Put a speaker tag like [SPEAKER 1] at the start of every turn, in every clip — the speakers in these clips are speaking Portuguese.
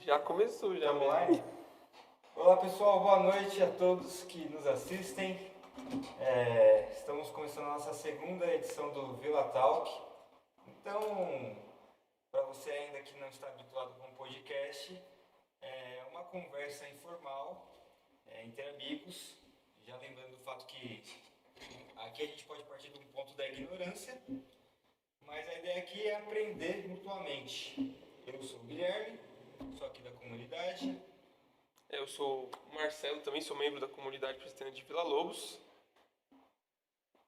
[SPEAKER 1] Já começou, já.
[SPEAKER 2] Estamos online? Olá pessoal, boa noite a todos que nos assistem. Estamos começando a nossa segunda edição do Vila Talk. Então, para você ainda que não está habituado com o podcast, é uma conversa informal entre amigos. Já lembrando do fato que aqui a gente pode partir de um ponto da ignorância, mas a ideia aqui é aprender mutuamente. Eu sou o Guilherme, sou aqui da comunidade.
[SPEAKER 1] Eu sou o Marcelo, também sou membro da comunidade presbiteriana de Vila Lobos.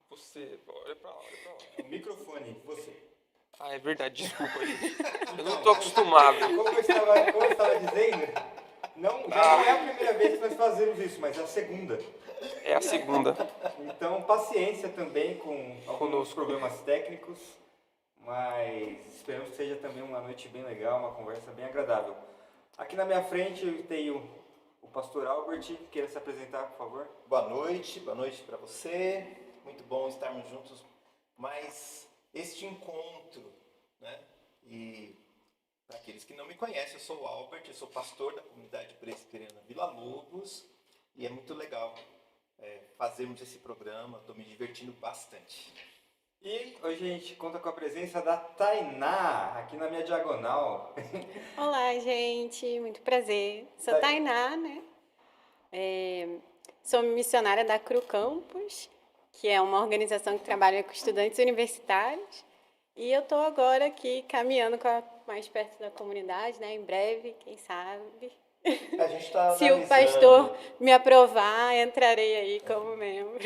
[SPEAKER 1] Você, olha pra lá.
[SPEAKER 2] O microfone, você.
[SPEAKER 1] Ah, é verdade, desculpa, gente. Eu não tô acostumado.
[SPEAKER 2] Como eu estava dizendo, já não é a primeira vez que nós fazemos isso, mas é a segunda.
[SPEAKER 1] É a segunda.
[SPEAKER 2] Então, paciência também com alguns
[SPEAKER 1] Conosco.
[SPEAKER 2] problemas técnicos, mas esperamos que seja também uma noite bem legal, uma conversa bem agradável. Aqui na minha frente eu tenho o pastor Albert, queira se apresentar, por favor.
[SPEAKER 3] Boa noite para você. Muito bom estarmos juntos mais este encontro, né? E para aqueles que não me conhecem, eu sou o Albert, eu sou pastor da comunidade presbiteriana Vila Lobos e é muito legal fazermos esse programa, estou me divertindo bastante.
[SPEAKER 2] E hoje a gente conta com a presença da Tainá, aqui na minha diagonal.
[SPEAKER 4] Olá, gente, muito prazer. Sou Tainá, né? Sou missionária da Cru Campus, que é uma organização que trabalha com estudantes universitários. E eu estou agora aqui caminhando mais perto da comunidade, né? Em breve, quem sabe.
[SPEAKER 3] A gente está
[SPEAKER 4] Se o pastor me aprovar, entrarei aí como membro.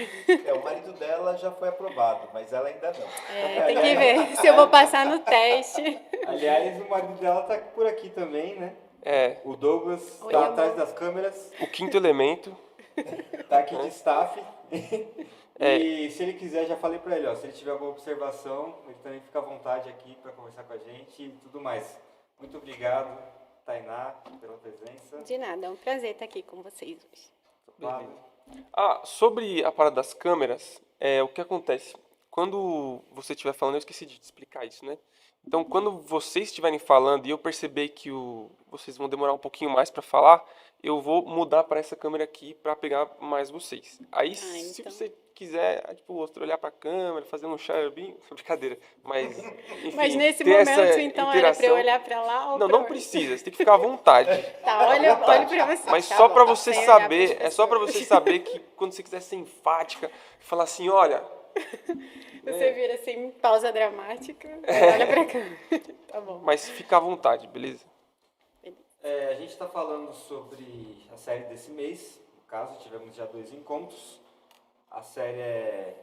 [SPEAKER 3] O marido dela já foi aprovado, mas ela ainda não.
[SPEAKER 4] Tem que ver se eu vou passar no teste.
[SPEAKER 2] Aliás, o marido dela tá por aqui também, né?
[SPEAKER 1] É,
[SPEAKER 2] O Douglas
[SPEAKER 4] Oi,
[SPEAKER 2] está
[SPEAKER 4] amor.
[SPEAKER 2] atrás das câmeras,
[SPEAKER 1] o quinto elemento.
[SPEAKER 2] tá aqui de staff. E se ele quiser, já falei para ele, ó, se ele tiver alguma observação, ele também fica à vontade aqui para conversar com a gente e tudo mais. Muito obrigado, Tainá, pela presença.
[SPEAKER 4] De nada, é um prazer estar aqui com vocês hoje.
[SPEAKER 2] Fábio.
[SPEAKER 1] Sobre a parada das câmeras, o que acontece? Quando você estiver falando, eu esqueci de te explicar isso, né? Então, quando vocês estiverem falando e eu perceber que vocês vão demorar um pouquinho mais para falar, eu vou mudar para essa câmera aqui para pegar mais vocês. Aí, se
[SPEAKER 4] então.
[SPEAKER 1] você quiser, olhar para a câmera, fazer um charabim, brincadeira. Mas, enfim,
[SPEAKER 4] Mas nesse
[SPEAKER 1] ter
[SPEAKER 4] momento,
[SPEAKER 1] essa
[SPEAKER 4] então,
[SPEAKER 1] interação.
[SPEAKER 4] era para eu olhar para lá ou
[SPEAKER 1] Não,
[SPEAKER 4] pra
[SPEAKER 1] não
[SPEAKER 4] onde?
[SPEAKER 1] precisa, você tem que ficar à vontade.
[SPEAKER 4] Tá, olha para você.
[SPEAKER 1] Mas
[SPEAKER 4] tá
[SPEAKER 1] só
[SPEAKER 4] bom,
[SPEAKER 1] para você
[SPEAKER 4] sem olhar
[SPEAKER 1] saber,
[SPEAKER 4] pras
[SPEAKER 1] é só para
[SPEAKER 4] pessoas.
[SPEAKER 1] você saber que quando você quiser ser enfática, falar assim, olha,
[SPEAKER 4] Você vira assim, pausa dramática, olha pra cá. Tá bom.
[SPEAKER 1] mas fica à vontade, beleza?
[SPEAKER 2] A gente está falando sobre a série desse mês, no caso, tivemos já 2 encontros. A série é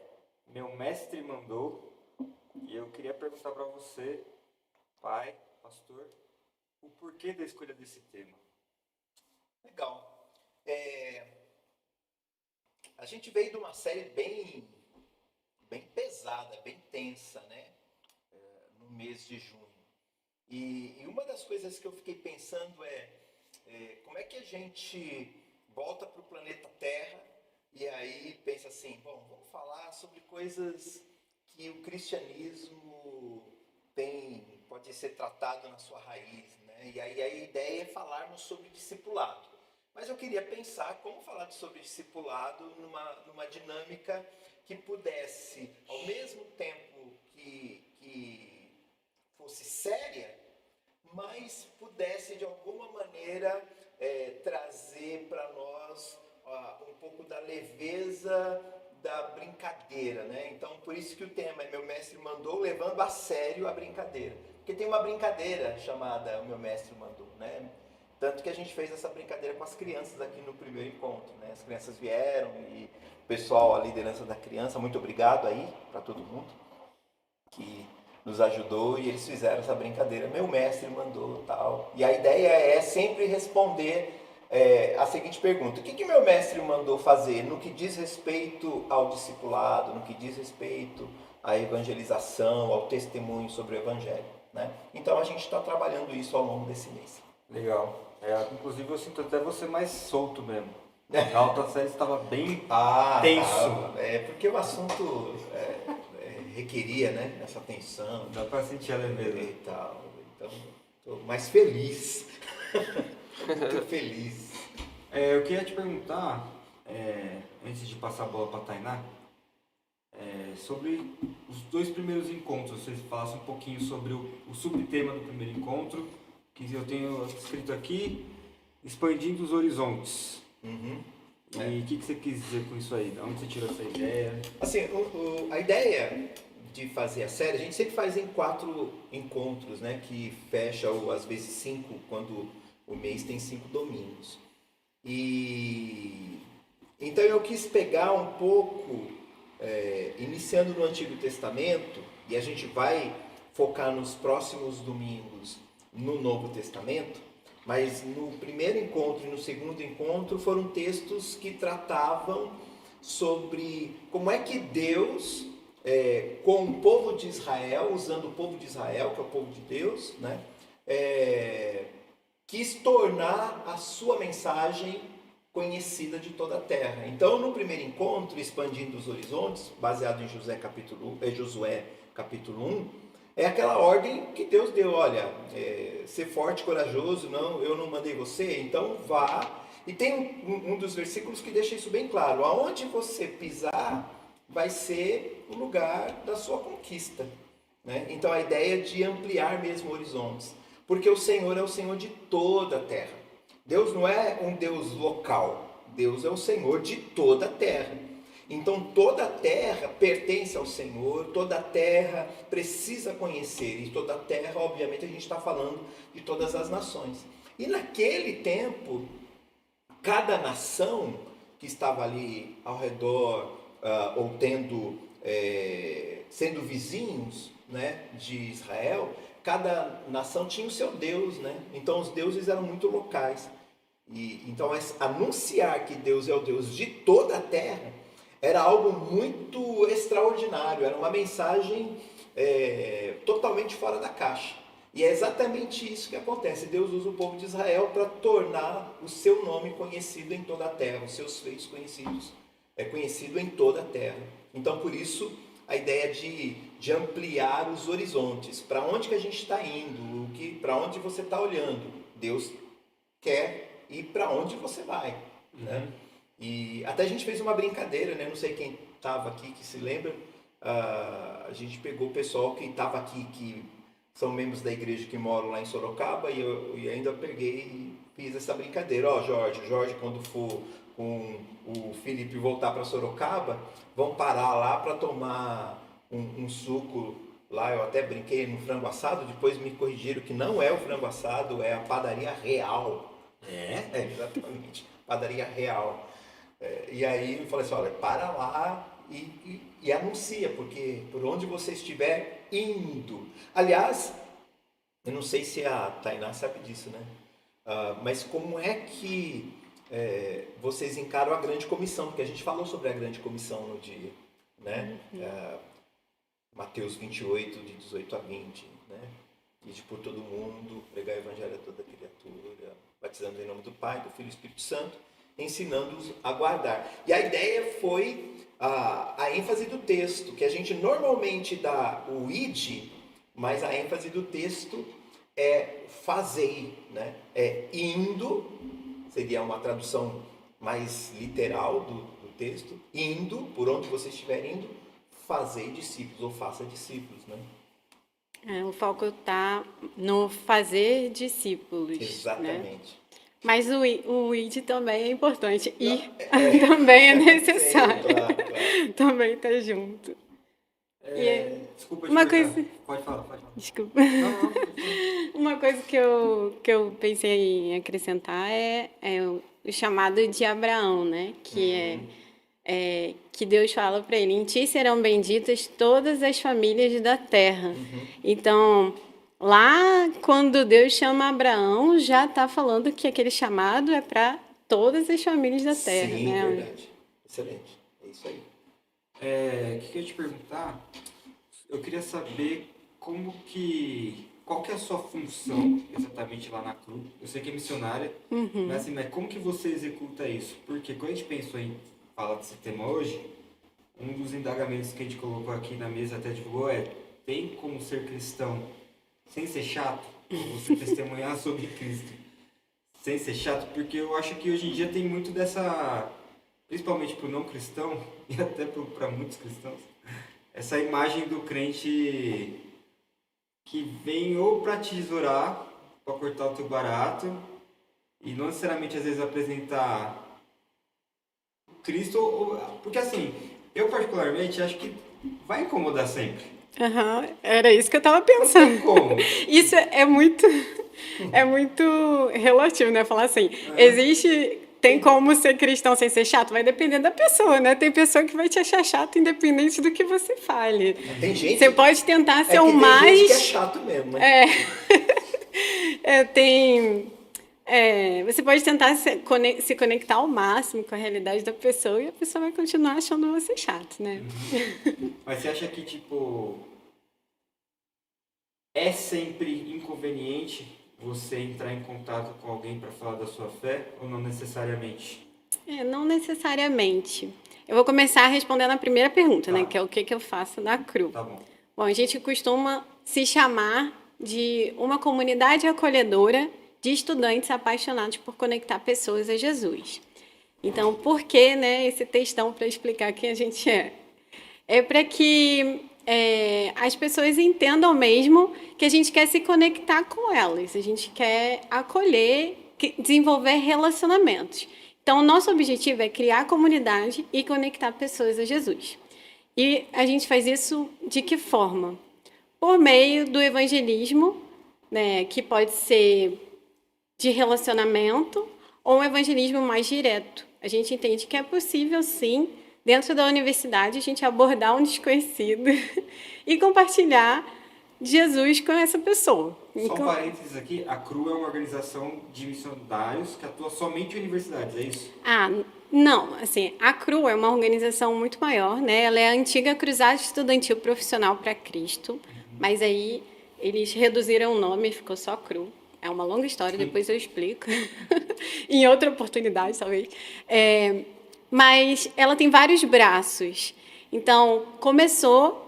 [SPEAKER 2] Meu Mestre Mandou, e eu queria perguntar para você, pai, pastor, o porquê da escolha desse tema.
[SPEAKER 3] Legal. A gente veio de uma série bem pesada, bem tensa, né? No mês de junho. E uma das coisas que eu fiquei pensando como é que a gente volta para o planeta Terra e aí pensa assim, bom, vamos falar sobre coisas que o cristianismo pode ser tratado na sua raiz, né? E aí a ideia é falarmos sobre discipulado. Mas eu queria pensar como falar sobre discipulado numa dinâmica que pudesse, ao mesmo tempo que fosse séria, mas pudesse de alguma maneira trazer para nós um pouco da leveza da brincadeira, né? Então, por isso que o tema é Meu Mestre Mandou, levando a sério a brincadeira. Porque tem uma brincadeira chamada O Meu Mestre Mandou, né? Tanto que a gente fez essa brincadeira com as crianças aqui no primeiro encontro, né? As crianças vieram e o pessoal, a liderança da criança, muito obrigado aí para todo mundo que nos ajudou e eles fizeram essa brincadeira. Meu mestre mandou tal. E a ideia é sempre responder a seguinte pergunta: o que meu mestre mandou fazer no que diz respeito ao discipulado, no que diz respeito à evangelização, ao testemunho sobre o evangelho, né? Então a gente está trabalhando isso ao longo desse mês.
[SPEAKER 2] Legal. Inclusive eu sinto até você mais solto mesmo. A outra série estava bem tenso.
[SPEAKER 3] Porque o assunto requeria, né, essa tensão.
[SPEAKER 2] Dá pra sentir a leveza.
[SPEAKER 3] E tal. Então, estou mais feliz. Muito feliz.
[SPEAKER 2] Eu queria te perguntar, antes de passar a bola para a Tainá, sobre os 2 primeiros encontros. Você falasse um pouquinho sobre o subtema do primeiro encontro, que eu tenho escrito aqui, expandindo os horizontes. E o que você quis dizer com isso aí? De onde você tirou essa ideia?
[SPEAKER 3] Assim, a ideia de fazer a série, a gente sempre faz em 4 encontros, né? Que fecha, ou às vezes 5, quando o mês tem 5 domingos. E então eu quis pegar um pouco, iniciando no Antigo Testamento, e a gente vai focar nos próximos domingos no Novo Testamento, mas no primeiro encontro e no segundo encontro foram textos que tratavam sobre como é que Deus, com o povo de Israel, usando o povo de Israel, que é o povo de Deus, né, quis tornar a sua mensagem conhecida de toda a terra. Então, no primeiro encontro, expandindo os horizontes, baseado em Josué capítulo 1, é aquela ordem que Deus deu, olha, ser forte, corajoso, não, eu não mandei você, então vá. E tem um dos versículos que deixa isso bem claro, aonde você pisar vai ser o lugar da sua conquista, né? Então a ideia de ampliar mesmo horizontes, porque o Senhor é o Senhor de toda a terra. Deus não é um Deus local, Deus é o Senhor de toda a terra. Então toda a terra pertence ao Senhor, toda a terra precisa conhecer, e toda a terra, obviamente, a gente está falando de todas as nações. E naquele tempo, cada nação que estava ali ao redor, ou sendo vizinhos, né, de Israel, cada nação tinha o seu Deus, né? Então os deuses eram muito locais. E então anunciar que Deus é o Deus de toda a terra era algo muito extraordinário, era uma mensagem totalmente fora da caixa. E é exatamente isso que acontece. Deus usa o povo de Israel para tornar o seu nome conhecido em toda a terra, os seus feitos conhecidos, conhecido em toda a terra. Então, por isso, a ideia de ampliar os horizontes. Para onde que a gente está indo? Para onde você está olhando? Deus quer ir para onde você vai, né? E até a gente fez uma brincadeira, né? Não sei quem estava aqui que se lembra. A gente pegou o pessoal que estava aqui, que são membros da igreja que moram lá em Sorocaba, e eu ainda peguei e fiz essa brincadeira. Jorge, quando for com o Felipe voltar para Sorocaba, vão parar lá para tomar um suco lá. Eu até brinquei no frango assado, depois me corrigiram que não é o frango assado, é a padaria Real. Exatamente, padaria Real. E aí eu falei assim, olha, para lá e anuncia, porque por onde você estiver indo. Aliás, eu não sei se a Tainá sabe disso, né? Mas como é que vocês encaram a grande comissão? Porque a gente falou sobre a grande comissão no dia, né? Mateus 28, de 18 a 20, né? Ide por todo mundo, pregar o evangelho a toda criatura, batizando em nome do Pai, do Filho e do Espírito Santo, ensinando-os a guardar. E a ideia foi a ênfase do texto, que a gente normalmente dá o id, mas a ênfase do texto é fazei, né? É indo, seria uma tradução mais literal do texto, indo, por onde você estiver indo, fazei discípulos, ou faça discípulos, né?
[SPEAKER 4] O foco está no fazer discípulos.
[SPEAKER 3] Exatamente.
[SPEAKER 4] Né? Mas o id também é importante. Ir também é necessário.
[SPEAKER 3] Claro.
[SPEAKER 4] Também está junto.
[SPEAKER 2] Desculpa,
[SPEAKER 4] uma coisa...
[SPEAKER 2] Pode falar.
[SPEAKER 4] Desculpa.
[SPEAKER 2] Não.
[SPEAKER 4] Uma coisa que eu pensei em acrescentar é o chamado de Abraão, né? Que que Deus fala para ele, em ti serão benditas todas as famílias da terra. Então, lá quando Deus chama Abraão, já está falando que aquele chamado é para todas as famílias da terra.
[SPEAKER 3] Sim,
[SPEAKER 4] né?
[SPEAKER 3] Verdade. Excelente. É isso aí.
[SPEAKER 2] O que eu ia te perguntar, eu queria saber qual que é a sua função exatamente lá na CRU. Eu sei que é missionária, mas assim, como que você executa isso? Porque quando a gente pensou em falar desse tema hoje, um dos indagamentos que a gente colocou aqui na mesa, até divulgou, tem como ser cristão sem ser chato? Ou você testemunhar sobre Cristo? sem ser chato, porque eu acho que hoje em dia tem muito dessa, principalmente para o não cristão e até para muitos cristãos, essa imagem do crente que vem ou para te tesourar, para cortar o teu barato, e não necessariamente às vezes apresentar Cristo, porque assim, eu particularmente acho que vai incomodar sempre.
[SPEAKER 4] Aham, era isso que eu tava
[SPEAKER 2] Não tem
[SPEAKER 4] pensando.
[SPEAKER 2] como.
[SPEAKER 4] Isso é muito relativo, né? Falar assim, tem como ser cristão sem ser chato? Vai depender da pessoa, né? Tem pessoa que vai te achar chato independente do que você fale.
[SPEAKER 3] Tem gente,
[SPEAKER 4] Você pode tentar ser
[SPEAKER 3] que
[SPEAKER 4] o
[SPEAKER 3] tem
[SPEAKER 4] mais...
[SPEAKER 3] gente que é chato mesmo, né?
[SPEAKER 4] Você pode tentar se conectar ao máximo com a realidade da pessoa e a pessoa vai continuar achando você chato, né?
[SPEAKER 2] Mas você acha que, tipo, é sempre inconveniente você entrar em contato com alguém para falar da sua fé ou não necessariamente?
[SPEAKER 4] Não necessariamente. Eu vou começar respondendo a primeira pergunta,
[SPEAKER 2] Tá.
[SPEAKER 4] né? Que é o que eu faço na CRU.
[SPEAKER 2] Tá bom.
[SPEAKER 4] Bom, a gente costuma se chamar de uma comunidade acolhedora de estudantes apaixonados por conectar pessoas a Jesus. Então, por que, né, esse textão para explicar quem a gente é? É para que as pessoas entendam mesmo que a gente quer se conectar com elas, a gente quer acolher, desenvolver relacionamentos. Então, o nosso objetivo é criar comunidade e conectar pessoas a Jesus. E a gente faz isso de que forma? Por meio do evangelismo, né, que pode ser de relacionamento ou um evangelismo mais direto. A gente entende que é possível, sim, dentro da universidade, a gente abordar um desconhecido e compartilhar Jesus com essa pessoa.
[SPEAKER 2] Só um parênteses aqui, a CRU é uma organização de missionários que atua somente em universidades, é isso?
[SPEAKER 4] Não, assim, a CRU é uma organização muito maior, né? Ela é a antiga Cruzada Estudantil Profissional para Cristo, mas aí eles reduziram o nome e ficou só CRU. É uma longa história, depois eu explico. Em outra oportunidade, talvez. Mas ela tem vários braços. Então, começou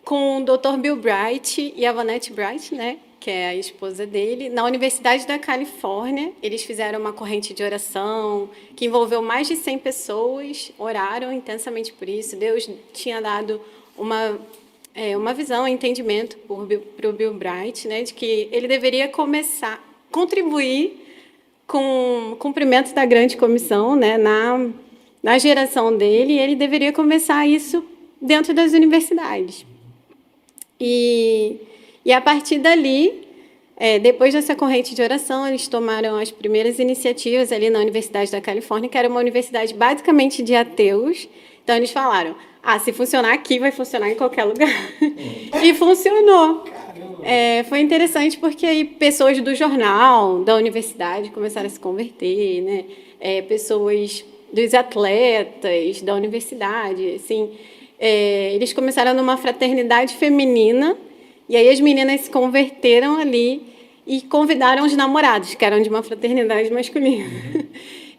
[SPEAKER 4] com o Dr. Bill Bright e a Vanette Bright, né, que é a esposa dele, na Universidade da Califórnia. Eles fizeram uma corrente de oração que envolveu mais de 100 pessoas, oraram intensamente por isso. Deus tinha dado uma visão, um entendimento para o Bill Bright, né, de que ele deveria começar a contribuir com o cumprimento da grande comissão, né, na geração dele, e ele deveria começar isso dentro das universidades. E a partir dali, depois dessa corrente de oração, eles tomaram as primeiras iniciativas ali na Universidade da Califórnia, que era uma universidade basicamente de ateus. Então, eles falaram, se funcionar aqui, vai funcionar em qualquer lugar. E funcionou. Foi interessante porque aí pessoas do jornal, da universidade, começaram a se converter, né? Pessoas dos atletas da universidade, assim, eles começaram numa fraternidade feminina, e aí as meninas se converteram ali e convidaram os namorados, que eram de uma fraternidade masculina.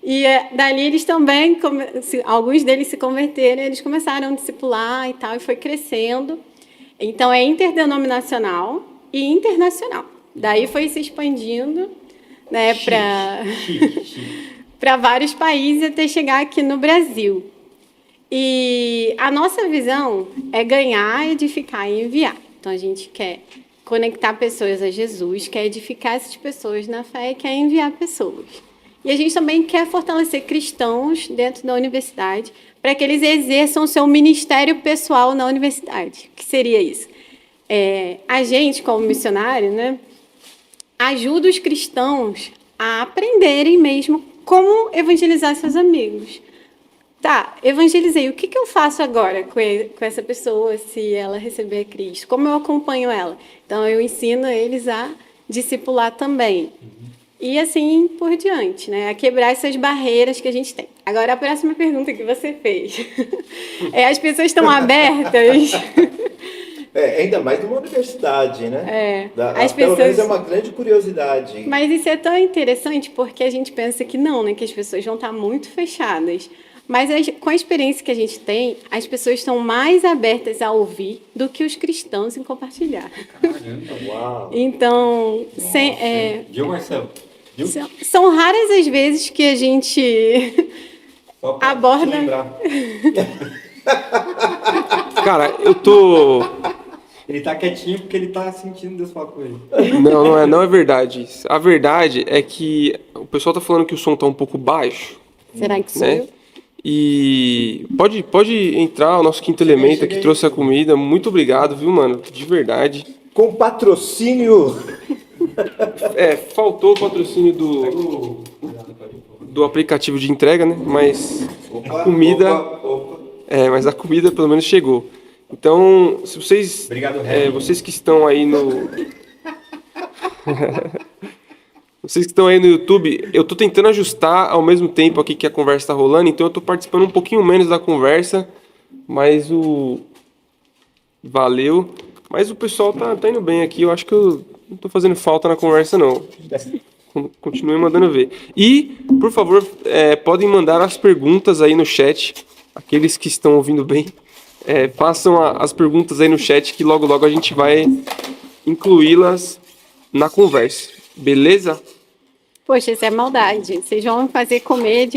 [SPEAKER 4] E dali eles também, alguns deles se converteram, eles começaram a discipular e tal, e foi crescendo. Então, é interdenominacional e internacional. Daí foi se expandindo, né, para vários países até chegar aqui no Brasil. E a nossa visão é ganhar, edificar e enviar. Então, a gente quer conectar pessoas a Jesus, quer edificar essas pessoas na fé e quer enviar pessoas. E a gente também quer fortalecer cristãos dentro da universidade para que eles exerçam o seu ministério pessoal na universidade. O que seria isso? A gente, como missionário, né, ajuda os cristãos a aprenderem mesmo como evangelizar seus amigos. Tá, evangelizei. O que eu faço agora com essa pessoa se ela receber Cristo? Como eu acompanho ela? Então, eu ensino eles a discipular também. E assim por diante, né? A quebrar essas barreiras que a gente tem. Agora, a próxima pergunta que você fez. As pessoas estão abertas?
[SPEAKER 3] Ainda mais numa universidade, né?
[SPEAKER 4] As
[SPEAKER 3] pelo
[SPEAKER 4] pessoas...
[SPEAKER 3] menos é uma grande curiosidade.
[SPEAKER 4] Mas isso é tão interessante porque a gente pensa que não, né? Que as pessoas vão estar muito fechadas. Mas com a experiência que a gente tem, as pessoas estão mais abertas a ouvir do que os cristãos em compartilhar.
[SPEAKER 2] Caramba,
[SPEAKER 3] uau!
[SPEAKER 4] Então,
[SPEAKER 2] Viu, Marcelo?
[SPEAKER 3] Viu?
[SPEAKER 4] São raras as vezes que a gente
[SPEAKER 2] Só pra
[SPEAKER 4] aborda.
[SPEAKER 2] te lembrar.
[SPEAKER 1] Cara, eu tô.
[SPEAKER 2] Ele tá quietinho porque ele tá sentindo Deus falar com ele.
[SPEAKER 1] Não é verdade isso. A verdade é que o pessoal tá falando que o som tá um pouco baixo,
[SPEAKER 4] Será que sou
[SPEAKER 1] né?
[SPEAKER 4] eu?
[SPEAKER 1] E pode entrar o nosso quinto elemento aqui,
[SPEAKER 2] cheguei.
[SPEAKER 1] trouxe a comida. Muito obrigado, viu, mano? De verdade.
[SPEAKER 3] Com patrocínio.
[SPEAKER 1] Faltou o patrocínio do aplicativo de entrega, né? Mas a comida,
[SPEAKER 2] Opa.
[SPEAKER 1] mas a comida pelo menos chegou. Então, se vocês,
[SPEAKER 2] Obrigado, Harry.
[SPEAKER 1] vocês que estão aí no vocês que estão aí no YouTube, eu tô tentando ajustar ao mesmo tempo aqui que a conversa tá rolando, então eu tô participando um pouquinho menos da conversa, mas valeu. Mas o pessoal tá indo bem aqui, eu acho que eu não tô fazendo falta na conversa, não. Continue mandando ver. E, por favor, podem mandar as perguntas aí no chat. Aqueles que estão ouvindo bem, façam as perguntas aí no chat que logo logo a gente vai incluí-las na conversa. Beleza?
[SPEAKER 4] Poxa, isso é maldade. Vocês vão fazer comer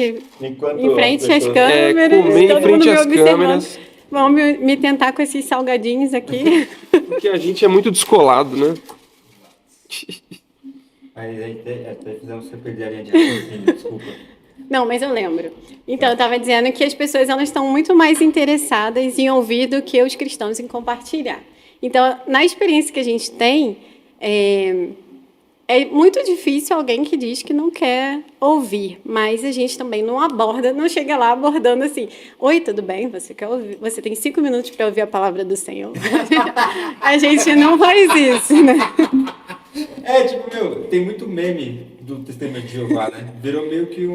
[SPEAKER 3] Enquanto
[SPEAKER 4] em frente às
[SPEAKER 3] as pessoas-
[SPEAKER 4] câmeras,
[SPEAKER 1] comer em
[SPEAKER 4] todo
[SPEAKER 1] frente
[SPEAKER 4] mundo me
[SPEAKER 1] às
[SPEAKER 4] observando.
[SPEAKER 1] câmeras.
[SPEAKER 4] Vão me tentar com esses salgadinhos aqui.
[SPEAKER 1] Porque a gente é muito descolado, né?
[SPEAKER 2] Aí fizemos você perder a linha de raciocínio, desculpa.
[SPEAKER 4] Não, mas eu lembro. Então, eu estava dizendo que as pessoas elas estão muito mais interessadas em ouvir do que os cristãos em compartilhar. Então, na experiência que a gente tem, é muito difícil alguém que diz que não quer ouvir, mas a gente também não chega lá abordando assim: oi, tudo bem? Você quer ouvir? Você tem 5 minutos para ouvir a palavra do Senhor? A gente não faz isso, né?
[SPEAKER 2] Tem muito meme do Testemunho de Jeová, né? Virou meio que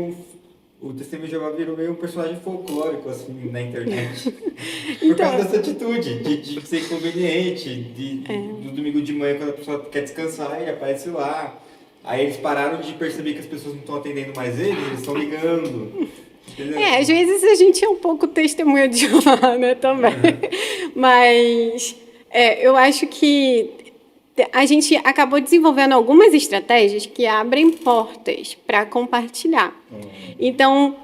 [SPEAKER 2] o Testemunho de Jeová virou meio um personagem folclórico, assim, na internet. Por causa dessa atitude, de ser inconveniente, no domingo de manhã, quando a pessoa quer descansar, ele aparece lá. Aí eles pararam de perceber que as pessoas não estão atendendo mais eles estão ligando. Entendeu?
[SPEAKER 4] Às vezes a gente é um pouco testemunha de Jeová, né, também. Mas eu acho que a gente acabou desenvolvendo algumas estratégias que abrem portas para compartilhar. Então,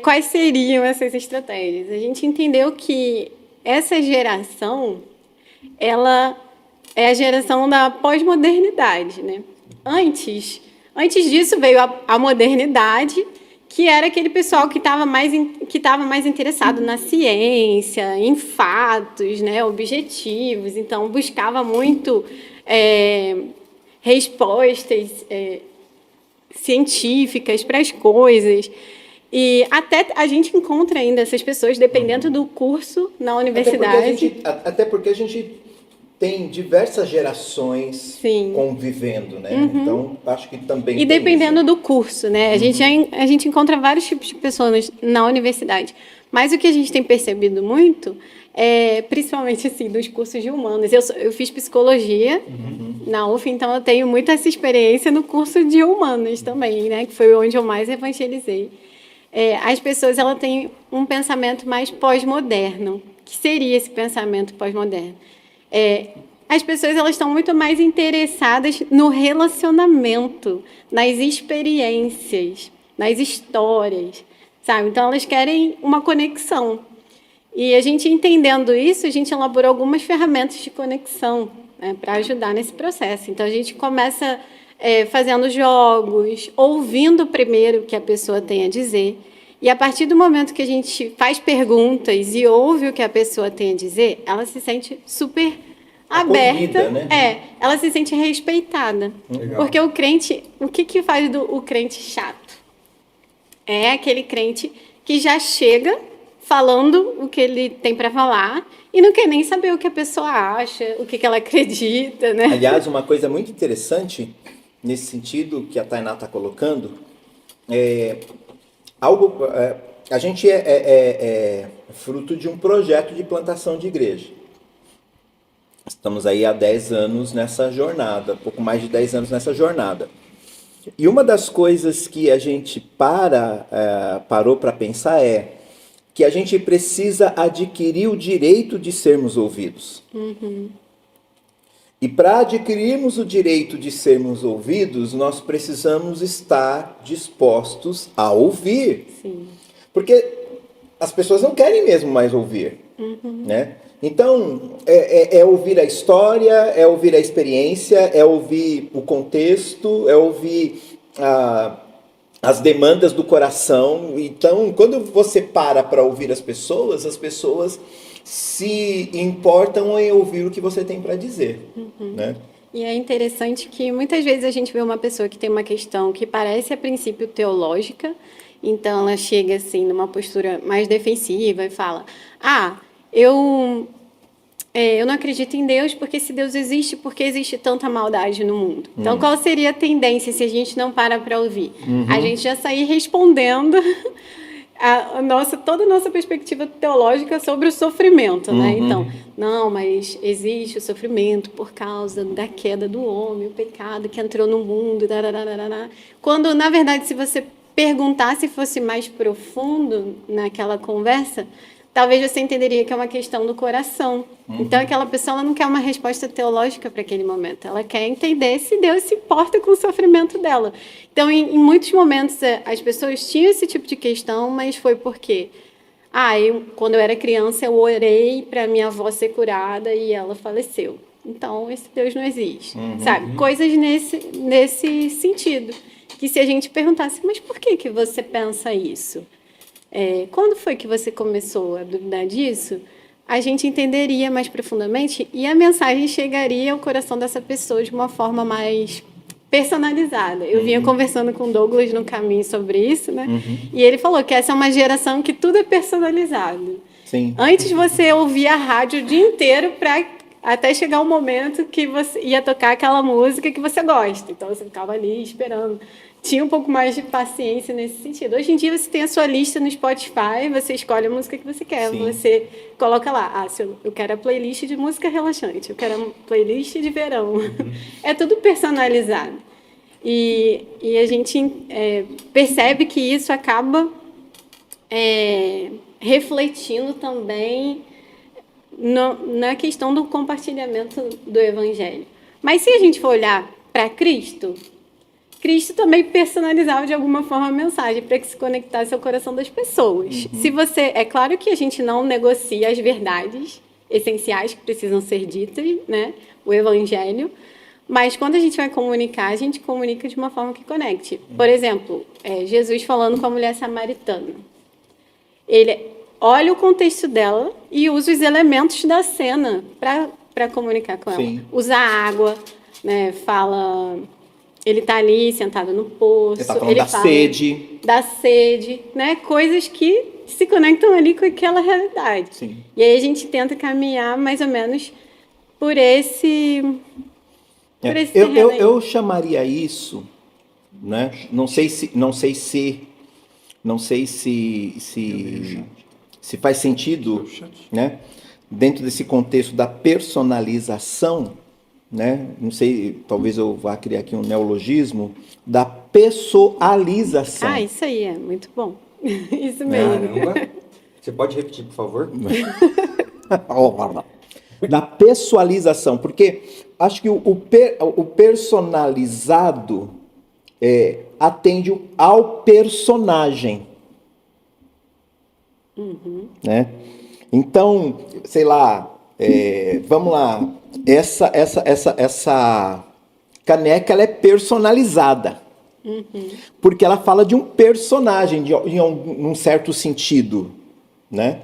[SPEAKER 4] quais seriam essas estratégias? A gente entendeu que essa geração, ela é a geração da pós-modernidade, né? Antes disso veio a modernidade, que era aquele pessoal que estava mais interessado na ciência, em fatos, né, objetivos. Então, buscava muito respostas científicas para as coisas. E até a gente encontra ainda essas pessoas, dependendo do curso na universidade.
[SPEAKER 3] Até porque a gente tem diversas gerações
[SPEAKER 4] Sim.
[SPEAKER 3] convivendo, né? Então, acho que também
[SPEAKER 4] E
[SPEAKER 3] tem
[SPEAKER 4] dependendo
[SPEAKER 3] isso.
[SPEAKER 4] do curso, né? A gente encontra vários tipos de pessoas na universidade. Mas o que a gente tem percebido muito principalmente assim, dos cursos de humanos. Eu fiz psicologia na UF, então eu tenho muito essa experiência no curso de humanos também, né? Que foi onde eu mais evangelizei. As pessoas elas têm um pensamento mais pós-moderno. O que seria esse pensamento pós-moderno? As pessoas elas estão muito mais interessadas no relacionamento, nas experiências, nas histórias, sabe? Então, elas querem uma conexão. E a gente entendendo isso, a gente elaborou algumas ferramentas de conexão, né, para ajudar nesse processo. Então, a gente começa fazendo jogos, ouvindo primeiro o que a pessoa tem a dizer. E, a partir do momento que a gente faz perguntas e ouve o que a pessoa tem a dizer, ela se sente super aberta,
[SPEAKER 3] né?
[SPEAKER 4] Ela se sente respeitada.
[SPEAKER 2] Legal.
[SPEAKER 4] Porque o crente, o que faz o crente chato? É aquele crente que já chega falando o que ele tem para falar e não quer nem saber o que a pessoa acha, o que ela acredita, né?
[SPEAKER 3] Aliás, uma coisa muito interessante nesse sentido que a Tainá está colocando a gente é fruto de um projeto de plantação de igreja. Estamos aí há 10 anos nessa jornada, pouco mais de 10 anos nessa jornada. E uma das coisas que a gente parou para pensar que a gente precisa adquirir o direito de sermos ouvidos. E para adquirirmos o direito de sermos ouvidos, nós precisamos estar dispostos a ouvir.
[SPEAKER 4] Sim.
[SPEAKER 3] Porque as pessoas não querem mesmo mais ouvir, né? Então, é ouvir a história, é ouvir a experiência, é ouvir o contexto, é ouvir as demandas do coração. Então, quando você para ouvir as pessoas se importam em ouvir o que você tem para dizer, né?
[SPEAKER 4] E é interessante que muitas vezes a gente vê uma pessoa que tem uma questão que parece a princípio teológica, então ela chega assim numa postura mais defensiva e fala: eu não acredito em Deus, porque se Deus existe, por que existe tanta maldade no mundo? Então, qual seria a tendência se a gente não para ouvir? A gente já sair respondendo toda a nossa perspectiva teológica sobre o sofrimento, né? Então, não, mas existe o sofrimento por causa da queda do homem, o pecado que entrou no mundo, quando, na verdade, se você perguntasse se fosse mais profundo naquela conversa, talvez você entenderia que é uma questão do coração. Então, aquela pessoa ela não quer uma resposta teológica para aquele momento. Ela quer entender se Deus se importa com o sofrimento dela. Então, em muitos momentos, as pessoas tinham esse tipo de questão, mas foi porque... quando eu era criança, eu orei para minha avó ser curada e ela faleceu. Então, esse Deus não existe. Sabe? Coisas nesse sentido. Que se a gente perguntasse, mas por que você pensa isso? Quando foi que você começou a duvidar disso? A gente entenderia mais profundamente e a mensagem chegaria ao coração dessa pessoa de uma forma mais personalizada. Eu vinha conversando com o Douglas no caminho sobre isso, né? E ele falou que essa é uma geração que tudo é personalizado.
[SPEAKER 3] Sim.
[SPEAKER 4] Antes você ouvia a rádio o dia inteiro até chegar o momento que você ia tocar aquela música que você gosta. Então você ficava ali esperando. Tinha um pouco mais de paciência nesse sentido. Hoje em dia você tem a sua lista no Spotify, você escolhe a música que você quer,
[SPEAKER 3] Sim.
[SPEAKER 4] você coloca lá, eu quero a playlist de música relaxante, eu quero a playlist de verão. É tudo personalizado. E a gente percebe que isso acaba refletindo também na questão do compartilhamento do Evangelho. Mas se a gente for olhar para Cristo também personalizava de alguma forma a mensagem para que se conectasse ao coração das pessoas. É claro que a gente não negocia as verdades essenciais que precisam ser ditas, né? O Evangelho, mas quando a gente vai comunicar, a gente comunica de uma forma que conecte. Por exemplo, Jesus falando com a mulher samaritana. Ele olha o contexto dela e usa os elementos da cena para comunicar com ela.
[SPEAKER 3] Sim.
[SPEAKER 4] Usa água, né? Fala... Ele está ali sentado no poço.
[SPEAKER 3] Ele está falando sede.
[SPEAKER 4] Da sede, né? Coisas que se conectam ali com aquela realidade.
[SPEAKER 3] Sim.
[SPEAKER 4] E aí a gente tenta caminhar mais ou menos por esse terreno aí.
[SPEAKER 3] Eu chamaria isso, né? Não sei se faz sentido, né? Dentro desse contexto da personalização, né? Não sei, talvez eu vá criar aqui um neologismo da pessoalização.
[SPEAKER 4] Isso aí é muito bom. Isso mesmo.
[SPEAKER 2] Caramba. Você pode repetir, por favor?
[SPEAKER 3] Da pessoalização, porque acho que o personalizado atende ao personagem, né? Então, sei lá, vamos lá. Essa caneca ela é personalizada. Porque ela fala de um personagem, em um certo sentido, né?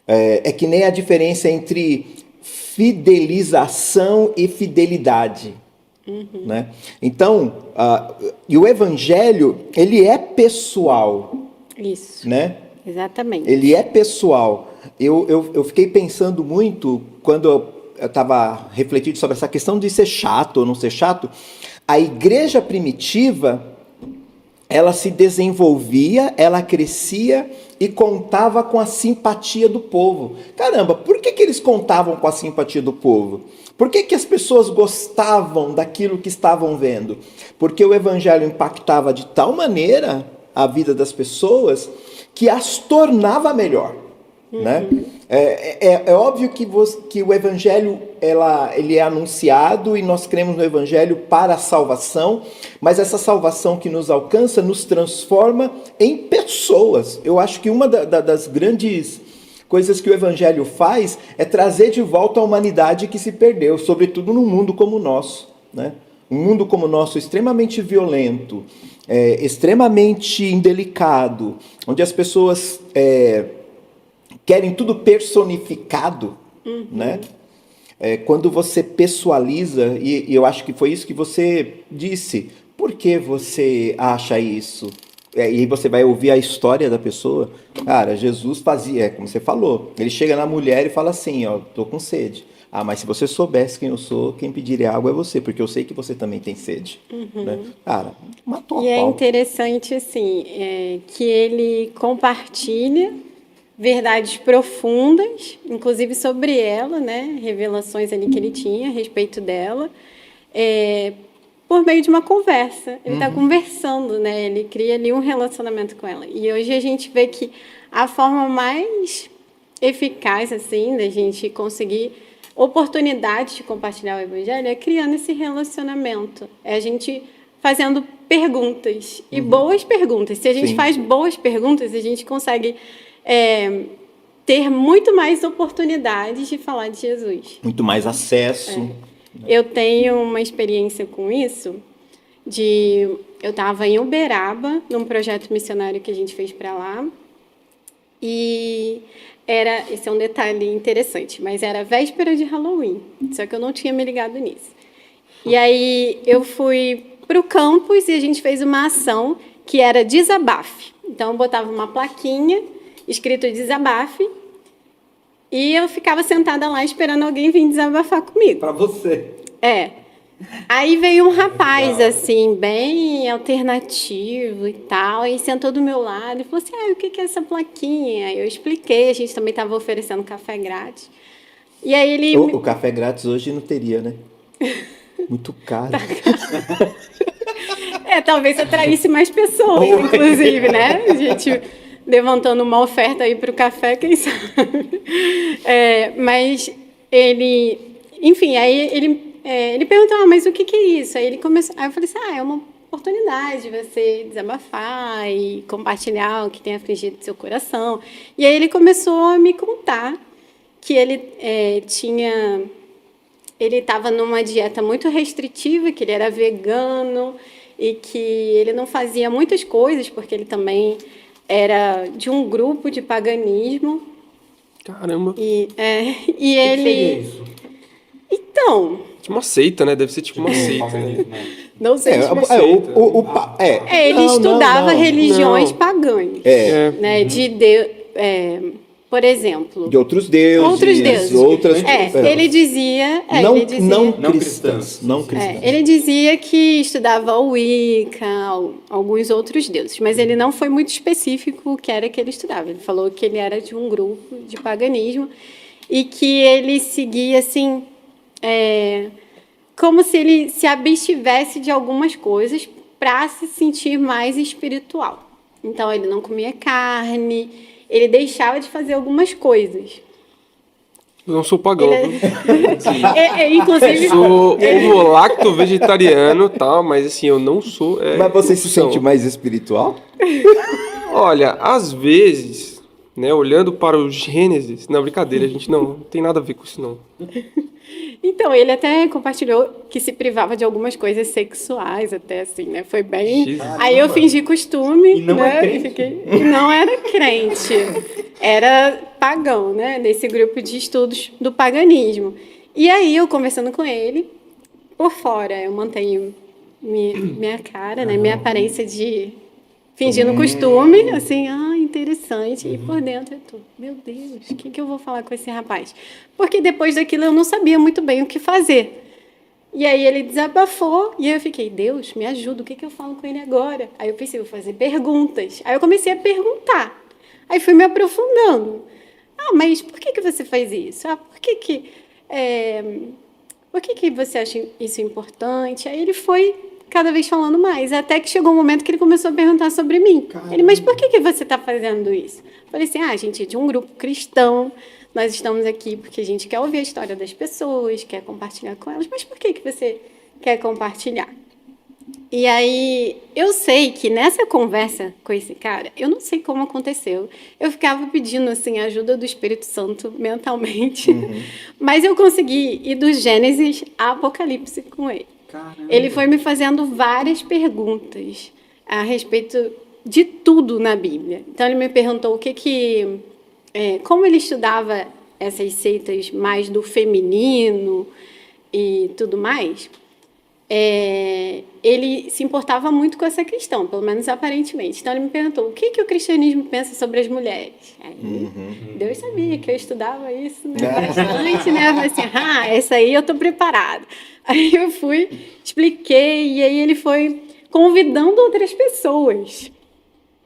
[SPEAKER 3] É que nem a diferença entre fidelização e fidelidade. Né? Então, e o Evangelho, ele é pessoal.
[SPEAKER 4] Isso.
[SPEAKER 3] Né?
[SPEAKER 4] Exatamente.
[SPEAKER 3] Ele é pessoal. Eu fiquei pensando muito, quando eu estava refletindo sobre essa questão de ser chato ou não ser chato. A igreja primitiva, ela se desenvolvia, ela crescia e contava com a simpatia do povo. Caramba, por que eles contavam com a simpatia do povo? Por que as pessoas gostavam daquilo que estavam vendo? Porque o evangelho impactava de tal maneira a vida das pessoas que as tornava melhor. Né? É óbvio que o Evangelho ele é anunciado e nós cremos no Evangelho para a salvação, mas essa salvação que nos alcança nos transforma em pessoas. Eu acho que uma das grandes coisas que o Evangelho faz é trazer de volta a humanidade que se perdeu, sobretudo num mundo como o nosso, né? Um mundo como o nosso extremamente violento, extremamente indelicado, onde as pessoas querem tudo personificado, né? Quando você pessoaliza, e eu acho que foi isso que você disse, por que você acha isso? E aí você vai ouvir a história da pessoa. Cara, Jesus fazia, como você falou, ele chega na mulher e fala assim, ó, tô com sede. Ah, mas se você soubesse quem eu sou, quem pediria água é você, porque eu sei que você também tem sede. Né? Cara, matou a
[SPEAKER 4] E é
[SPEAKER 3] pau.
[SPEAKER 4] interessante, assim, que ele compartilha verdades profundas, inclusive sobre ela, né? Revelações ali que ele tinha a respeito dela, por meio de uma conversa. Ele está conversando, né? Ele cria ali um relacionamento com ela. E hoje a gente vê que a forma mais eficaz, assim, da gente conseguir oportunidades de compartilhar o Evangelho é criando esse relacionamento. É a gente fazendo perguntas, e boas perguntas. Se a gente faz boas perguntas, a gente consegue ter muito mais oportunidades de falar de Jesus.
[SPEAKER 3] Muito mais acesso.
[SPEAKER 4] Eu tenho uma experiência com isso, eu estava em Uberaba, num projeto missionário que a gente fez para lá, e esse é um detalhe interessante, mas era véspera de Halloween, só que eu não tinha me ligado nisso. E aí eu fui para o campus e a gente fez uma ação que era desabafe. Então eu botava uma plaquinha escrito desabafe, e eu ficava sentada lá esperando alguém vir desabafar comigo.
[SPEAKER 3] Para você.
[SPEAKER 4] Aí veio um rapaz, assim, bem alternativo e tal, e sentou do meu lado e falou assim, o que é essa plaquinha? Aí eu expliquei, a gente também estava oferecendo café grátis. E aí ele...
[SPEAKER 3] O café grátis hoje não teria, né? Muito caro.
[SPEAKER 4] Talvez atraísse mais pessoas, inclusive, né? A gente levantando uma oferta aí para o café, quem sabe. Mas ele... Enfim, aí ele perguntou, mas o que é isso? Aí ele começou... Aí eu falei assim, é uma oportunidade de você desabafar e compartilhar o que tem afligido seu coração. E aí ele começou a me contar que ele estava numa dieta muito restritiva, que ele era vegano e que ele não fazia muitas coisas, porque ele também era de um grupo de paganismo.
[SPEAKER 1] Caramba.
[SPEAKER 4] E ele...
[SPEAKER 2] O que seria isso?
[SPEAKER 4] Então...
[SPEAKER 1] Tipo uma seita, né? Deve ser tipo uma seita, né?
[SPEAKER 4] Não sei.
[SPEAKER 1] Ele
[SPEAKER 4] estudava religiões pagãs. Né? Por exemplo...
[SPEAKER 3] De outros deuses. Outras...
[SPEAKER 4] Ele dizia...
[SPEAKER 3] Não cristãs.
[SPEAKER 4] Ele dizia que estudava o Wicca, alguns outros deuses, mas ele não foi muito específico o que era que ele estudava. Ele falou que ele era de um grupo de paganismo e que ele seguia, assim... como se ele se abstivesse de algumas coisas para se sentir mais espiritual. Então, ele não comia carne, ele deixava de fazer algumas coisas.
[SPEAKER 1] Eu não sou pagão.
[SPEAKER 4] Inclusive...
[SPEAKER 1] Sou ovo-lacto vegetariano, tá? Mas assim, eu não sou...
[SPEAKER 3] Mas você se sente mais espiritual?
[SPEAKER 1] Olha, às vezes, né, olhando para o Gênesis... Não, brincadeira, a gente não tem nada a ver com isso, não.
[SPEAKER 4] Então, ele até compartilhou que se privava de algumas coisas sexuais, até assim, né? Foi bem...
[SPEAKER 1] Jesus.
[SPEAKER 4] Aí eu fingi costume,
[SPEAKER 2] E não
[SPEAKER 4] né?
[SPEAKER 2] é crente.
[SPEAKER 4] E não era crente. Era pagão, né? Nesse grupo de estudos do paganismo. E aí, eu conversando com ele, por fora, eu mantenho minha cara, né? Minha aparência de... fingindo costume, assim, interessante. E por dentro eu tô, meu Deus, o que eu vou falar com esse rapaz? Porque depois daquilo eu não sabia muito bem o que fazer. E aí ele desabafou, e aí eu fiquei, Deus, me ajuda, o que eu falo com ele agora? Aí eu pensei, vou fazer perguntas. Aí eu comecei a perguntar. Aí fui me aprofundando. Mas por que você faz isso? Por que você acha isso importante? Aí ele foi cada vez falando mais, até que chegou um momento que ele começou a perguntar sobre mim. Caramba. Ele, mas por que você está fazendo isso? Eu falei assim, a gente é de um grupo cristão, nós estamos aqui porque a gente quer ouvir a história das pessoas, quer compartilhar com elas. Mas por que você quer compartilhar? E aí, eu sei que nessa conversa com esse cara, eu não sei como aconteceu, eu ficava pedindo, assim, a ajuda do Espírito Santo mentalmente, mas eu consegui ir do Gênesis a Apocalipse com ele.
[SPEAKER 5] Caramba.
[SPEAKER 4] Ele foi me fazendo várias perguntas a respeito de tudo na Bíblia. Então, ele me perguntou como ele estudava essas seitas mais do feminino e tudo mais. Ele se importava muito com essa questão, pelo menos aparentemente. Então, ele me perguntou o que o cristianismo pensa sobre as mulheres. Aí, Deus sabia que eu estudava isso, né, bastante, né? Eu falei assim, essa aí eu estou preparada. Aí eu fui, expliquei, e aí ele foi convidando outras pessoas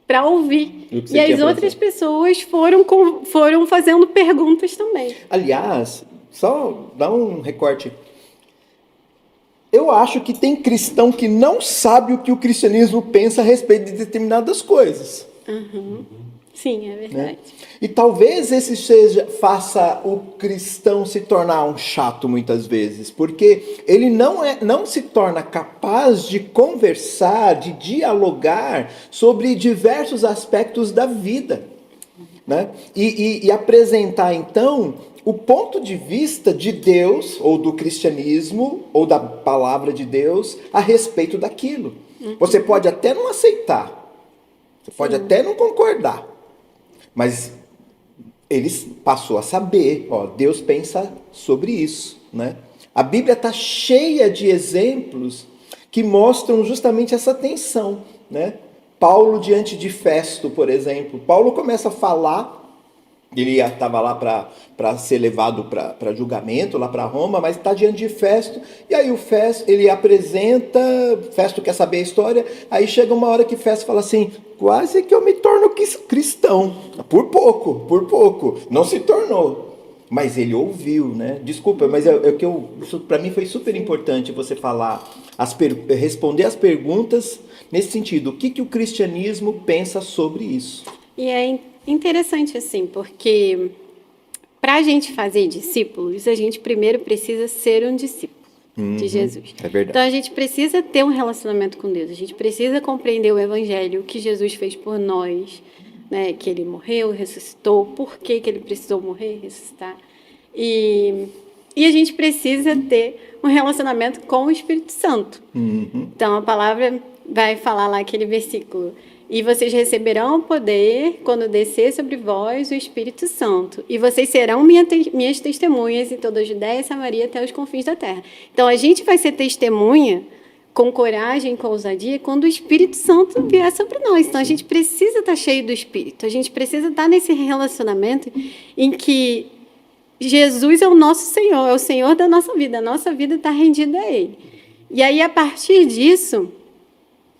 [SPEAKER 4] para ouvir. E as outras pessoas foram fazendo perguntas também.
[SPEAKER 5] Aliás, só dá um recorte. Eu acho que tem cristão que não sabe o que o cristianismo pensa a respeito de determinadas coisas.
[SPEAKER 4] Sim, é verdade.
[SPEAKER 5] Né? E talvez faça o cristão se tornar um chato muitas vezes, porque ele não se torna capaz de conversar, de dialogar sobre diversos aspectos da vida, né? E apresentar então o ponto de vista de Deus, ou do cristianismo, ou da palavra de Deus, a respeito daquilo. Você pode até não aceitar, você pode até não concordar, mas ele passou a saber, Deus pensa sobre isso, né? A Bíblia está cheia de exemplos que mostram justamente essa tensão, né? Paulo diante de Festo, por exemplo. Paulo começa a falar. Ele estava lá para ser levado para julgamento, lá para Roma, mas está diante de Festo, e aí o Festo, ele apresenta, Festo quer saber a história, aí chega uma hora que Festo fala assim, quase que eu me torno cristão, por pouco, não se tornou, mas ele ouviu, né? Desculpa, mas para mim foi super importante você falar, responder as perguntas nesse sentido, o que o cristianismo pensa sobre isso?
[SPEAKER 4] E é interessante, assim, porque para a gente fazer discípulos, a gente primeiro precisa ser um discípulo de Jesus.
[SPEAKER 5] É verdade.
[SPEAKER 4] Então, a gente precisa ter um relacionamento com Deus, a gente precisa compreender o Evangelho, o que Jesus fez por nós, né? Que Ele morreu, ressuscitou, por que Ele precisou morrer e ressuscitar. E a gente precisa ter um relacionamento com o Espírito Santo. Então, a palavra vai falar lá aquele versículo... E vocês receberão o poder quando descer sobre vós o Espírito Santo. E vocês serão minhas testemunhas em toda a Judéia e Samaria até os confins da terra. Então, a gente vai ser testemunha com coragem, com ousadia, quando o Espírito Santo vier sobre nós. Então, a gente precisa estar cheio do Espírito. A gente precisa estar nesse relacionamento em que Jesus é o nosso Senhor, é o Senhor da nossa vida. A nossa vida está rendida a Ele. E aí, a partir disso...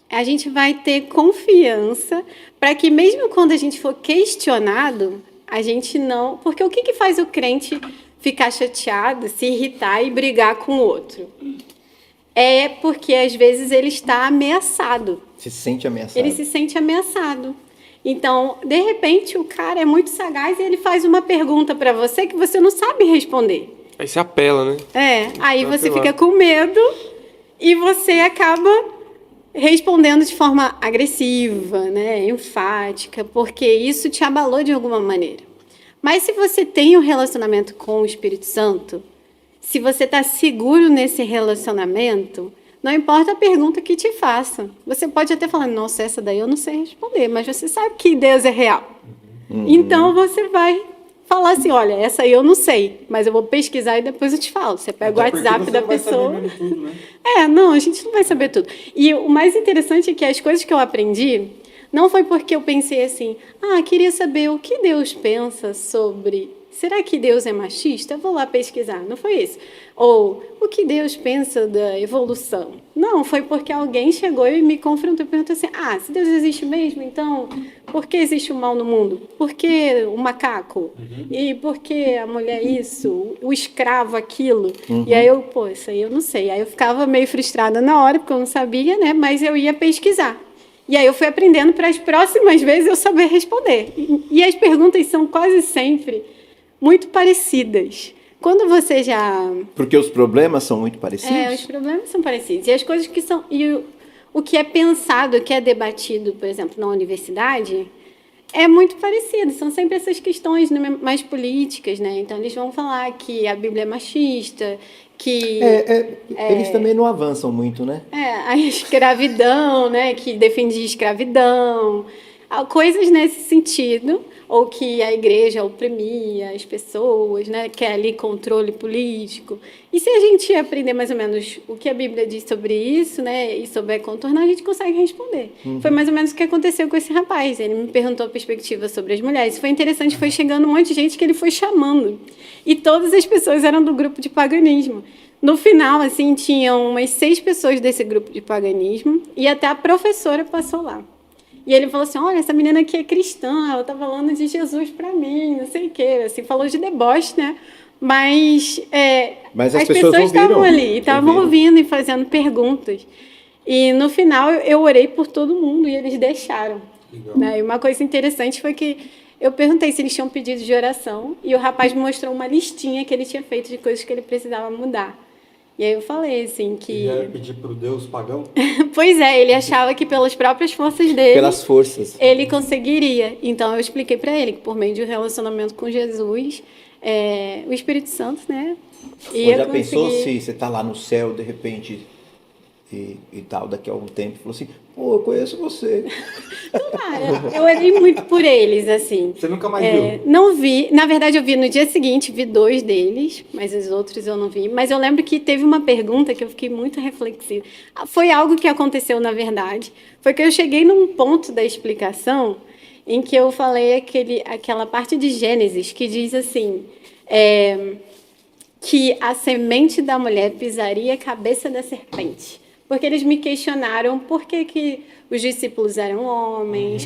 [SPEAKER 4] a gente vai ter confiança para que mesmo quando a gente for questionado, a gente não... Porque o que faz o crente ficar chateado, se irritar e brigar com o outro? É porque, às vezes, ele está ameaçado.
[SPEAKER 5] Se sente ameaçado.
[SPEAKER 4] Ele se sente ameaçado. Então, de repente, o cara é muito sagaz e ele faz uma pergunta para você que você não sabe responder.
[SPEAKER 1] Aí você apela, né?
[SPEAKER 4] Aí você fica com medo e você acaba... respondendo de forma agressiva, né, enfática, porque isso te abalou de alguma maneira. Mas se você tem um relacionamento com o Espírito Santo, se você está seguro nesse relacionamento, não importa a pergunta que te façam. Você pode até falar, nossa, essa daí eu não sei responder, mas você sabe que Deus é real. Então você vai falar assim, olha, essa aí eu não sei, mas eu vou pesquisar e depois eu te falo. Você pega o WhatsApp da pessoa.
[SPEAKER 5] Tudo, né?
[SPEAKER 4] Não, a gente não vai saber tudo. E o mais interessante é que as coisas que eu aprendi não foi porque eu pensei assim, queria saber o que Deus pensa sobre... Será que Deus é machista? Eu vou lá pesquisar. Não foi isso. Ou, o que Deus pensa da evolução? Não, foi porque alguém chegou e me confrontou e perguntou assim, se Deus existe mesmo, então, por que existe o mal no mundo? Por que o macaco? E por que a mulher isso? O escravo aquilo? E aí isso aí eu não sei. Aí eu ficava meio frustrada na hora, porque eu não sabia, né? Mas eu ia pesquisar. E aí eu fui aprendendo para as próximas vezes eu saber responder. E as perguntas são quase sempre muito parecidas. Quando você já...
[SPEAKER 5] Porque os problemas são muito parecidos?
[SPEAKER 4] os problemas são parecidos. E as coisas que são... E o que é pensado, o que é debatido, por exemplo, na universidade, é muito parecido. São sempre essas questões, né, mais políticas, né? Então, eles vão falar que a Bíblia é machista, que...
[SPEAKER 5] Eles também não avançam muito, né?
[SPEAKER 4] a escravidão, né? Que defendia escravidão. Coisas nesse sentido, ou que a igreja oprimia as pessoas, né? Que é ali controle político. E se a gente aprender mais ou menos o que a Bíblia diz sobre isso, né? E souber contornar, a gente consegue responder. Foi mais ou menos o que aconteceu com esse rapaz. Ele me perguntou a perspectiva sobre as mulheres. Foi interessante, foi chegando um monte de gente que ele foi chamando. E todas as pessoas eram do grupo de paganismo. No final, assim, tinham umas 6 pessoas desse grupo de paganismo e até a professora passou lá. E ele falou assim, olha, essa menina aqui é cristã, ela tá falando de Jesus para mim, não sei o quê. Assim, falou de deboche, né? Mas
[SPEAKER 5] as
[SPEAKER 4] pessoas estavam ali, estavam
[SPEAKER 5] ouviram.
[SPEAKER 4] ouvindo e fazendo perguntas. E no final eu orei por todo mundo e eles deixaram. Né? E uma coisa interessante foi que eu perguntei se eles tinham pedido de oração e o rapaz me mostrou uma listinha que ele tinha feito de coisas que ele precisava mudar. E aí eu falei assim que...
[SPEAKER 2] Ele ia pedir pro Deus pagão?
[SPEAKER 4] Pois é, ele achava que pelas próprias forças dele...
[SPEAKER 5] Pelas forças.
[SPEAKER 4] Ele conseguiria. Então eu expliquei para ele que por meio de um relacionamento com Jesus, o Espírito Santo, né?
[SPEAKER 5] Já pensou se você tá lá no céu, de repente, e tal, daqui a algum tempo, falou assim, pô, eu conheço você.
[SPEAKER 4] Cara, eu orei muito por eles, assim.
[SPEAKER 2] Você nunca mais viu?
[SPEAKER 4] Não vi. Na verdade, eu vi no dia seguinte, vi 2 deles, mas os outros eu não vi. Mas eu lembro que teve uma pergunta que eu fiquei muito reflexiva. Foi algo que aconteceu, na verdade. Foi que eu cheguei num ponto da explicação em que eu falei aquela parte de Gênesis que diz assim, que a semente da mulher pisaria a cabeça da serpente. Porque eles me questionaram por que os discípulos eram homens,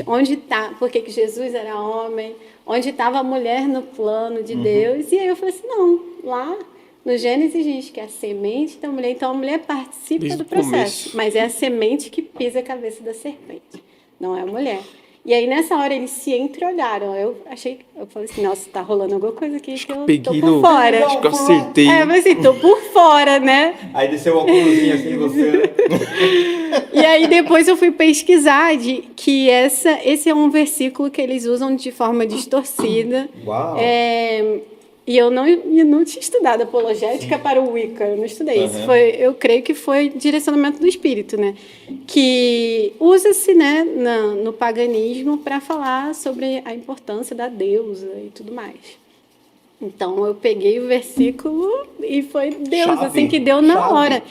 [SPEAKER 4] por que Jesus era homem, onde estava a mulher no plano de Deus. E aí eu falei assim, não, lá no Gênesis diz que a semente da mulher, então a mulher participa
[SPEAKER 1] Desde
[SPEAKER 4] do
[SPEAKER 1] o
[SPEAKER 4] processo,
[SPEAKER 1] começo.
[SPEAKER 4] mas é a semente que pisa a cabeça da serpente, não é a mulher. E aí, nessa hora, eles se entreolharam. Eu falei assim, nossa, tá rolando alguma coisa aqui que eu tô
[SPEAKER 1] Peguei
[SPEAKER 4] por fora.
[SPEAKER 1] Acho que eu acertei.
[SPEAKER 4] Eu falei assim, tô por fora, né?
[SPEAKER 2] Aí desceu uma óculosinho assim em você, né?
[SPEAKER 4] E aí depois eu fui pesquisar que esse é um versículo que eles usam de forma distorcida.
[SPEAKER 5] Uau!
[SPEAKER 4] E eu não tinha estudado apologética para o Wicca, eu não estudei isso. Eu creio que foi direcionamento do Espírito, né? Que usa-se, né, no paganismo para falar sobre a importância da deusa e tudo mais. Então eu peguei o versículo e foi Deus,
[SPEAKER 5] Chave,
[SPEAKER 4] assim, que deu na
[SPEAKER 5] chave.
[SPEAKER 4] hora.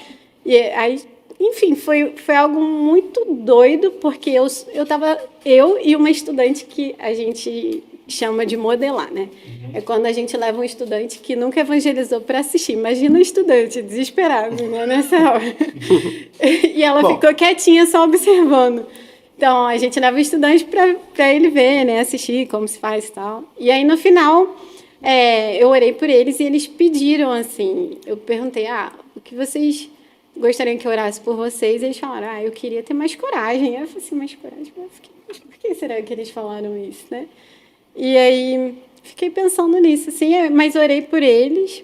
[SPEAKER 4] E aí, enfim, foi algo muito doido, porque eu e uma estudante que a gente chama de modelar, né? É quando a gente leva um estudante que nunca evangelizou para assistir. Imagina um estudante desesperado, né, nessa hora. E ela ficou quietinha só observando. Então, a gente leva o estudante para ele ver, né, assistir como se faz e tal. E aí, no final, eu orei por eles e eles pediram, assim, eu perguntei, o que vocês gostariam que eu orasse por vocês? E eles falaram, eu queria ter mais coragem. Eu falei assim, mais coragem? Mas por que será que eles falaram isso, né? E aí, fiquei pensando nisso, assim, mas orei por eles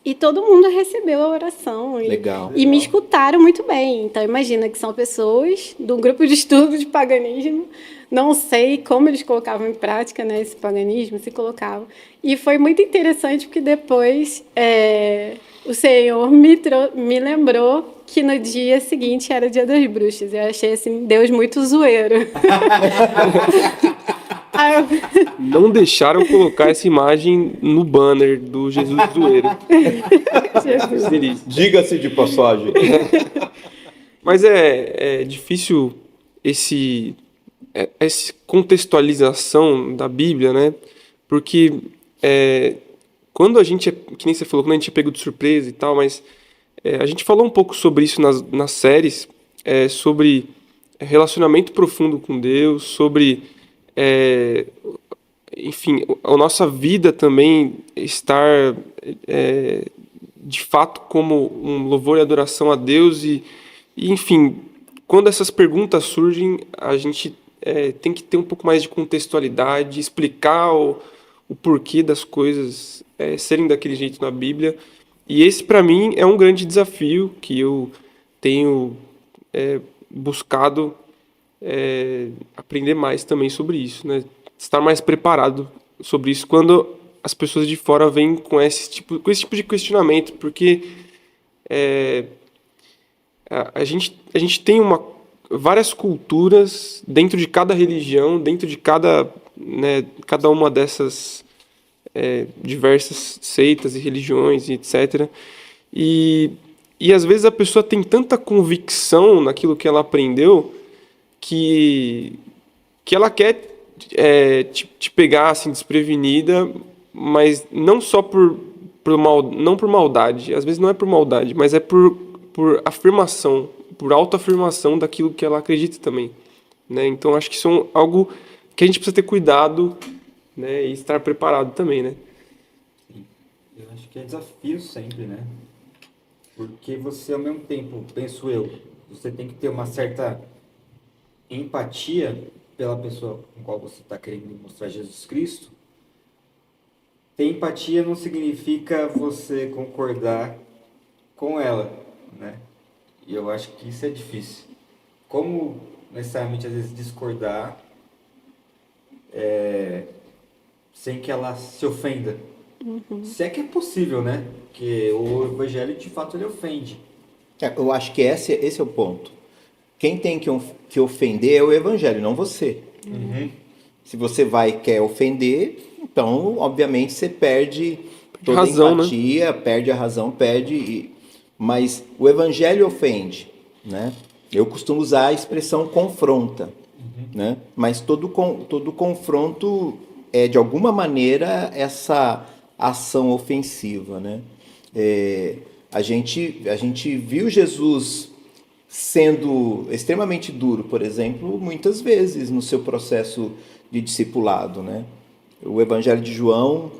[SPEAKER 4] e todo mundo recebeu a oração.
[SPEAKER 5] Legal.
[SPEAKER 4] E me escutaram muito bem. Então, imagina que são pessoas do grupo de estudo de paganismo. Não sei como eles colocavam em prática, né, esse paganismo, se colocavam. E foi muito interessante, porque depois o Senhor me lembrou que no dia seguinte era o Dia das Bruxas. Eu achei, assim, Deus muito zoeiro.
[SPEAKER 1] Não deixaram colocar essa imagem no banner do Jesus zoeiro.
[SPEAKER 5] Diga-se de passagem.
[SPEAKER 1] Mas é difícil essa contextualização da Bíblia, né? Porque quando a gente, que nem você falou, quando a gente é pego de surpresa e tal, mas a gente falou um pouco sobre isso nas séries, sobre relacionamento profundo com Deus, sobre, enfim, a nossa vida também estar de fato como um louvor e adoração a Deus e enfim, quando essas perguntas surgem, a gente tem que ter um pouco mais de contextualidade, explicar o o porquê das coisas serem daquele jeito na Bíblia. E esse, para mim, é um grande desafio que eu tenho buscado aprender mais também sobre isso, né? Estar mais preparado sobre isso quando as pessoas de fora vêm com esse tipo de questionamento, porque a gente tem várias culturas dentro de cada religião, dentro de cada uma dessas diversas seitas e religiões e etc. E às vezes a pessoa tem tanta convicção naquilo que ela aprendeu que ela quer te pegar assim desprevenida, mas não só não por maldade, às vezes não é por maldade, mas é por afirmação, por autoafirmação daquilo que ela acredita também, né? Então acho que isso é algo que a gente precisa ter cuidado, né, e estar preparado também, né?
[SPEAKER 2] Eu acho que é desafio sempre, né? Porque você, ao mesmo tempo, penso eu, você tem que ter uma certa empatia pela pessoa com qual você está querendo mostrar Jesus Cristo. Ter empatia não significa você concordar com ela, né? E eu acho que isso é difícil. Como necessariamente às vezes discordar sem que ela se ofenda? Se é que é possível, né? Porque o evangelho de fato ele ofende.
[SPEAKER 5] Eu acho que esse é o ponto. Quem tem que ofender é o evangelho, não você. Se você quer ofender, então, obviamente, você perde toda
[SPEAKER 1] razão,
[SPEAKER 5] a empatia, né? Perde a razão, mas o evangelho ofende, né? Eu costumo usar a expressão confronta, né? Mas todo confronto é, de alguma maneira, essa ação ofensiva, né? A gente viu Jesus sendo extremamente duro, por exemplo, muitas vezes no seu processo de discipulado, né? O Evangelho de João,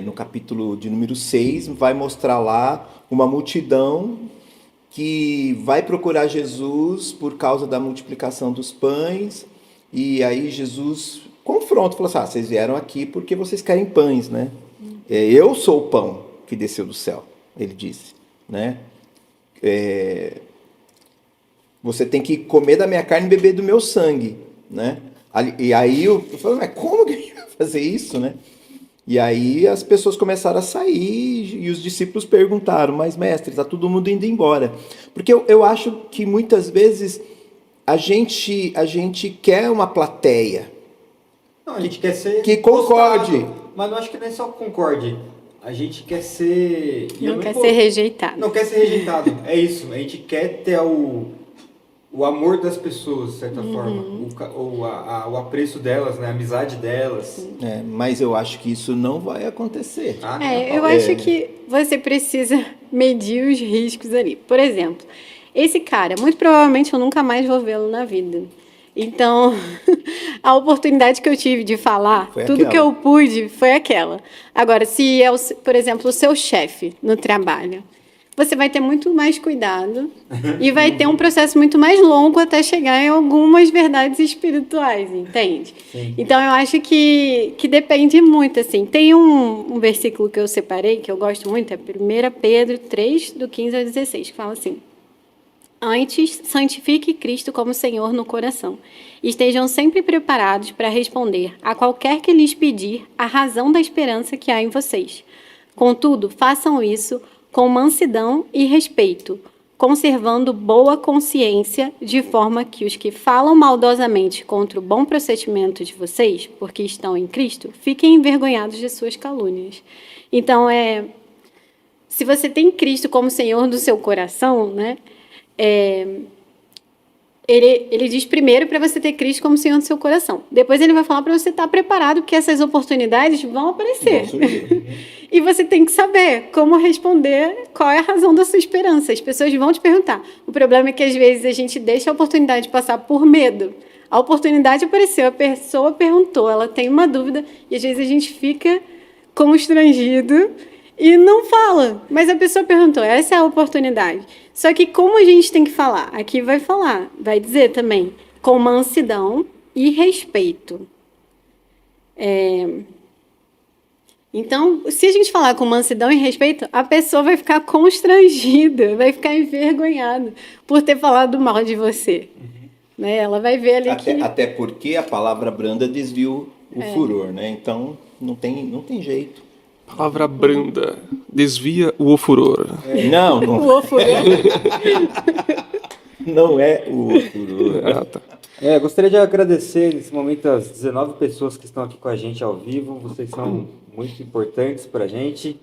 [SPEAKER 5] no capítulo de número 6, vai mostrar lá uma multidão que vai procurar Jesus por causa da multiplicação dos pães, e aí Jesus confronta, fala assim, vocês vieram aqui porque vocês querem pães, né? Eu sou o pão que desceu do céu, ele disse, né? Você tem que comer da minha carne e beber do meu sangue, né? E aí eu falei, mas como que a gente vai fazer isso, né? E aí as pessoas começaram a sair e os discípulos perguntaram, mas mestre, está todo mundo indo embora. Porque eu acho que muitas vezes a gente quer uma plateia.
[SPEAKER 2] Não, a gente quer ser
[SPEAKER 5] que concorde.
[SPEAKER 2] Gostado, mas não acho que não é só concorde. A gente quer ser...
[SPEAKER 4] Não quer ser rejeitado.
[SPEAKER 2] Não quer ser rejeitado, é isso. A gente quer ter o amor das pessoas, de certa forma, o apreço delas, né? A amizade delas.
[SPEAKER 5] Mas eu acho que isso não vai acontecer.
[SPEAKER 4] Eu acho que você precisa medir os riscos ali. Por exemplo, esse cara, muito provavelmente eu nunca mais vou vê-lo na vida. Então, a oportunidade que eu tive de falar, tudo que eu pude foi aquela. Agora, se é, por exemplo, o seu chefe no trabalho, você vai ter muito mais cuidado e vai ter um processo muito mais longo até chegar em algumas verdades espirituais, entende? Sim. Então, eu acho que depende muito, assim. Tem um versículo que eu separei, que eu gosto muito, é 1 Pedro 3, do 15 ao 16, que fala assim: antes, santifique Cristo como Senhor no coração. Estejam sempre preparados para responder a qualquer que lhes pedir a razão da esperança que há em vocês. Contudo, façam isso com mansidão e respeito, conservando boa consciência, de forma que os que falam maldosamente contra o bom procedimento de vocês, porque estão em Cristo, fiquem envergonhados de suas calúnias. Então, se você tem Cristo como Senhor do seu coração, né? Ele diz primeiro para você ter Cristo como Senhor do seu coração. Depois ele vai falar para você estar preparado, porque essas oportunidades vão aparecer. E você tem que saber como responder, qual é a razão da sua esperança. As pessoas vão te perguntar. O problema é que às vezes a gente deixa a oportunidade passar por medo. A oportunidade apareceu, a pessoa perguntou, ela tem uma dúvida, e às vezes a gente fica constrangido e não fala, mas a pessoa perguntou, essa é a oportunidade. Só que como a gente tem que falar? Aqui vai dizer também, com mansidão e respeito. Então, se a gente falar com mansidão e respeito, a pessoa vai ficar constrangida, vai ficar envergonhada por ter falado mal de você. Né? Ela vai ver ali que...
[SPEAKER 5] Até porque a palavra branda desvia o furor, né? Então não tem jeito.
[SPEAKER 1] Palavra branda desvia o furor.
[SPEAKER 5] Não,
[SPEAKER 4] O furor.
[SPEAKER 5] não é o furor.
[SPEAKER 1] Ah, tá.
[SPEAKER 2] Gostaria de agradecer nesse momento as 19 pessoas que estão aqui com a gente ao vivo. Vocês são muito importantes para a gente.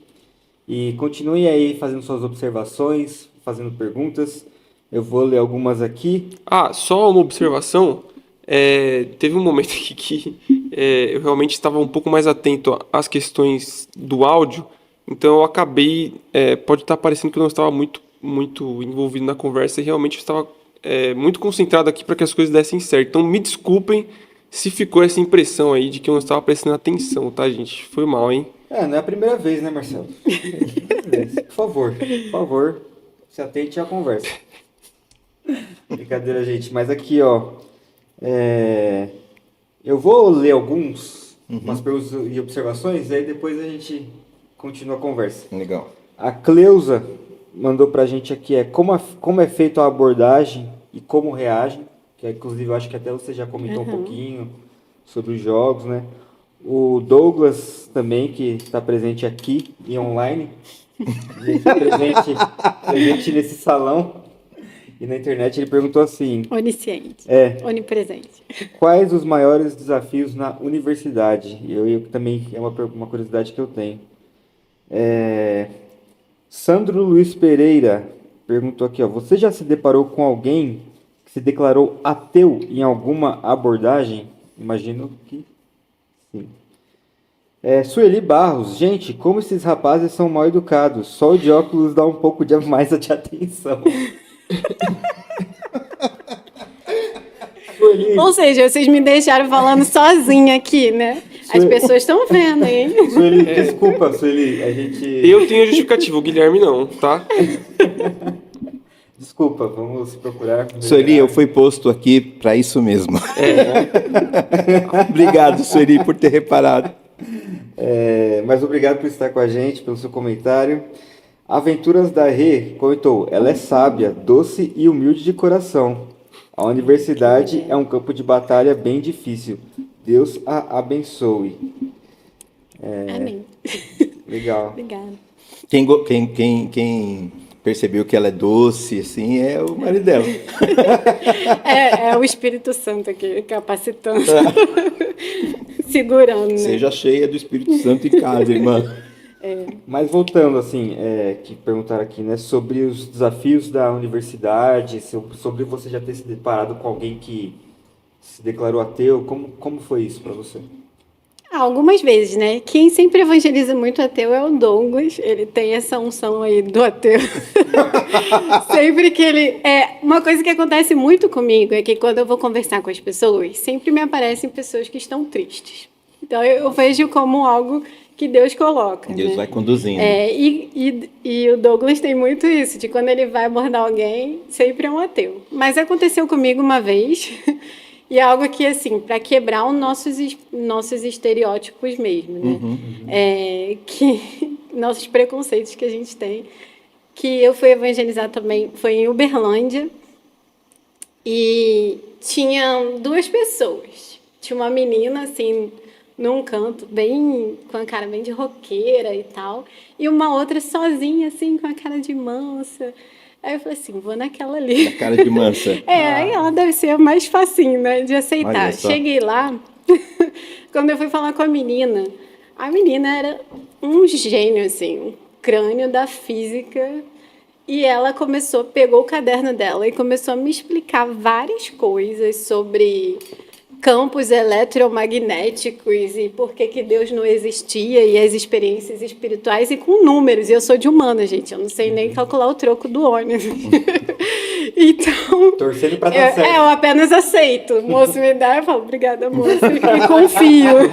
[SPEAKER 2] E continuem aí fazendo suas observações, fazendo perguntas. Eu vou ler algumas aqui.
[SPEAKER 1] Só uma observação. Teve um momento aqui que eu realmente estava um pouco mais atento às questões do áudio, então eu acabei, pode estar parecendo que eu não estava muito envolvido na conversa, e realmente eu estava muito concentrado aqui para que as coisas dessem certo. Então me desculpem se ficou essa impressão aí de que eu não estava prestando atenção, tá, gente? Foi mal, hein?
[SPEAKER 2] Não é a primeira vez, né, Marcelo? Por favor, se atente à conversa. Brincadeira, gente. Mas aqui, ó, eu vou ler umas perguntas e observações, e aí depois a gente continua a conversa.
[SPEAKER 5] Legal.
[SPEAKER 2] A Cleusa mandou pra gente aqui, como é feita a abordagem e como reagem, que inclusive eu acho que até você já comentou um pouquinho sobre os jogos, né? O Douglas também, que está presente aqui e online, presente nesse salão e na internet, ele perguntou assim...
[SPEAKER 4] Onisciente. Onipresente.
[SPEAKER 2] Quais os maiores desafios na universidade? Eu também, é uma curiosidade que eu tenho. Sandro Luiz Pereira perguntou aqui, ó, você já se deparou com alguém que se declarou ateu em alguma abordagem? Imagino que sim. Sueli Barros, gente, como esses rapazes são mal educados, só o de óculos dá um pouco de mais de atenção. Sueli,
[SPEAKER 4] Ou seja, vocês me deixaram falando sozinha aqui, né? As pessoas estão vendo, hein?
[SPEAKER 2] Sueli, desculpa, Sueli, a gente...
[SPEAKER 1] Eu tenho justificativo, o Guilherme não, tá?
[SPEAKER 2] Desculpa, vamos procurar...
[SPEAKER 5] Sueli, eu fui posto aqui para isso mesmo. Obrigado, Sueli, por ter reparado.
[SPEAKER 2] Mas obrigado por estar com a gente, pelo seu comentário. Aventuras da Rê comentou, ela é sábia, doce e humilde de coração. A universidade é um campo de batalha bem difícil. Deus a abençoe.
[SPEAKER 4] Amém.
[SPEAKER 2] Legal.
[SPEAKER 4] Obrigada.
[SPEAKER 5] Quem percebeu que ela é doce, assim, é o marido dela.
[SPEAKER 4] É o Espírito Santo aqui, capacitando. Segurando, né?
[SPEAKER 5] Seja cheia do Espírito Santo em casa, irmã.
[SPEAKER 2] Mas voltando, assim, que perguntaram aqui, né, sobre os desafios da universidade, sobre você já ter se deparado com alguém que se declarou ateu, como foi isso para você?
[SPEAKER 4] Algumas vezes, né? Quem sempre evangeliza muito ateu é o Douglas. Ele tem essa unção aí do ateu. Sempre que ele... uma coisa que acontece muito comigo é que quando eu vou conversar com as pessoas, sempre me aparecem pessoas que estão tristes. Então eu vejo como algo que Deus coloca.
[SPEAKER 5] Deus,
[SPEAKER 4] né?
[SPEAKER 5] vai conduzindo.
[SPEAKER 4] E o Douglas tem muito isso, de quando ele vai abordar alguém, sempre é um ateu. Mas aconteceu comigo uma vez... E é algo que, assim, para quebrar os nossos estereótipos mesmo, né? Nossos preconceitos que a gente tem. Que eu fui evangelizar também, foi em Uberlândia. E tinha 2 pessoas. Tinha uma menina, assim, num canto, com a cara bem de roqueira e tal. E uma outra sozinha, assim, com a cara de mansa. Aí eu falei assim, vou naquela ali.
[SPEAKER 5] A cara de mansa.
[SPEAKER 4] Aí ela deve ser a mais facinho, né, de aceitar.
[SPEAKER 5] Olha só.
[SPEAKER 4] Cheguei lá, quando eu fui falar com a menina era um gênio, assim, um crânio da física. E ela pegou o caderno dela e começou a me explicar várias coisas sobre campos eletromagnéticos e por que Deus não existia e as experiências espirituais e com números. E eu sou de humana, gente. Eu não sei nem calcular o troco do ônibus. Então...
[SPEAKER 2] Torcendo para dar certo.
[SPEAKER 4] Eu apenas aceito. O moço me dá, eu falo, obrigada, moço. E confio.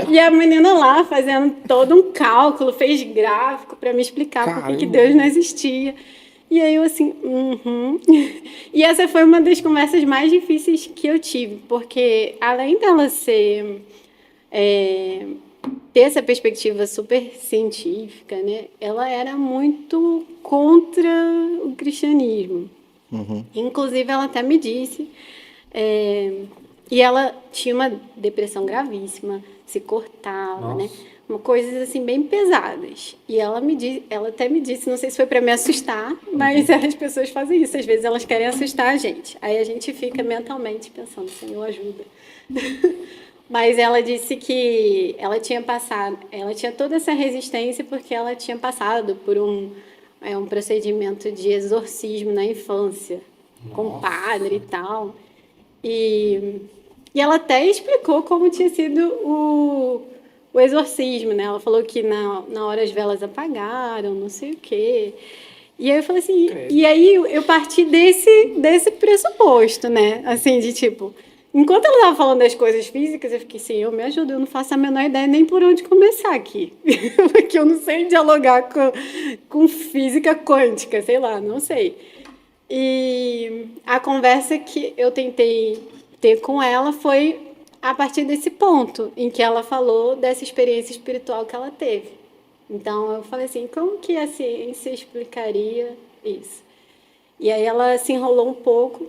[SPEAKER 4] E a menina lá fazendo todo um cálculo, fez gráfico para me explicar por que Deus não existia. E aí eu assim, E essa foi uma das conversas mais difíceis que eu tive, porque além dela ser ter essa perspectiva super científica, né, ela era muito contra o cristianismo. Inclusive, ela até me disse, e ela tinha uma depressão gravíssima, se cortava, né? Coisas assim bem pesadas. E ela até me disse, não sei se foi para me assustar, mas as pessoas fazem isso, às vezes elas querem assustar a gente. Aí a gente fica mentalmente pensando, Senhor, ajuda. Mas ela disse que ela tinha toda essa resistência porque ela tinha passado por um procedimento de exorcismo na infância, com padre e tal. E ela até explicou como tinha sido o exorcismo, né? Ela falou que na hora as velas apagaram, não sei o quê. E aí eu falei assim, e aí eu parti desse pressuposto, né? Assim, de tipo, enquanto ela estava falando das coisas físicas, eu fiquei, Senhor, me ajuda, eu não faço a menor ideia nem por onde começar aqui. Porque eu não sei dialogar com física quântica, sei lá, não sei. E a conversa que eu tentei ter com ela foi a partir desse ponto, em que ela falou dessa experiência espiritual que ela teve. Então, eu falei assim, como que a ciência explicaria isso? E aí ela se enrolou um pouco.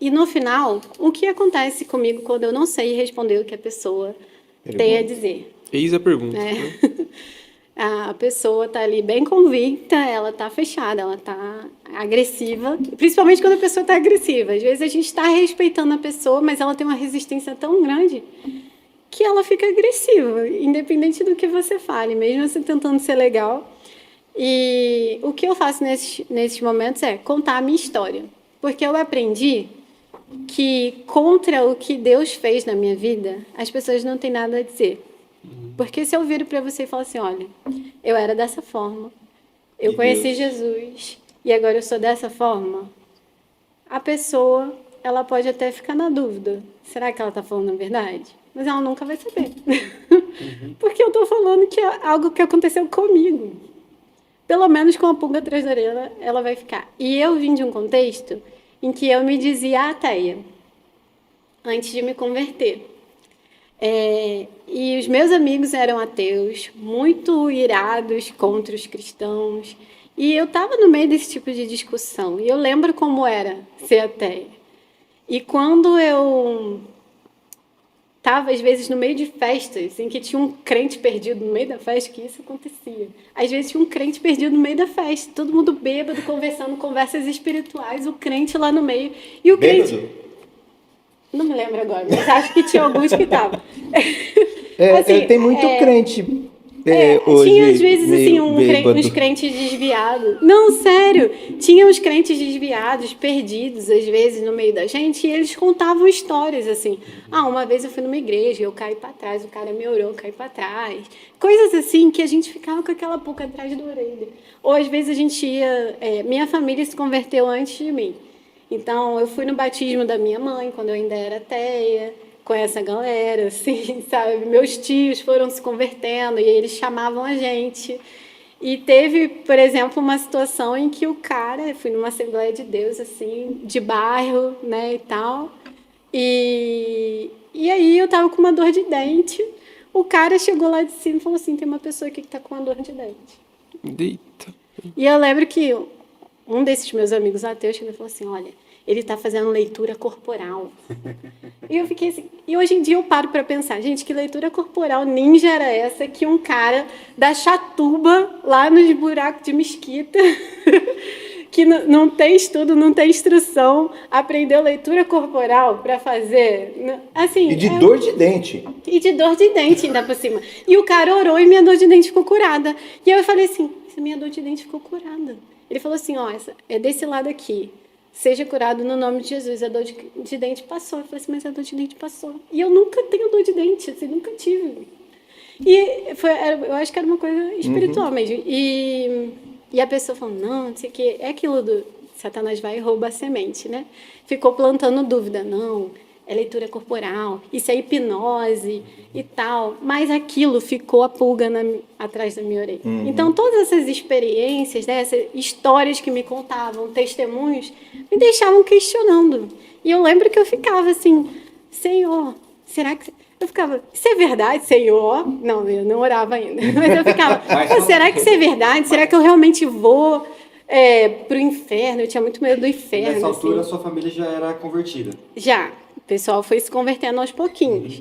[SPEAKER 4] E no final, o que acontece comigo quando eu não sei responder o que a pessoa tem a dizer?
[SPEAKER 1] Eis a pergunta.
[SPEAKER 4] A pessoa está ali bem convicta, ela está fechada, ela está agressiva, principalmente quando a pessoa está agressiva. Às vezes a gente está respeitando a pessoa, mas ela tem uma resistência tão grande que ela fica agressiva, independente do que você fale, mesmo você tentando ser legal. E o que eu faço nesses momentos é contar a minha história, porque eu aprendi que contra o que Deus fez na minha vida, as pessoas não têm nada a dizer. Porque se eu viro para você e falar assim, olha, eu era dessa forma, eu conheci Jesus e agora eu sou dessa forma, a pessoa, ela pode até ficar na dúvida, será que ela está falando a verdade? Mas ela nunca vai saber. Porque eu estou falando que é algo que aconteceu comigo. Pelo menos com a pulga atrás da orelha, ela vai ficar. E eu vim de um contexto em que eu me dizia ateia, antes de me converter. E os meus amigos eram ateus, muito irados contra os cristãos. E eu estava no meio desse tipo de discussão. E eu lembro como era ser ateia. E quando eu estava, às vezes, no meio de festas, em que tinha um crente perdido no meio da festa, que isso acontecia. Às vezes tinha um crente perdido no meio da festa, todo mundo bêbado, conversando conversas espirituais, o crente lá no meio. E o crente...
[SPEAKER 5] Bêbado?
[SPEAKER 4] Não me lembro agora, mas acho que tinha alguns que estavam.
[SPEAKER 5] Tem muito crente hoje.
[SPEAKER 4] Tinha, às vezes, assim,
[SPEAKER 5] bêbado.
[SPEAKER 4] uns crentes desviados. Não, sério. Tinha uns crentes desviados, perdidos, às vezes, no meio da gente, e eles contavam histórias, assim. Uma vez eu fui numa igreja, eu caí para trás, o cara me orou, eu caí para trás. Coisas assim que a gente ficava com aquela pulga atrás da orelha. Ou, às vezes, a gente ia... minha família se converteu antes de mim. Então, eu fui no batismo da minha mãe, quando eu ainda era ateia, com essa galera, assim, sabe? Meus tios foram se convertendo e eles chamavam a gente. E teve, por exemplo, uma situação em que o cara, eu fui numa Assembleia de Deus, assim, de bairro, né, e tal. E aí eu tava com uma dor de dente. O cara chegou lá de cima e falou assim, tem uma pessoa aqui que tá com uma dor de dente.
[SPEAKER 1] Eita.
[SPEAKER 4] E eu lembro que um desses meus amigos ateus chegou e falou assim, olha, ele está fazendo leitura corporal. E eu fiquei assim... E hoje em dia eu paro para pensar, gente, que leitura corporal ninja era essa que um cara da Chatuba, lá nos buracos de mesquita, que não tem estudo, não tem instrução, aprendeu leitura corporal para fazer... Assim,
[SPEAKER 5] E de dor de dente.
[SPEAKER 4] E de dor de dente ainda por cima. E o cara orou e minha dor de dente ficou curada. E aí eu falei assim, essa minha dor de dente ficou curada. Ele falou assim, essa é desse lado aqui. Seja curado no nome de Jesus. A dor de dente passou. Eu falei assim, mas a dor de dente passou. E eu nunca tenho dor de dente, assim, nunca tive. E eu acho que era uma coisa espiritual mesmo. E a pessoa falou, não sei o que. É aquilo do Satanás vai e rouba a semente, né? Ficou plantando dúvida. Não, é leitura corporal, isso é hipnose e tal. Mas aquilo ficou a pulga atrás da minha orelha. Então, todas essas experiências, né, essas histórias que me contavam, testemunhos, me deixavam questionando. E eu lembro que eu ficava assim, Senhor, será que... Eu ficava, isso é verdade, Senhor? Não, eu não orava ainda. Mas eu ficava, pô, será que isso é verdade? Será que eu realmente vou pro inferno? Eu tinha muito medo do inferno.
[SPEAKER 6] Nessa altura,
[SPEAKER 4] assim.
[SPEAKER 6] sua família já era convertida.
[SPEAKER 4] Já, o pessoal foi se convertendo aos pouquinhos.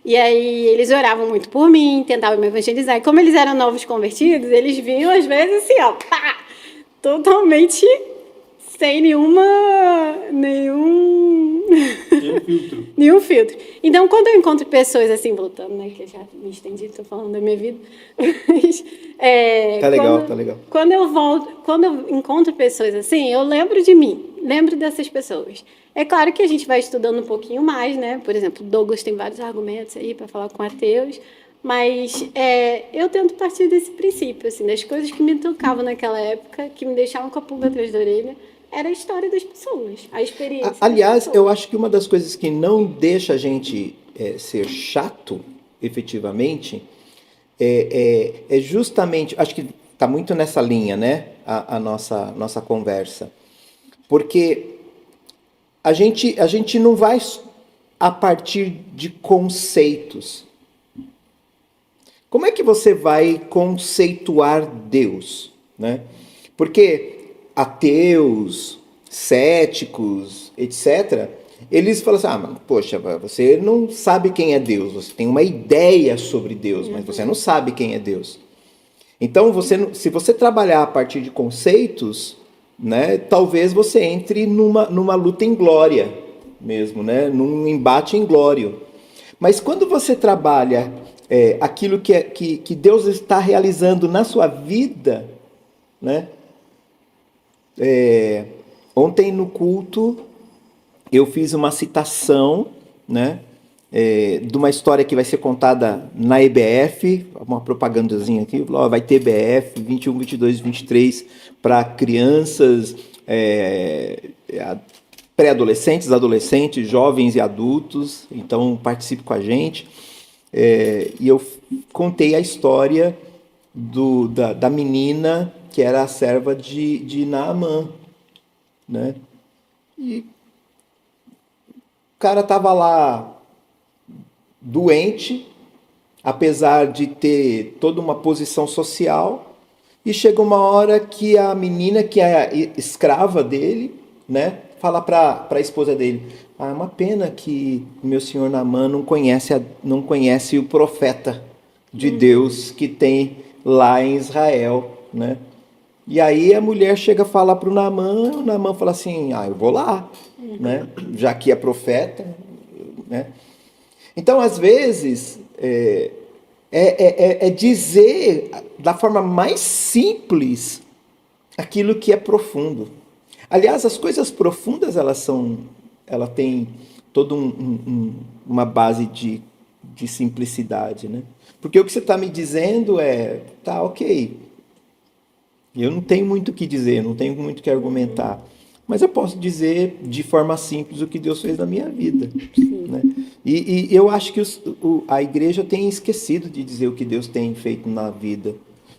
[SPEAKER 4] E aí eles oravam muito por mim, tentavam me evangelizar. E como eles eram novos convertidos, eles vinham às vezes assim, ó, pá, totalmente sem nenhum
[SPEAKER 6] Tem um filtro.
[SPEAKER 4] nenhum filtro. Então, quando eu encontro pessoas assim, voltando, né, que eu já me estendi, estou falando da minha vida. Mas,
[SPEAKER 5] Tá legal,
[SPEAKER 4] quando,
[SPEAKER 5] tá legal.
[SPEAKER 4] quando eu encontro pessoas assim, eu lembro de mim, lembro dessas pessoas. É claro que a gente vai estudando um pouquinho mais, né? Por exemplo, Douglas tem vários argumentos aí para falar com ateus, mas eu tento partir desse princípio, assim, das coisas que me tocavam naquela época, que me deixavam com a pulga atrás da orelha, era a história das pessoas, a experiência.
[SPEAKER 5] Aliás,
[SPEAKER 4] das
[SPEAKER 5] eu
[SPEAKER 4] pessoas.
[SPEAKER 5] acho que uma das coisas que não deixa a gente ser chato, efetivamente, é justamente, acho que está muito nessa linha, né? A nossa conversa. Porque a gente não vai a partir de conceitos. Como é que você vai conceituar Deus, né? Porque ateus, céticos, etc., eles falam assim, mas, poxa, você não sabe quem é Deus, você tem uma ideia sobre Deus, mas você não sabe quem é Deus. Então, se você trabalhar a partir de conceitos, né, talvez você entre numa luta inglória mesmo, né, num embate inglório. Mas quando você trabalha aquilo que Deus está realizando na sua vida, né? Ontem no culto eu fiz uma citação, né, de uma história que vai ser contada na EBF, uma propagandazinha aqui, vai ter EBF 21, 22 e 23 para crianças, pré-adolescentes, adolescentes, jovens e adultos, então participe com a gente. E eu contei a história da menina que era a serva de Naamã, né? E o cara estava lá doente, apesar de ter toda uma posição social, e chega uma hora que a menina, que é a escrava dele, né, fala para a esposa dele, é uma pena que meu senhor Naamã não conhece o profeta de Deus que tem lá em Israel, né? E aí a mulher chega a falar para o Naamã fala assim, eu vou lá, né? Já que é profeta, né? Então, às vezes, dizer da forma mais simples aquilo que é profundo. Aliás, as coisas profundas, ela tem toda uma base de simplicidade, né? Porque o que você está me dizendo tá, ok, eu não tenho muito o que dizer, não tenho muito o que argumentar, mas eu posso dizer de forma simples o que Deus fez na minha vida, né? E eu acho que a igreja tem esquecido de dizer o que Deus tem feito na vida,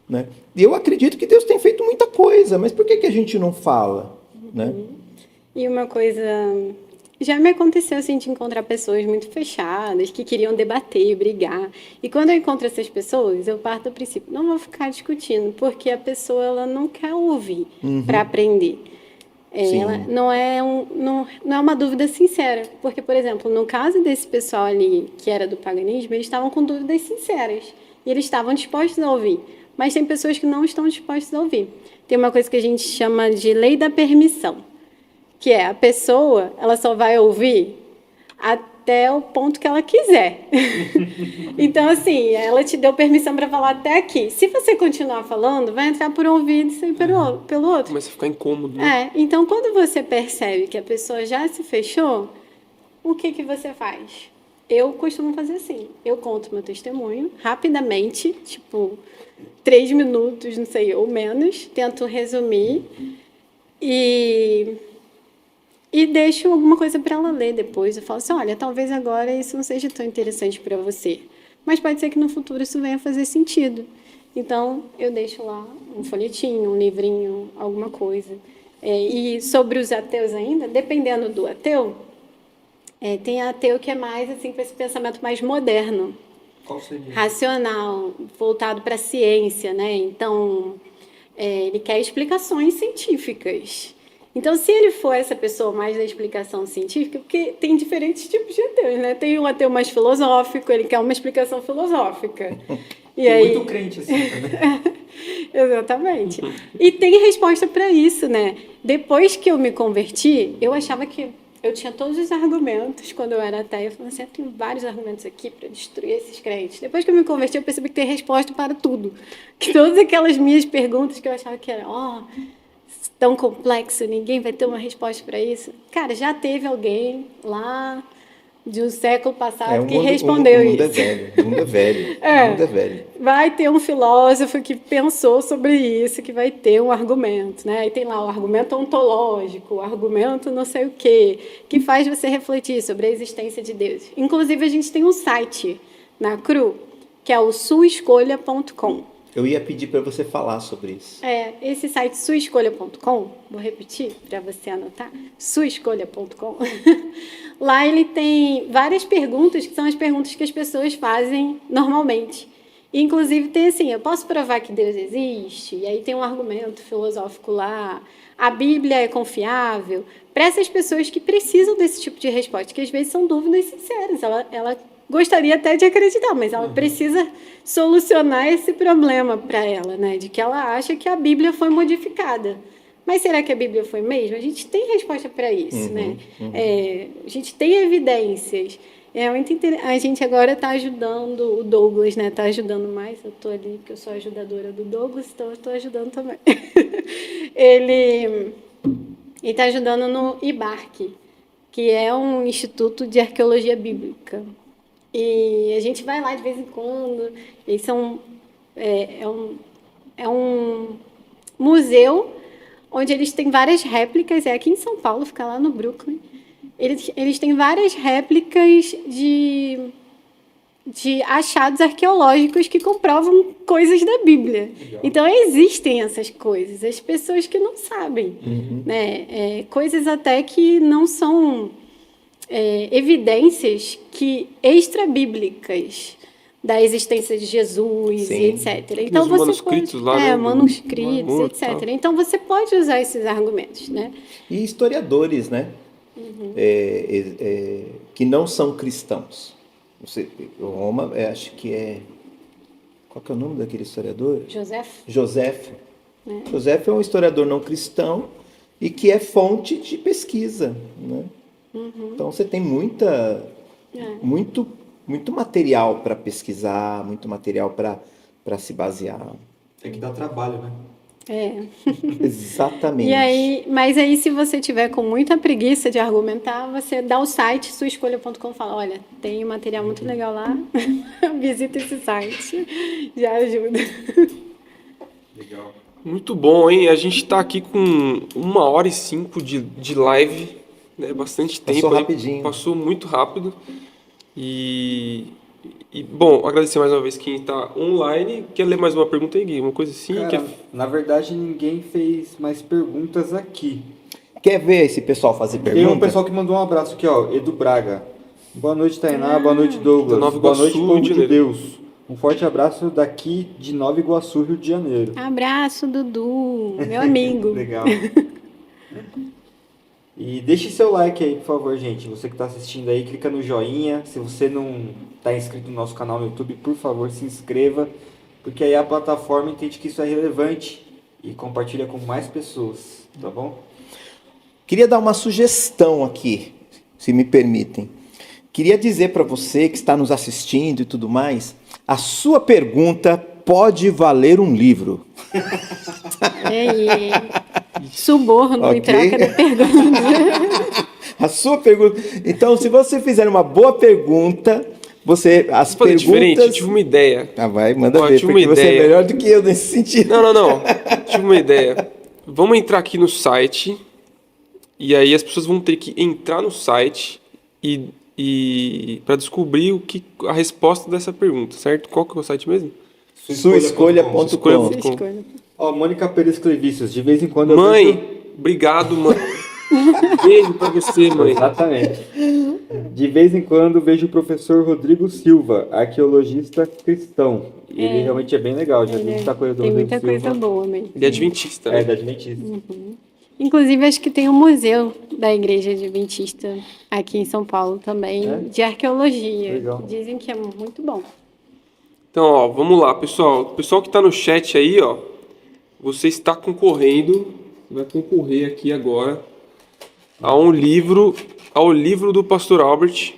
[SPEAKER 5] né? E eu acredito que Deus tem feito muita coisa, mas por que a gente não fala, né?
[SPEAKER 4] E uma coisa... Já me aconteceu, assim, de encontrar pessoas muito fechadas, que queriam debater, brigar. E quando eu encontro essas pessoas, eu parto do princípio, não vou ficar discutindo, porque a pessoa ela não quer ouvir para aprender. Ela não é uma dúvida sincera. Porque, por exemplo, no caso desse pessoal ali, que era do paganismo, eles estavam com dúvidas sinceras. E eles estavam dispostos a ouvir. Mas tem pessoas que não estão dispostas a ouvir. Tem uma coisa que a gente chama de lei da permissão, que é a pessoa, ela só vai ouvir até o ponto que ela quiser. Então, assim, ela te deu permissão para falar até aqui. Se você continuar falando, vai entrar por um ouvido e sair pelo outro.
[SPEAKER 1] Começa a ficar incômodo, né?
[SPEAKER 4] Então, quando você percebe que a pessoa já se fechou, o que você faz? Eu costumo fazer assim, eu conto meu testemunho rapidamente, tipo 3 minutos, não sei, ou menos, tento resumir e deixo alguma coisa para ela ler depois. Eu falo assim, olha, talvez agora isso não seja tão interessante para você, mas pode ser que no futuro isso venha a fazer sentido. Então, eu deixo lá um folhetinho, um livrinho, alguma coisa. E sobre os ateus ainda, dependendo do ateu, Tem ateu que é mais assim com esse pensamento mais moderno,
[SPEAKER 6] Qual seria?
[SPEAKER 4] racional, voltado para a ciência, né? Então, ele quer explicações científicas. Então, se ele for essa pessoa mais da explicação científica, porque tem diferentes tipos de ateus, né? Tem um ateu mais filosófico, ele quer uma explicação filosófica. E
[SPEAKER 6] Tem
[SPEAKER 4] aí,
[SPEAKER 6] muito crente assim também.
[SPEAKER 4] exatamente. E tem resposta para isso, né? Depois que eu me converti, eu achava que eu tinha todos os argumentos quando eu era ateia. Eu falei assim, eu tenho vários argumentos aqui para destruir esses crentes. Depois que eu me converti, eu percebi que tem resposta para tudo. Que todas aquelas minhas perguntas que eu achava que era, tão complexo, ninguém vai ter uma resposta para isso. Cara, já teve alguém lá de um século passado que respondeu
[SPEAKER 5] o mundo
[SPEAKER 4] isso.
[SPEAKER 5] O mundo é velho. O mundo é velho.
[SPEAKER 4] Vai ter um filósofo que pensou sobre isso, que vai ter um argumento, né? Aí tem lá o argumento ontológico, o argumento não sei o quê, que faz você refletir sobre a existência de Deus. Inclusive, a gente tem um site na CRU, que é o suaescolha.com.
[SPEAKER 5] Eu ia pedir para você falar sobre isso.
[SPEAKER 4] Esse site suaescolha.com, vou repetir para você anotar, suaescolha.com. Lá ele tem várias perguntas, que são as perguntas que as pessoas fazem normalmente. E, inclusive tem assim, eu posso provar que Deus existe? E aí tem um argumento filosófico lá. A Bíblia é confiável? Para essas pessoas que precisam desse tipo de resposta, que às vezes são dúvidas sinceras. Ela gostaria até de acreditar, mas ela precisa solucionar esse problema para ela, né? De que ela acha que a Bíblia foi modificada. Mas será que a Bíblia foi mesmo? A gente tem resposta para isso, né? A gente tem evidências. A gente agora está ajudando o Douglas, né? Está ajudando mais. Eu estou ali porque eu sou ajudadora do Douglas, então eu estou ajudando também. Ele está ajudando no IBARC, que é um instituto de arqueologia bíblica. E a gente vai lá de vez em quando. Eles são, é um museu onde eles têm várias réplicas. É aqui em São Paulo, fica lá no Brooklyn. Eles têm várias réplicas de achados arqueológicos que comprovam coisas da Bíblia. Legal. Então, existem essas coisas. As pessoas que não sabem. Né? Coisas até que não são evidências extra-bíblicas da existência de Jesus,
[SPEAKER 5] Sim.
[SPEAKER 4] e etc. Então, você
[SPEAKER 1] manuscritos
[SPEAKER 4] pode,
[SPEAKER 1] lá, né?
[SPEAKER 4] manuscritos, etc. Então, você pode usar esses argumentos, né?
[SPEAKER 5] E historiadores, né? Que não são cristãos. Roma, acho que é... Qual que é o nome daquele historiador? Joséfo. Joséfo é um historiador não cristão e que é fonte de pesquisa, né? Então, você tem muito material para pesquisar, muito material para se basear.
[SPEAKER 6] Tem que dar trabalho, né?
[SPEAKER 5] Exatamente.
[SPEAKER 4] Mas aí, se você tiver com muita preguiça de argumentar, você dá o site suaescolha.com e fala, olha, tem um material muito legal lá, visita esse site, já ajuda.
[SPEAKER 6] Legal.
[SPEAKER 1] Muito bom, hein? A gente está aqui com 1h05 de live, né? Bastante tempo.
[SPEAKER 5] Passou rapidinho.
[SPEAKER 1] Passou muito rápido. Bom, agradecer mais uma vez quem está online. Quer ler mais uma pergunta aí, Gui? Uma coisa assim?
[SPEAKER 6] Cara, na verdade, ninguém fez mais perguntas aqui.
[SPEAKER 5] Quer ver esse pessoal fazer pergunta?
[SPEAKER 6] Tem um pessoal que mandou um abraço aqui, ó. Edu Braga. Boa noite, Tainá. Boa noite, Douglas.
[SPEAKER 1] Nova
[SPEAKER 6] Boa
[SPEAKER 1] Iguaçu,
[SPEAKER 6] noite, povo
[SPEAKER 1] Rio de
[SPEAKER 6] de
[SPEAKER 1] Janeiro.
[SPEAKER 6] Deus. Um forte abraço daqui de Nova Iguaçu, Rio de Janeiro.
[SPEAKER 4] Abraço, Dudu, meu amigo.
[SPEAKER 6] Legal. E deixe seu like aí, por favor, gente. Você que está assistindo aí, clica no joinha. Se você não está inscrito no nosso canal no YouTube, por favor, se inscreva. Porque aí a plataforma entende que isso é relevante e compartilha com mais pessoas, tá bom?
[SPEAKER 5] Queria dar uma sugestão aqui, se me permitem. Queria dizer para você que está nos assistindo e tudo mais, a sua pergunta pode valer um livro.
[SPEAKER 4] Suborno em troca da pergunta.
[SPEAKER 5] A sua pergunta. Então, se você fizer uma boa pergunta, as
[SPEAKER 1] Fazer diferente,
[SPEAKER 5] perguntas...
[SPEAKER 1] eu tive uma ideia.
[SPEAKER 5] Manda ver, porque você é melhor do que eu nesse sentido.
[SPEAKER 1] Não. Tive uma ideia. Vamos entrar aqui no site, e aí as pessoas vão ter que entrar no site e para descobrir a resposta dessa pergunta, certo? Qual que é o site mesmo?
[SPEAKER 5] Suaescolha.com.
[SPEAKER 6] Ó, Mônica Pérez Clevícios, de vez em quando
[SPEAKER 1] Mãe, obrigado, mãe. Beijo pra você, mãe.
[SPEAKER 6] Exatamente. De vez em quando vejo o professor Rodrigo Silva, arqueologista cristão. Ele realmente é bem legal, já vi muita coisa do
[SPEAKER 4] Tem
[SPEAKER 6] Rodrigo
[SPEAKER 4] muita
[SPEAKER 6] Silva.
[SPEAKER 4] coisa boa mesmo.
[SPEAKER 1] Ele é adventista, né?
[SPEAKER 6] É, da Adventista.
[SPEAKER 4] Inclusive, acho que tem um museu da Igreja Adventista aqui em São Paulo também,
[SPEAKER 6] É?
[SPEAKER 4] de arqueologia.
[SPEAKER 6] Legal.
[SPEAKER 4] Dizem que é muito bom.
[SPEAKER 1] Então, ó, vamos lá, pessoal. O pessoal que tá no chat aí, ó, você está concorrendo, vai concorrer aqui agora ao livro do Pastor Albert,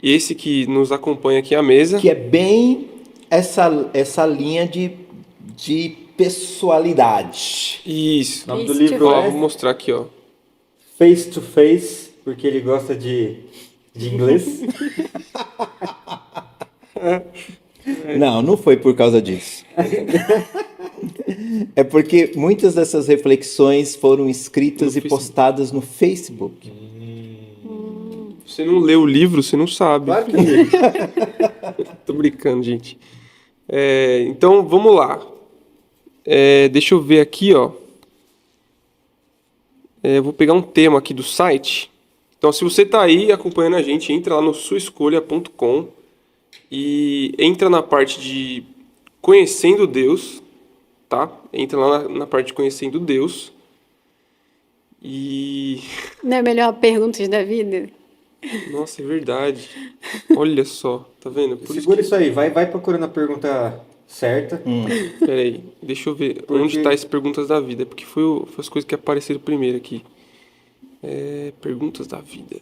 [SPEAKER 1] esse que nos acompanha aqui à mesa.
[SPEAKER 5] Que é bem essa linha de pessoalidade.
[SPEAKER 1] Isso.
[SPEAKER 6] O nome do
[SPEAKER 4] Face to
[SPEAKER 6] livro
[SPEAKER 1] Ó,
[SPEAKER 6] é
[SPEAKER 1] vou mostrar aqui, ó.
[SPEAKER 6] Face to Face, porque ele gosta de inglês.
[SPEAKER 5] Não foi por causa disso. É porque muitas dessas reflexões foram escritas
[SPEAKER 1] No
[SPEAKER 5] e
[SPEAKER 1] Facebook.
[SPEAKER 5] postadas no Facebook.
[SPEAKER 1] Você não leu o livro, você não sabe.
[SPEAKER 6] Claro que ele.
[SPEAKER 1] Tô brincando, gente. Então, vamos lá. Deixa eu ver aqui, ó. Eu vou pegar um tema aqui do site. Então, se você tá aí acompanhando a gente, entra lá no suaescolha.com e entra na parte de Conhecendo Deus, tá? Entra lá na parte de Conhecendo Deus. E...
[SPEAKER 4] Não é melhor perguntas da vida?
[SPEAKER 1] Nossa, é verdade. Olha só, tá vendo? Por isso
[SPEAKER 6] Segura isso aí, vai procurando a pergunta certa.
[SPEAKER 1] Peraí, deixa eu ver onde tá as perguntas da vida, porque foi as coisas que apareceram primeiro aqui. Perguntas da vida.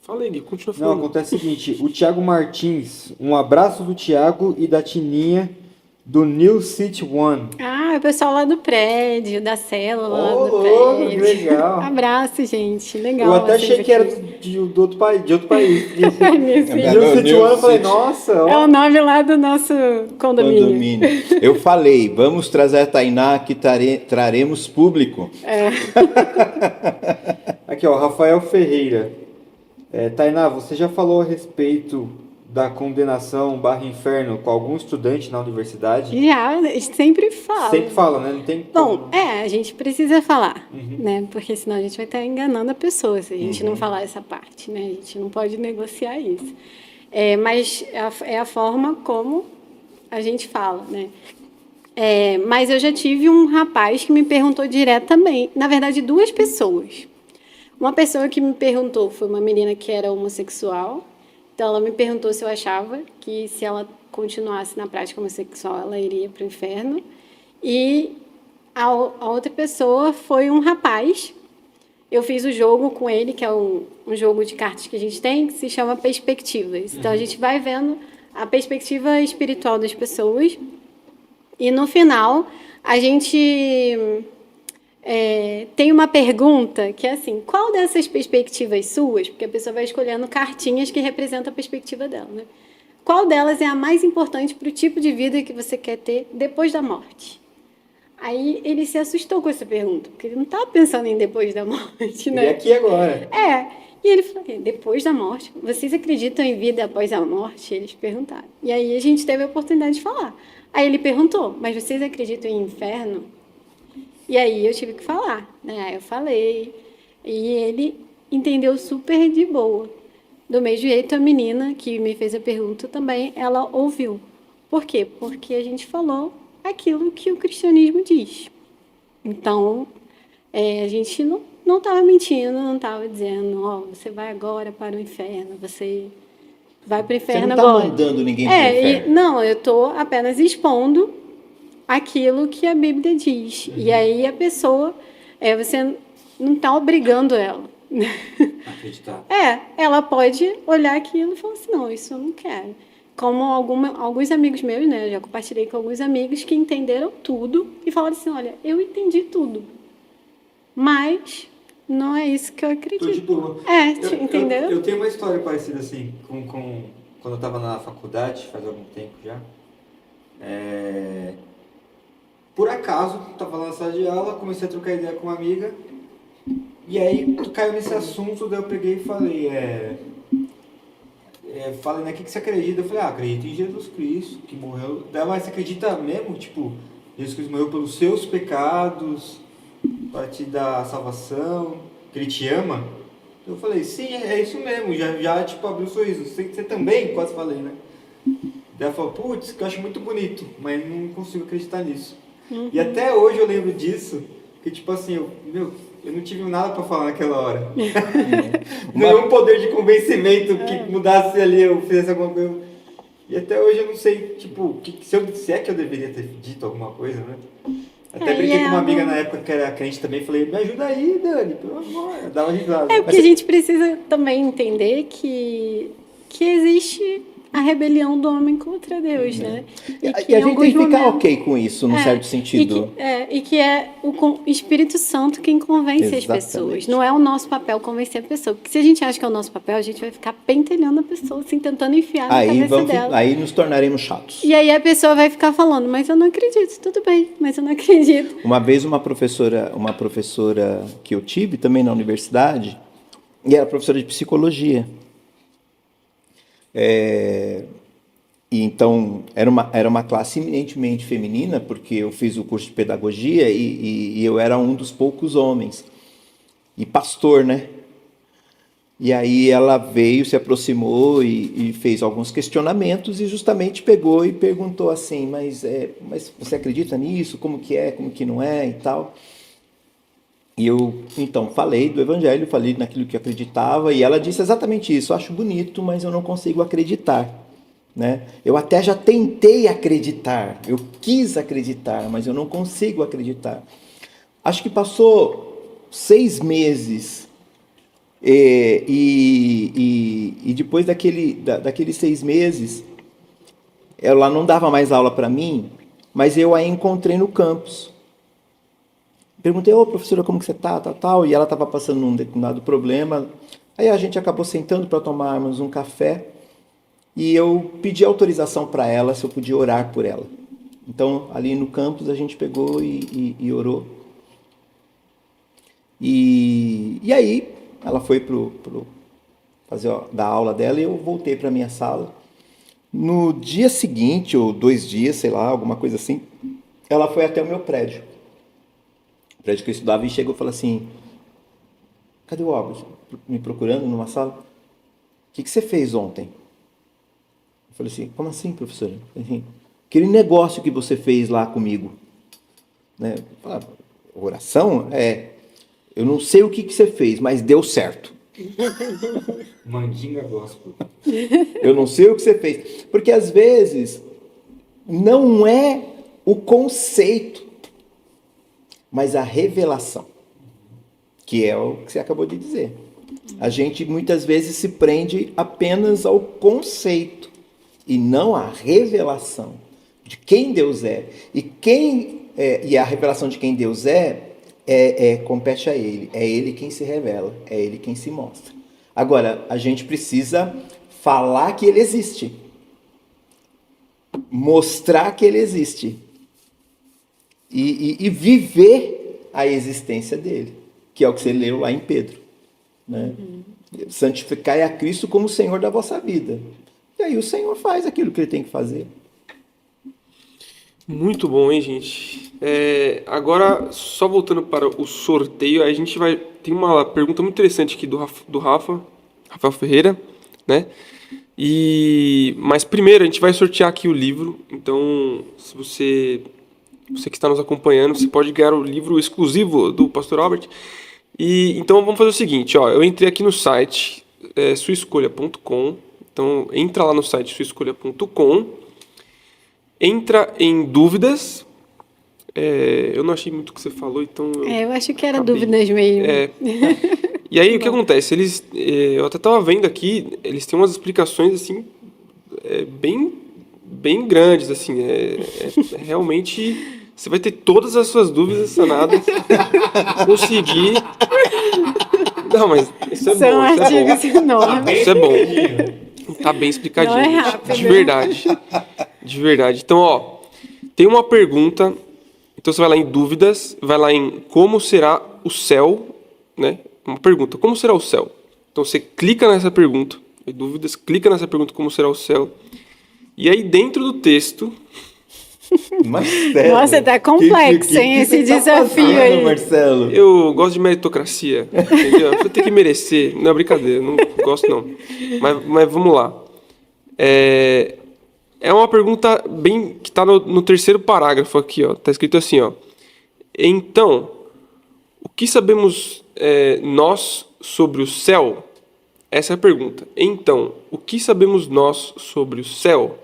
[SPEAKER 1] Fala aí, Gui, continua
[SPEAKER 6] Não,
[SPEAKER 1] falando.
[SPEAKER 6] acontece o seguinte, o Thiago Martins, um abraço do Thiago e da Tininha do New City One.
[SPEAKER 4] Ah, o pessoal lá do prédio, da célula lá
[SPEAKER 6] Ô,
[SPEAKER 4] do
[SPEAKER 6] louco,
[SPEAKER 4] prédio.
[SPEAKER 6] que legal.
[SPEAKER 4] Abraço, gente. Legal.
[SPEAKER 6] Eu até
[SPEAKER 4] vocês
[SPEAKER 6] achei que era
[SPEAKER 4] aqui.
[SPEAKER 6] do outro país, de outro país.
[SPEAKER 4] New City.
[SPEAKER 6] New City One, eu falei, nossa,
[SPEAKER 4] É
[SPEAKER 6] ó.
[SPEAKER 4] o nome lá do nosso condomínio.
[SPEAKER 5] Eu falei, vamos trazer a Tainá que traremos público.
[SPEAKER 6] Aqui, ó, Rafael Ferreira. Tainá, você já falou a respeito da condenação / inferno com algum estudante na universidade?
[SPEAKER 4] Já, sempre falo.
[SPEAKER 6] Sempre fala, né? Não tem
[SPEAKER 4] Bom,
[SPEAKER 6] como.
[SPEAKER 4] a gente precisa falar, né? Porque senão a gente vai estar enganando a pessoa se a gente não falar essa parte, né? A gente não pode negociar isso. Mas é a forma como a gente fala, né? Mas eu já tive um rapaz que me perguntou diretamente, na verdade, 2 pessoas. Uma pessoa que me perguntou foi uma menina que era homossexual. Então, ela me perguntou se eu achava que se ela continuasse na prática homossexual, ela iria para o inferno. E a outra pessoa foi um rapaz. Eu fiz o jogo com ele, que é um jogo de cartas que a gente tem, que se chama Perspectivas. Então, a gente vai vendo a perspectiva espiritual das pessoas. E, no final, a gente... tem uma pergunta que é assim, qual dessas perspectivas suas, porque a pessoa vai escolhendo cartinhas que representam a perspectiva dela, né? Qual delas é a mais importante para o tipo de vida que você quer ter depois da morte? Aí ele se assustou com essa pergunta, porque ele não estava pensando em depois da morte, né?
[SPEAKER 6] E aqui agora.
[SPEAKER 4] E ele falou, depois da morte, vocês acreditam em vida após a morte? Eles perguntaram. E aí a gente teve a oportunidade de falar. Aí ele perguntou, mas vocês acreditam em inferno? E aí eu tive que falar, né? Aí eu falei, e ele entendeu super de boa. Do mesmo jeito, a menina que me fez a pergunta também, ela ouviu. Por quê? Porque a gente falou aquilo que o cristianismo diz. Então, a gente não estava mentindo, não estava dizendo, você vai agora para o inferno, você vai para o inferno
[SPEAKER 5] Você não está
[SPEAKER 4] agora.
[SPEAKER 5] mandando ninguém para o inferno.
[SPEAKER 4] Não, eu estou apenas expondo aquilo que a Bíblia diz. E aí a pessoa, você não está obrigando ela.
[SPEAKER 6] Acreditar.
[SPEAKER 4] Ela pode olhar aquilo e falar assim, não, isso eu não quero. Como alguns amigos meus, né? Eu já compartilhei com alguns amigos que entenderam tudo e falaram assim, olha, eu entendi tudo, mas não é isso que eu acredito.
[SPEAKER 6] Tô de boa.
[SPEAKER 4] Entendeu?
[SPEAKER 6] Eu tenho uma história parecida assim, com quando eu estava na faculdade, faz algum tempo já. Por acaso, estava lá na sala de aula, comecei a trocar ideia com uma amiga, e aí caiu nesse assunto, daí eu peguei e falei, falei, né, o que você acredita? Eu falei, acredito em Jesus Cristo, que morreu. Daí, mas você acredita mesmo, tipo, Jesus Cristo morreu pelos seus pecados, para te dar salvação, que Ele te ama? Eu falei, sim, é isso mesmo, já tipo, abriu o sorriso. Você também? Quase falei, né? Daí ela falou, putz, que eu acho muito bonito, mas não consigo acreditar nisso. E até hoje eu lembro disso, que tipo assim, eu não tive nada pra falar naquela hora. Nenhum poder de convencimento que mudasse ali, eu fizesse alguma coisa. E até hoje eu não sei, tipo, se é que eu deveria ter dito alguma coisa, né? Até brinquei com uma amiga na época que era crente também, falei, me ajuda aí, Dani, pelo amor, dava risada.
[SPEAKER 4] É porque a gente precisa também entender que existe a rebelião do homem contra Deus, né?
[SPEAKER 5] E a gente tem que ficar ok com isso, num certo sentido.
[SPEAKER 4] E que é o Espírito Santo quem convence as
[SPEAKER 5] Exatamente.
[SPEAKER 4] pessoas. Não é o nosso papel convencer a pessoa. Porque se a gente acha que é o nosso papel, a gente vai ficar pentelhando a pessoa, assim, tentando enfiar na cabeça dela.
[SPEAKER 5] Aí nos tornaremos chatos.
[SPEAKER 4] E aí a pessoa vai ficar falando, mas eu não acredito, tudo bem, mas eu não acredito.
[SPEAKER 5] Uma vez uma professora que eu tive também na universidade, e era professora de psicologia. E então era uma classe eminentemente feminina, porque eu fiz o curso de pedagogia e eu era um dos poucos homens. E pastor, né? E aí ela veio, se aproximou e fez alguns questionamentos e justamente pegou e perguntou assim, mas você acredita nisso? Como que não é e tal? E eu, então, falei do evangelho, falei naquilo que eu acreditava, e ela disse exatamente isso, eu acho bonito, mas eu não consigo acreditar, né? Eu até já tentei acreditar, eu quis acreditar, mas eu não consigo acreditar. Acho que passou 6 meses, e depois daqueles 6 meses, ela não dava mais aula para mim, mas eu a encontrei no campus. Perguntei, professora, como que você tá, tal, e ela estava passando num determinado problema. Aí a gente acabou sentando para tomarmos um café e eu pedi autorização para ela se eu podia orar por ela. Então, ali no campus, a gente pegou e orou. E aí, ela foi dar a aula dela e eu voltei para a minha sala. No dia seguinte, ou 2 dias, sei lá, alguma coisa assim, ela foi até o meu prédio. O prédio que eu estudava, e chegou e falou assim, cadê o Albert? Me procurando numa sala. O que você fez ontem? Eu falei assim, como assim, professora? Assim, aquele negócio que você fez lá comigo. Né? Oração? Eu não sei o que você fez, mas deu certo.
[SPEAKER 6] Mandinga gospel.
[SPEAKER 5] Eu não sei o que você fez. Porque às vezes não é o conceito, mas a revelação, que é o que você acabou de dizer. A gente muitas vezes se prende apenas ao conceito e não à revelação de quem Deus é. E a revelação de quem Deus compete a Ele. É Ele quem se revela, é Ele quem se mostra. Agora, a gente precisa falar que Ele existe, mostrar que Ele existe. E viver a existência dele, que é o que você leu lá em Pedro. Né? Santificai a Cristo como Senhor da vossa vida. E aí o Senhor faz aquilo que ele tem que fazer.
[SPEAKER 1] Muito bom, hein, gente? Agora, só voltando para o sorteio, a gente tem uma pergunta muito interessante aqui do Rafael Ferreira, né? Mas primeiro a gente vai sortear aqui o livro. Então, se você que está nos acompanhando, você pode ganhar o livro exclusivo do Pastor Albert. Então vamos fazer o seguinte, eu entrei aqui no site suaescolha.com. Então entra lá no site suaescolha.com, entra em dúvidas. Eu não achei muito o que você falou, então
[SPEAKER 4] eu acho que era dúvidas mesmo.
[SPEAKER 1] E aí o que acontece? Eu até estava vendo aqui, eles têm umas explicações assim bem grandes, assim, realmente você vai ter todas as suas dúvidas sanadas, conseguir. Não, mas isso é
[SPEAKER 4] São
[SPEAKER 1] bom.
[SPEAKER 4] artigos enormes.
[SPEAKER 1] Isso é bom. Tá bem explicadinho.
[SPEAKER 4] Não é rápido.
[SPEAKER 1] De verdade. De verdade. Então, tem uma pergunta. Então você vai lá em dúvidas, vai lá em como será o céu, né? Uma pergunta, como será o céu? Então você clica nessa pergunta, em dúvidas, clica nessa pergunta, como será o céu? E aí dentro do texto
[SPEAKER 5] Marcelo,
[SPEAKER 4] Nossa, tá complexo, hein, esse
[SPEAKER 5] você tá
[SPEAKER 4] desafio
[SPEAKER 5] fazendo,
[SPEAKER 4] aí.
[SPEAKER 5] Marcelo?
[SPEAKER 1] Eu gosto de meritocracia, entendeu? Você tem que merecer. Não, brincadeira, não gosto não. Mas vamos lá. É uma pergunta bem que está no terceiro parágrafo aqui, ó. Tá escrito assim, ó. Então, o que sabemos nós sobre o céu? Essa é a pergunta. Então, o que sabemos nós sobre o céu?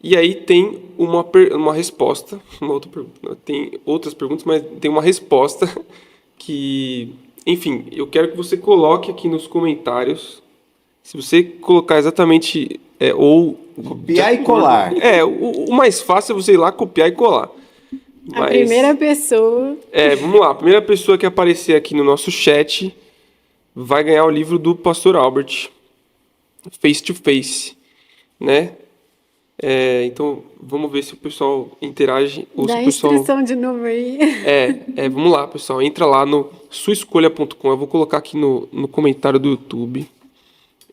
[SPEAKER 1] E aí tem uma resposta, uma outra pergunta. Tem outras perguntas, mas tem uma resposta que, enfim, eu quero que você coloque aqui nos comentários. Se você colocar exatamente ou
[SPEAKER 5] Copiar e colar.
[SPEAKER 1] O mais fácil é você ir lá copiar e colar.
[SPEAKER 4] A primeira pessoa.
[SPEAKER 1] Vamos lá. A primeira pessoa que aparecer aqui no nosso chat vai ganhar o livro do Pastor Albert, Face to Face, né? Então, vamos ver se o pessoal interage. Ou
[SPEAKER 4] Dá
[SPEAKER 1] se
[SPEAKER 4] a
[SPEAKER 1] o pessoal...
[SPEAKER 4] inscrição de novo aí.
[SPEAKER 1] Vamos lá, pessoal. Entra lá no suaescolha.com. Eu vou colocar aqui no comentário do YouTube.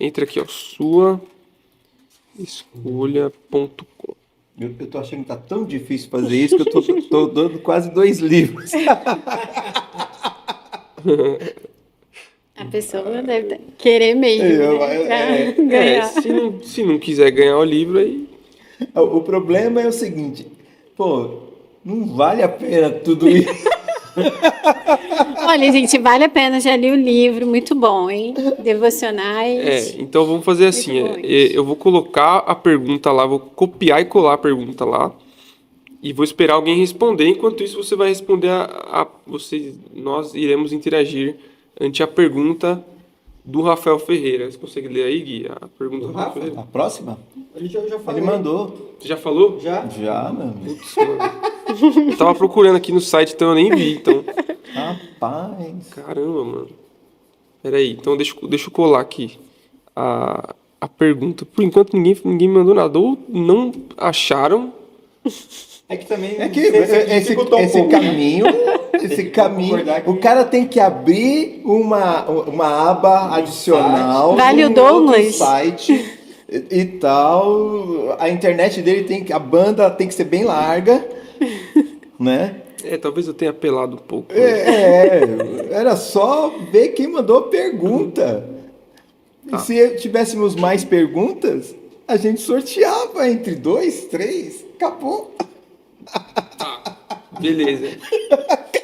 [SPEAKER 1] Entra aqui, ó. suaescolha.com.
[SPEAKER 5] Eu tô achando que tá tão difícil fazer isso que eu tô dando quase 2 livros.
[SPEAKER 4] A pessoa deve querer mesmo, né? Pra ganhar.
[SPEAKER 1] Se não quiser ganhar o livro, aí...
[SPEAKER 5] O problema é o seguinte, não vale a pena tudo isso.
[SPEAKER 4] Olha, gente, vale a pena, já li o livro, muito bom, hein? Devocionais.
[SPEAKER 1] Então vamos fazer assim,
[SPEAKER 4] Muito bom
[SPEAKER 1] eu vou colocar a pergunta lá, vou copiar e colar a pergunta lá e vou esperar alguém responder. Enquanto isso, você vai responder nós iremos interagir ante a pergunta do Rafael Ferreira. Você consegue ler aí, Gui? A pergunta do Rafael Ferreira.
[SPEAKER 5] A próxima?
[SPEAKER 6] Ele já falou.
[SPEAKER 5] Ele mandou.
[SPEAKER 1] Você já falou?
[SPEAKER 6] Já?
[SPEAKER 5] Já, meu amigo.
[SPEAKER 1] Putz, mano. Eu tava procurando aqui no site, então eu nem vi. Então,
[SPEAKER 5] Rapaz.
[SPEAKER 1] caramba, mano. Peraí, então deixa eu colar aqui a pergunta. Por enquanto ninguém me mandou nada. Ou não acharam.
[SPEAKER 6] É que também
[SPEAKER 5] Esse caminho, o cara tem que abrir uma aba adicional
[SPEAKER 4] Vale o
[SPEAKER 5] num outro
[SPEAKER 4] Douglas?
[SPEAKER 5] site e tal. A internet dele a banda tem que ser bem larga, né?
[SPEAKER 1] Talvez eu tenha apelado um pouco.
[SPEAKER 5] Era só ver quem mandou a pergunta. E se tivéssemos mais perguntas, a gente sorteava entre 2, 3, acabou.
[SPEAKER 1] Beleza.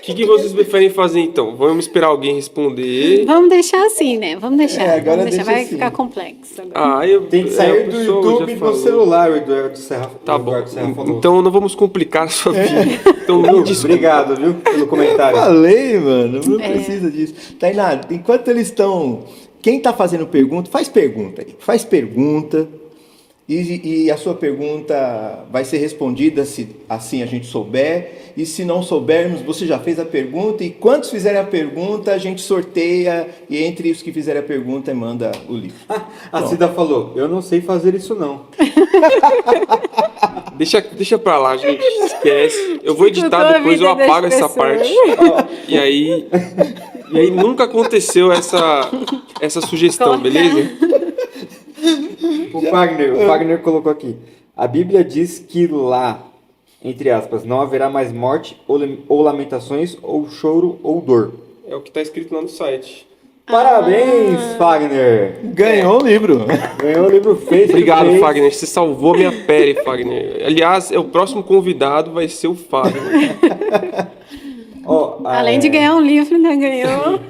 [SPEAKER 1] O que vocês preferem fazer então? Vamos esperar alguém responder?
[SPEAKER 4] Vamos deixar assim, né? Vamos deixar.
[SPEAKER 5] Agora
[SPEAKER 4] Vamos deixar.
[SPEAKER 5] deixa
[SPEAKER 4] Vai
[SPEAKER 5] assim.
[SPEAKER 4] ficar complexo agora.
[SPEAKER 6] Tem que sair
[SPEAKER 1] a
[SPEAKER 6] do
[SPEAKER 1] pessoa
[SPEAKER 6] YouTube
[SPEAKER 1] já
[SPEAKER 6] no
[SPEAKER 1] falou.
[SPEAKER 6] celular, o Eduardo Serra.
[SPEAKER 1] Tá
[SPEAKER 6] o
[SPEAKER 1] bom.
[SPEAKER 6] Eduardo Serra falou.
[SPEAKER 1] Então não vamos complicar a sua vida. Então me desculpe.
[SPEAKER 6] Obrigado, viu, pelo comentário.
[SPEAKER 5] Falei, mano, não precisa disso. Tainá, enquanto eles estão... Quem tá fazendo pergunta, faz pergunta aí. Faz pergunta. E a sua pergunta vai ser respondida se assim a gente souber. E se não soubermos, você já fez a pergunta. E quantos fizerem a pergunta, a gente sorteia. E entre os que fizerem a pergunta, manda o livro.
[SPEAKER 6] A Cida falou, eu não sei fazer isso não.
[SPEAKER 1] Deixa pra lá, gente. Esquece. Eu vou editar
[SPEAKER 4] Dificultou a
[SPEAKER 1] depois, eu
[SPEAKER 4] vida das
[SPEAKER 1] apago essa
[SPEAKER 4] pessoas.
[SPEAKER 1] parte. E aí nunca aconteceu essa sugestão, beleza?
[SPEAKER 6] O Wagner colocou aqui. A Bíblia diz que lá, entre aspas, não haverá mais morte ou lamentações ou choro ou dor.
[SPEAKER 1] É o que tá escrito lá no site.
[SPEAKER 6] Parabéns, Wagner!
[SPEAKER 5] Ganhou o livro.
[SPEAKER 6] Ganhou o livro feito.
[SPEAKER 1] Obrigado, Fagner. Você salvou minha pele, Fagner. Aliás, o próximo convidado vai ser o Fagner.
[SPEAKER 4] Além de ganhar um livro, ainda ganhou.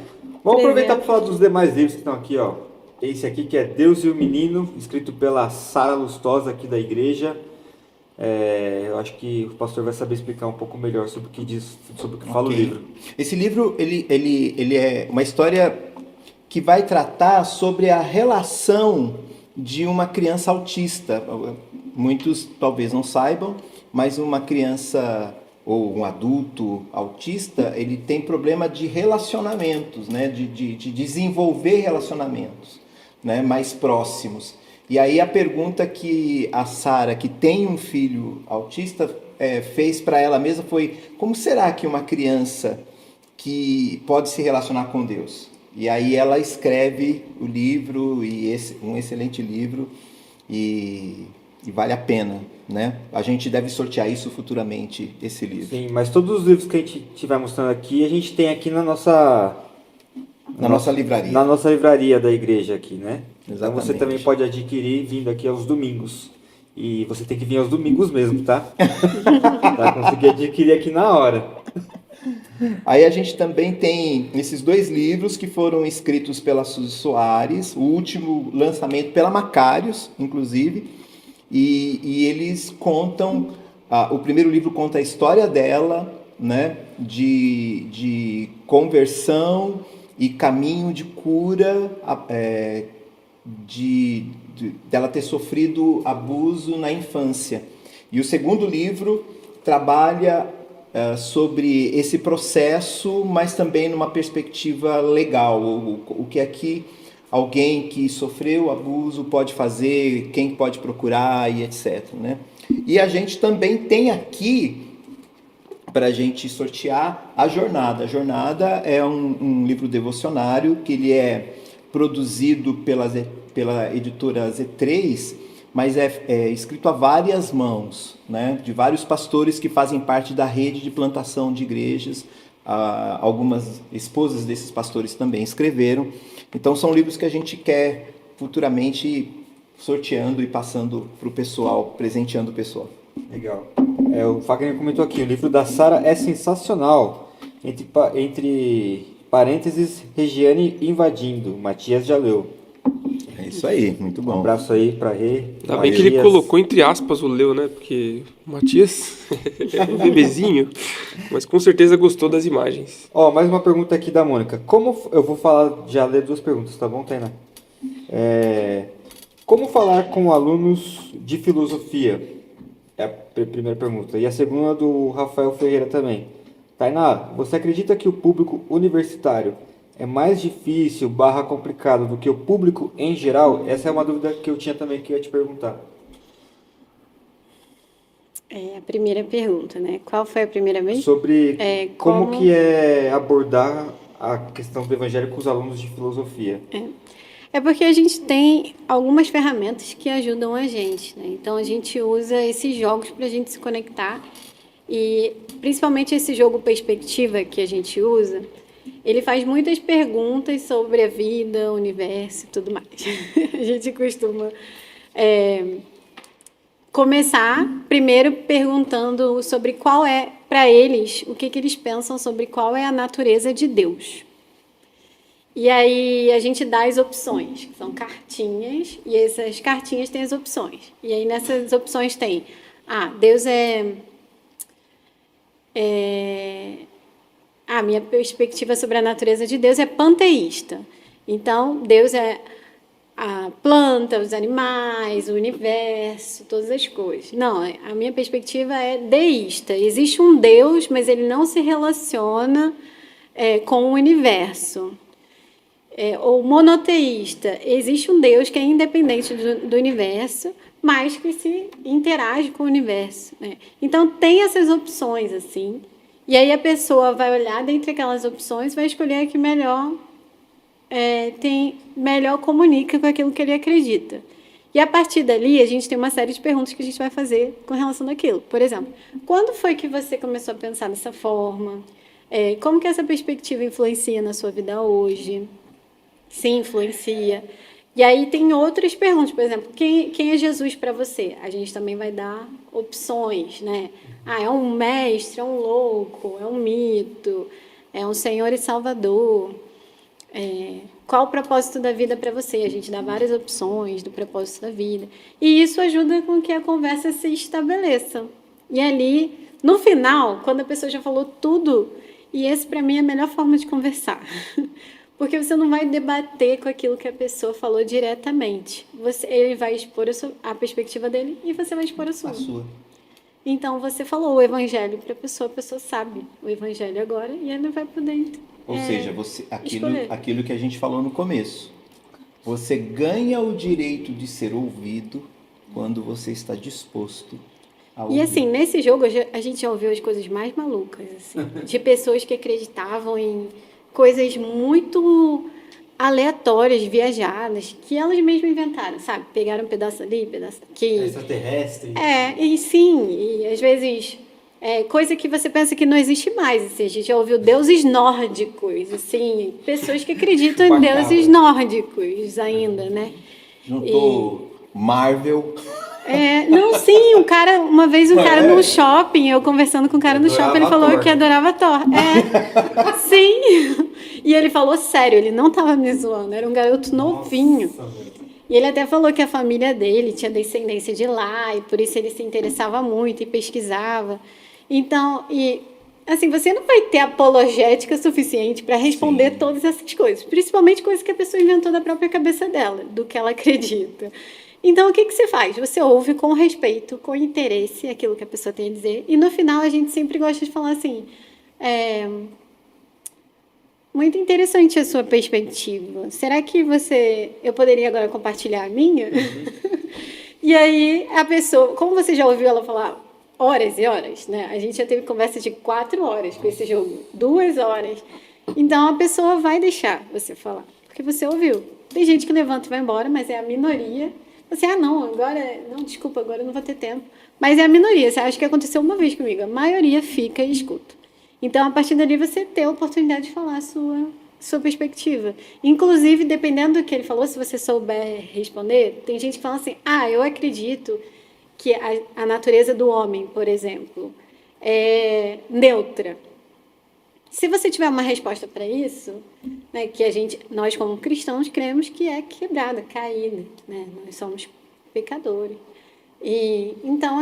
[SPEAKER 6] Vamos aproveitar para falar dos demais livros que estão aqui, ó. Esse aqui que é Deus e o Menino, escrito pela Sara Lustosa aqui da igreja. Eu acho que o pastor vai saber explicar um pouco melhor sobre o que diz, sobre o que fala o livro.
[SPEAKER 5] Esse livro, ele é uma história que vai tratar sobre a relação de uma criança autista. Muitos talvez não saibam, mas uma criança ou um adulto autista, ele tem problema de relacionamentos, né? de desenvolver relacionamentos, né? Mais próximos. E aí a pergunta que a Sara, que tem um filho autista, fez para ela mesma foi: como será que uma criança que pode se relacionar com Deus? E aí ela escreve o livro, um excelente livro, e vale a pena. né? A gente deve sortear isso futuramente, esse livro.
[SPEAKER 6] Sim, mas todos os livros que a gente estiver mostrando aqui, a gente tem aqui na nossa
[SPEAKER 5] livraria.
[SPEAKER 6] Na nossa livraria da igreja aqui, né? Então você
[SPEAKER 5] Exatamente.
[SPEAKER 6] também pode adquirir vindo aqui aos domingos. E você tem que vir aos domingos mesmo, tá? Pra conseguir adquirir aqui na hora.
[SPEAKER 5] Aí a gente também tem esses 2 livros que foram escritos pela Suzy Soares, o último lançamento pela Macários, inclusive, e eles contam, o primeiro livro conta a história dela, né, de conversão e caminho de cura, dela ter sofrido abuso na infância. E o segundo livro trabalha sobre esse processo, mas também numa perspectiva legal, o que aqui alguém que sofreu abuso pode fazer, quem pode procurar e etc, né? E a gente também tem aqui, para a gente sortear, a Jornada. A Jornada é um livro devocionário que ele é produzido pela editora Z3, mas é escrito a várias mãos, né? De vários pastores que fazem parte da rede de plantação de igrejas. Algumas esposas desses pastores também escreveram. Então são livros que a gente quer futuramente sorteando e passando para o pessoal, presenteando o pessoal.
[SPEAKER 6] Legal. O Fagner comentou aqui, o livro da Sara é sensacional. Entre parênteses, Regiane invadindo. Matias já leu.
[SPEAKER 5] É isso aí, muito
[SPEAKER 6] Um
[SPEAKER 5] bom.
[SPEAKER 6] abraço aí pra Rê.
[SPEAKER 1] Ainda bem que ele colocou entre aspas o Leo, né? Porque o Matias é um bebezinho, mas com certeza gostou das imagens.
[SPEAKER 6] Ó, mais uma pergunta aqui da Mônica. Eu vou falar, já ler 2 perguntas, tá bom, Tainá? Como falar com alunos de filosofia? É a primeira pergunta. E a segunda do Rafael Ferreira também. Tainá, você acredita que o público universitário é mais difícil, complicado do que o público em geral? Essa é uma dúvida que eu tinha também que eu ia te perguntar.
[SPEAKER 4] A primeira pergunta, né? Qual foi a primeira vez?
[SPEAKER 6] Sobre como
[SPEAKER 4] como-
[SPEAKER 6] que é abordar a questão do evangelho com os alunos de filosofia.
[SPEAKER 4] É porque a gente tem algumas ferramentas que ajudam a gente, né? Então a gente usa esses jogos para a gente se conectar e principalmente esse jogo perspectiva que a gente usa, ele faz muitas perguntas sobre a vida, o universo e tudo mais. A gente costuma começar primeiro perguntando sobre qual é, para eles, o que eles pensam sobre qual é a natureza de Deus. E aí a gente dá as opções, que são cartinhas, e essas cartinhas têm as opções. E aí nessas opções tem, Deus a minha perspectiva sobre a natureza de Deus é panteísta. Então, Deus é a planta, os animais, o universo, todas as coisas. Não, a minha perspectiva é deísta. Existe um Deus, mas ele não se relaciona com o universo. Ou monoteísta, existe um Deus que é independente do universo, mas que se interage com o universo, né? Então, tem essas opções, assim, e aí a pessoa vai olhar dentre aquelas opções, vai escolher a que melhor comunica com aquilo que ele acredita. E a partir dali, a gente tem uma série de perguntas que a gente vai fazer com relação àquilo. Por exemplo, quando foi que você começou a pensar dessa forma? Como que essa perspectiva influencia na sua vida hoje? Sim, influencia. E aí tem outras perguntas, por exemplo, quem é Jesus para você? A gente também vai dar opções, né? É um mestre, é um louco, é um mito, é um Senhor e Salvador. Qual o propósito da vida para você? A gente dá várias opções do propósito da vida. E isso ajuda com que a conversa se estabeleça. E ali, no final, quando a pessoa já falou tudo, e esse para mim é a melhor forma de conversar. Porque você não vai debater com aquilo que a pessoa falou diretamente. Ele vai expor a perspectiva dele e você vai expor a sua. Então, você falou o evangelho para a pessoa sabe o evangelho agora e ela vai poder
[SPEAKER 5] Ou seja, aquilo que a gente falou no começo. Você ganha o direito de ser ouvido quando você está disposto a ouvir.
[SPEAKER 4] E assim, nesse jogo a gente já ouviu as coisas mais malucas, assim, de pessoas que acreditavam em coisas muito aleatórias, viajadas, que elas mesmas inventaram, sabe? Pegaram um pedaço ali, um pedaço aqui.
[SPEAKER 6] Extraterrestre.
[SPEAKER 4] E sim, e às vezes coisa que você pensa que não existe mais. Assim, a gente já ouviu deuses nórdicos, assim, pessoas que acreditam em deuses nórdicos ainda, né?
[SPEAKER 5] Juntou Marvel.
[SPEAKER 4] Não, sim, uma vez um cara no shopping, eu conversando com um cara no shopping, ele falou
[SPEAKER 6] Thor.
[SPEAKER 4] que adorava Thor. Sim. E ele falou sério, ele não tava me zoando, era um garoto novinho.
[SPEAKER 6] Nossa, velho.
[SPEAKER 4] E ele até falou que a família dele tinha descendência de lá, e por isso ele se interessava muito e pesquisava. Então, assim, você não vai ter apologética suficiente para responder todas essas coisas, principalmente coisas que a pessoa inventou da própria cabeça dela, do que ela acredita. Então, o que você faz? Você ouve com respeito, com interesse, aquilo que a pessoa tem a dizer, e no final a gente sempre gosta de falar assim, muito interessante a sua perspectiva. Será que eu poderia agora compartilhar a minha? E aí a pessoa, como você já ouviu ela falar horas e horas, né? A gente já teve conversa de 4 horas com esse jogo, 2 horas. Então a pessoa vai deixar você falar, porque você ouviu. Tem gente que levanta e vai embora, mas é a minoria. Você, não, desculpa, agora eu não vou ter tempo. Mas é a minoria, você acha que aconteceu uma vez comigo. A maioria fica e escuta. Então, a partir dali, você tem a oportunidade de falar a sua perspectiva. Inclusive, dependendo do que ele falou, se você souber responder, tem gente que fala assim, eu acredito que a natureza do homem, por exemplo, é neutra. Se você tiver uma resposta para isso, né, que nós como cristãos cremos que é quebrada, caída, né? Nós somos pecadores. E então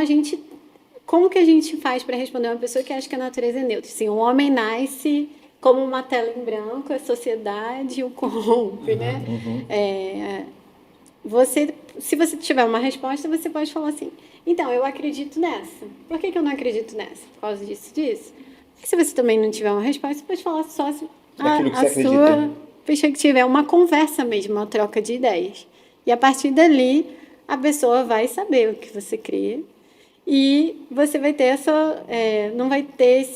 [SPEAKER 4] como que a gente faz para responder uma pessoa que acha que a natureza é neutra? Assim, o homem nasce como uma tela em branco, a sociedade o corrompe, né? Se você tiver uma resposta, você pode falar assim, então, eu acredito nessa. Por que eu não acredito nessa? Por causa disso. Se você também não tiver uma resposta, você pode falar só a sua perspectiva. É uma conversa mesmo, uma troca de ideias. E a partir dali, a pessoa vai saber o que você crê. E você vai ter não vai ter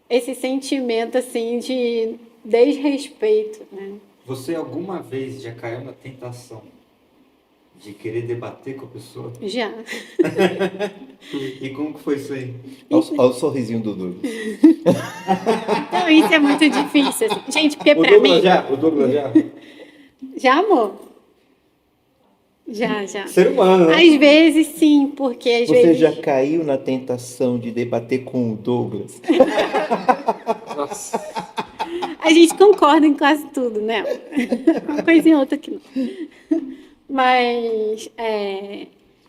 [SPEAKER 4] esse sentimento assim de desrespeito, né?
[SPEAKER 6] Você alguma vez já caiu na tentação de querer debater com a pessoa?
[SPEAKER 4] Já.
[SPEAKER 6] E como que foi isso aí?
[SPEAKER 5] Olha o sorrisinho do Douglas.
[SPEAKER 4] Então, isso é muito difícil. Assim. Gente, porque pra mim...
[SPEAKER 6] O Douglas já?
[SPEAKER 4] Já, amor? Já.
[SPEAKER 6] Ser humano, né?
[SPEAKER 4] Às vezes, sim, porque às
[SPEAKER 5] Você
[SPEAKER 4] vezes...
[SPEAKER 5] já caiu na tentação de debater com o Douglas?
[SPEAKER 1] Nossa.
[SPEAKER 4] A gente concorda em quase tudo, né? Uma coisinha outra aqui não. Mas,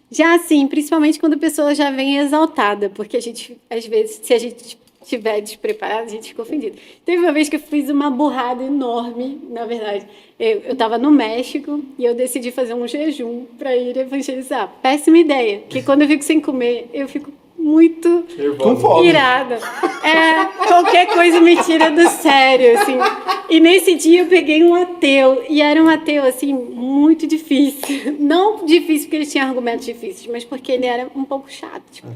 [SPEAKER 4] já assim, principalmente quando a pessoa já vem exaltada, porque a gente, às vezes, se a gente estiver despreparado, a gente fica ofendido. Teve uma vez que eu fiz uma burrada enorme, na verdade. Eu estava no México e eu decidi fazer um jejum para ir evangelizar. Péssima ideia, porque quando eu fico sem comer, eu fico muito
[SPEAKER 5] Com fome.
[SPEAKER 4] irada. Qualquer coisa me tira do sério, assim. E nesse dia eu peguei um ateu, e era um ateu, assim, muito difícil. Não difícil porque ele tinha argumentos difíceis, mas porque ele era um pouco chato, tipo.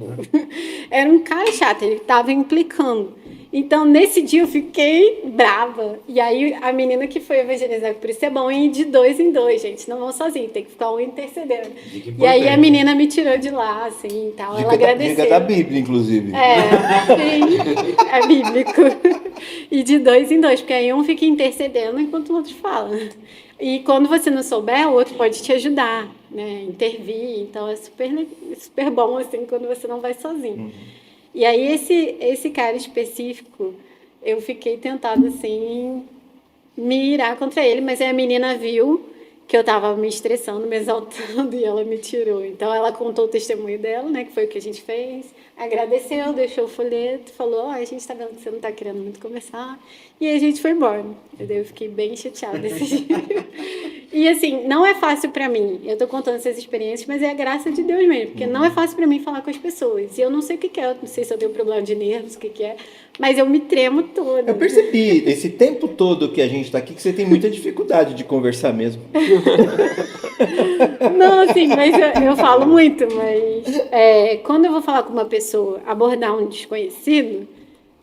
[SPEAKER 4] Era um cara chato, ele estava implicando. Então, nesse dia eu fiquei brava. E aí, a menina que foi evangelizar, por isso é bom ir de 2 em 2, gente. Não vão sozinhos, tem que ficar um intercedendo. E aí, a menina me tirou de lá, assim, e tal. Ela agradeceu.
[SPEAKER 5] Dica da Bíblia, inclusive.
[SPEAKER 4] Sim, é bíblico. E de 2 em 2, porque aí um fica intercedendo enquanto o outro fala. E quando você não souber, o outro pode te ajudar, né? Intervir. Então, é super bom, assim, quando você não vai sozinho. E aí, esse cara específico, eu fiquei tentada, assim, me irar contra ele, mas aí a menina viu que eu estava me estressando, me exaltando, e ela me tirou. Então, ela contou o testemunho dela, né, que foi o que a gente fez, agradeceu, deixou o folheto, falou, a gente está vendo que você não está querendo muito conversar, e aí a gente foi embora. Eu fiquei bem chateada desse dia. E, assim, não é fácil para mim, eu estou contando essas experiências, mas é a graça de Deus mesmo, porque não é fácil para mim falar com as pessoas, e eu não sei o que é, eu não sei se eu tenho problema de nervos, o que é, mas eu me tremo toda.
[SPEAKER 5] Eu percebi, esse tempo todo que a gente está aqui, que você tem muita dificuldade de conversar mesmo.
[SPEAKER 4] Não, assim, mas eu falo muito, mas quando eu vou falar com uma pessoa, abordar um desconhecido,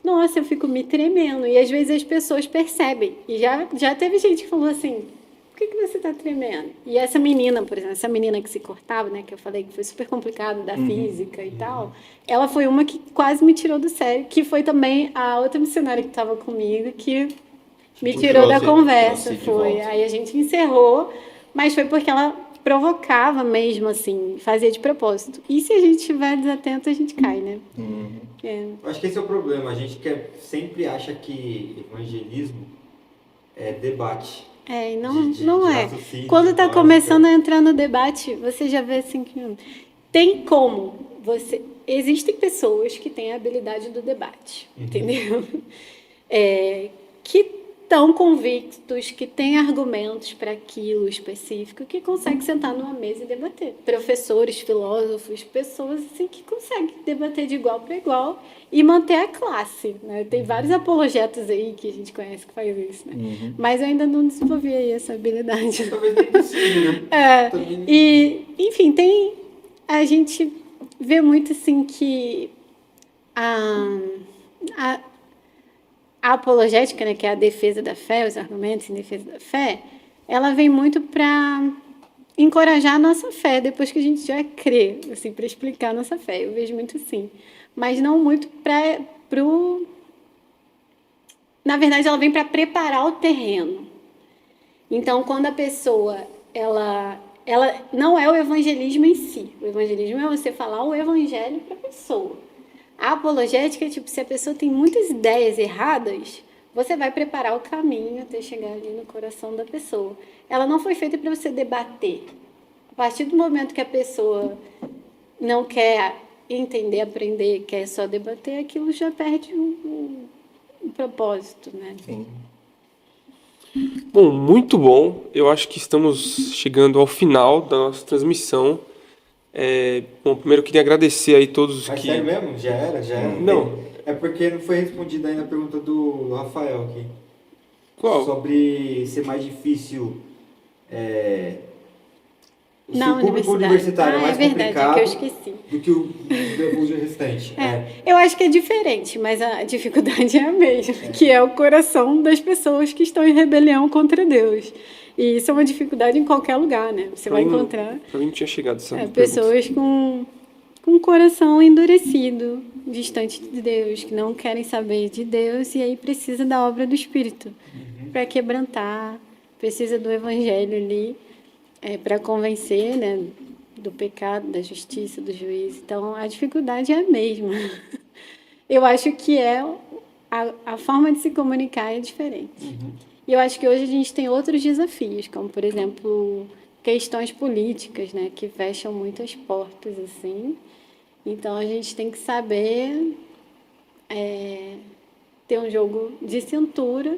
[SPEAKER 4] nossa, eu fico me tremendo. E às vezes as pessoas percebem. E já teve gente que falou assim, por que você está tremendo? E essa menina, por exemplo, essa menina que se cortava, né, que eu falei que foi super complicado da física e tal, ela foi uma que quase me tirou do sério, que foi também a outra missionária que estava comigo, que me tirou da conversa.
[SPEAKER 5] trouxe de
[SPEAKER 4] Foi.
[SPEAKER 5] volta.
[SPEAKER 4] Aí a gente encerrou, mas foi porque ela provocava mesmo, assim, fazia de propósito. E se a gente estiver desatento, a gente cai, né? É.
[SPEAKER 6] Eu acho que esse é o problema. A gente sempre acha que evangelismo é debate.
[SPEAKER 4] É, e não,
[SPEAKER 6] De
[SPEAKER 4] não é.
[SPEAKER 6] raciocínio,
[SPEAKER 4] Quando
[SPEAKER 6] de
[SPEAKER 4] está
[SPEAKER 6] lógica.
[SPEAKER 4] começando a entrar no debate, você já vê assim que tem como você. Existem pessoas que têm a habilidade do debate, entendeu? Que estão convictos, que têm argumentos para aquilo específico, que conseguem sentar numa mesa e debater. Professores, filósofos, pessoas assim que conseguem debater de igual para igual e manter a classe, né? Tem vários apologetas aí que a gente conhece que faz isso, né? Mas eu ainda não desenvolvi aí essa habilidade.
[SPEAKER 6] Talvez nem precise, né? Também-
[SPEAKER 4] E, enfim, a gente vê muito assim que a apologética, né, que é a defesa da fé, os argumentos em defesa da fé, ela vem muito para encorajar a nossa fé depois que a gente já crê, assim, para explicar a nossa fé. Eu vejo muito assim, mas não muito pro. Na verdade, ela vem para preparar o terreno. Então, quando a pessoa ela não é o evangelismo em si. O evangelismo é você falar o evangelho para a pessoa. A apologética é tipo, se a pessoa tem muitas ideias erradas, você vai preparar o caminho até chegar ali no coração da pessoa. Ela não foi feita para você debater. A partir do momento que a pessoa não quer entender, aprender, quer só debater, aquilo já perde um propósito, né?
[SPEAKER 5] Sim.
[SPEAKER 1] Bom, muito bom. Eu acho que estamos chegando ao final da nossa transmissão. Bom, primeiro eu queria agradecer aí todos
[SPEAKER 6] Mas
[SPEAKER 1] que...
[SPEAKER 6] sério mesmo? Já era?
[SPEAKER 1] Não.
[SPEAKER 6] É porque não foi respondida ainda a pergunta do Rafael aqui.
[SPEAKER 1] Qual?
[SPEAKER 6] Sobre ser mais difícil. O
[SPEAKER 4] Na
[SPEAKER 6] público
[SPEAKER 4] universidade.
[SPEAKER 6] universitário é mais
[SPEAKER 4] é verdade,
[SPEAKER 6] complicado
[SPEAKER 4] é que eu esqueci.
[SPEAKER 6] do que o restante.
[SPEAKER 4] Eu acho que é diferente, mas a dificuldade é a mesma, que é o coração das pessoas que estão em rebelião contra Deus. E isso é uma dificuldade em qualquer lugar, né? Você vai encontrar
[SPEAKER 1] Pra mim não tinha chegado essa pergunta.
[SPEAKER 4] pessoas com o coração endurecido, distante de Deus, que não querem saber de Deus e aí precisa da obra do Espírito para quebrantar, precisa do Evangelho ali para convencer, né, do pecado, da justiça, do juízo. Então, a dificuldade é a mesma. Eu acho que a forma de se comunicar é diferente. E eu acho que hoje a gente tem outros desafios, como, por exemplo, questões políticas, né, que fecham muitas portas, assim. Então, a gente tem que saber ter um jogo de cintura,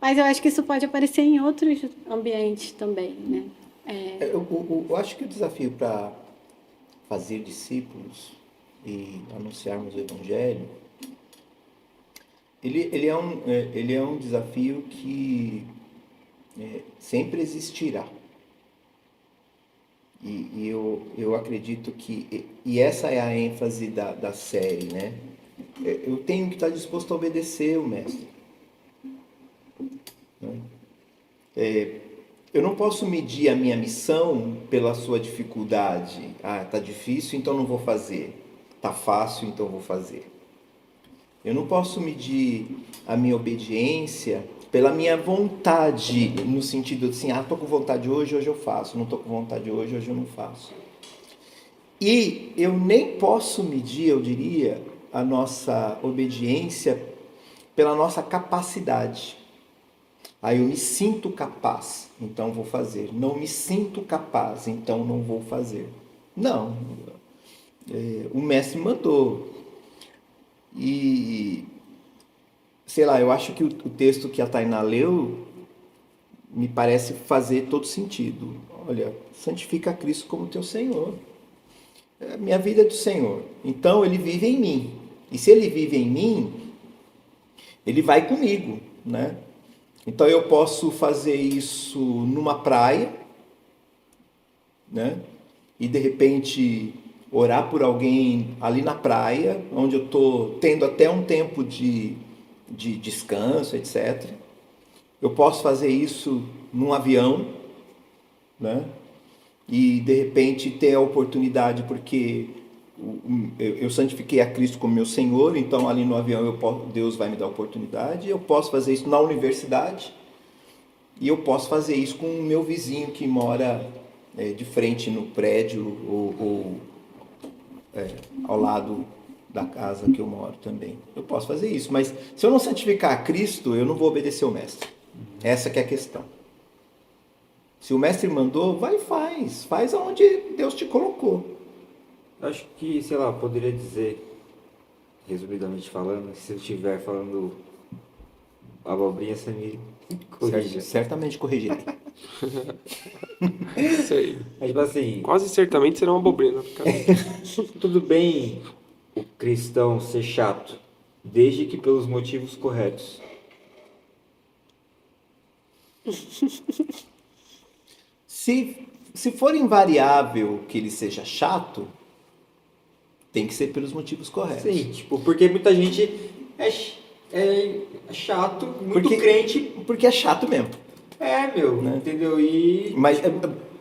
[SPEAKER 4] mas eu acho que isso pode aparecer em outros ambientes também, né?
[SPEAKER 5] Eu acho que o desafio para fazer discípulos e anunciarmos o Evangelho, ele é um desafio que sempre existirá. E eu acredito que... E essa é a ênfase da série, né? Eu tenho que estar disposto a obedecer o mestre. Eu não posso medir a minha missão pela sua dificuldade. Ah, tá difícil, então não vou fazer. Tá fácil, então vou fazer. Eu não posso medir a minha obediência pela minha vontade, no sentido de assim, tô com vontade hoje eu faço. Não tô com vontade hoje eu não faço. E eu nem posso medir, eu diria, a nossa obediência pela nossa capacidade. Aí eu me sinto capaz, então vou fazer. Não me sinto capaz, então não vou fazer. Não. O mestre mandou. E, sei lá, eu acho que o texto que a Tainá leu me parece fazer todo sentido. Olha, santifica Cristo como teu Senhor. Minha vida é do Senhor. Então ele vive em mim. E se ele vive em mim, ele vai comigo, né? Então eu posso fazer isso numa praia, né? E de repente orar por alguém ali na praia, onde eu estou tendo até um tempo de descanso, etc. Eu posso fazer isso num avião, né? E de repente ter a oportunidade, porque eu santifiquei a Cristo como meu Senhor, então ali no avião Deus vai me dar a oportunidade. Eu posso fazer isso na universidade e eu posso fazer isso com o meu vizinho que mora de frente no prédio ou ao lado da casa que eu moro também. Eu posso fazer isso, mas se eu não santificar a Cristo, eu não vou obedecer o mestre. Essa que é a questão. Se o mestre mandou, vai e faz. Faz aonde Deus te colocou.
[SPEAKER 6] Eu acho que, sei lá, eu poderia dizer, resumidamente falando, que se eu estiver falando abobrinha, você me corrija.
[SPEAKER 5] Certamente corrigirei.
[SPEAKER 1] Isso aí.
[SPEAKER 6] Mas, tipo assim,
[SPEAKER 1] Quase certamente será uma abobrinha.
[SPEAKER 6] tudo bem o cristão ser chato, desde que pelos motivos corretos.
[SPEAKER 5] Se for invariável que ele seja chato, tem que ser pelos motivos corretos.
[SPEAKER 6] Sim, tipo, porque muita gente é chato, muito crente.
[SPEAKER 5] Porque é chato mesmo.
[SPEAKER 6] Meu, entendeu? E
[SPEAKER 5] Mas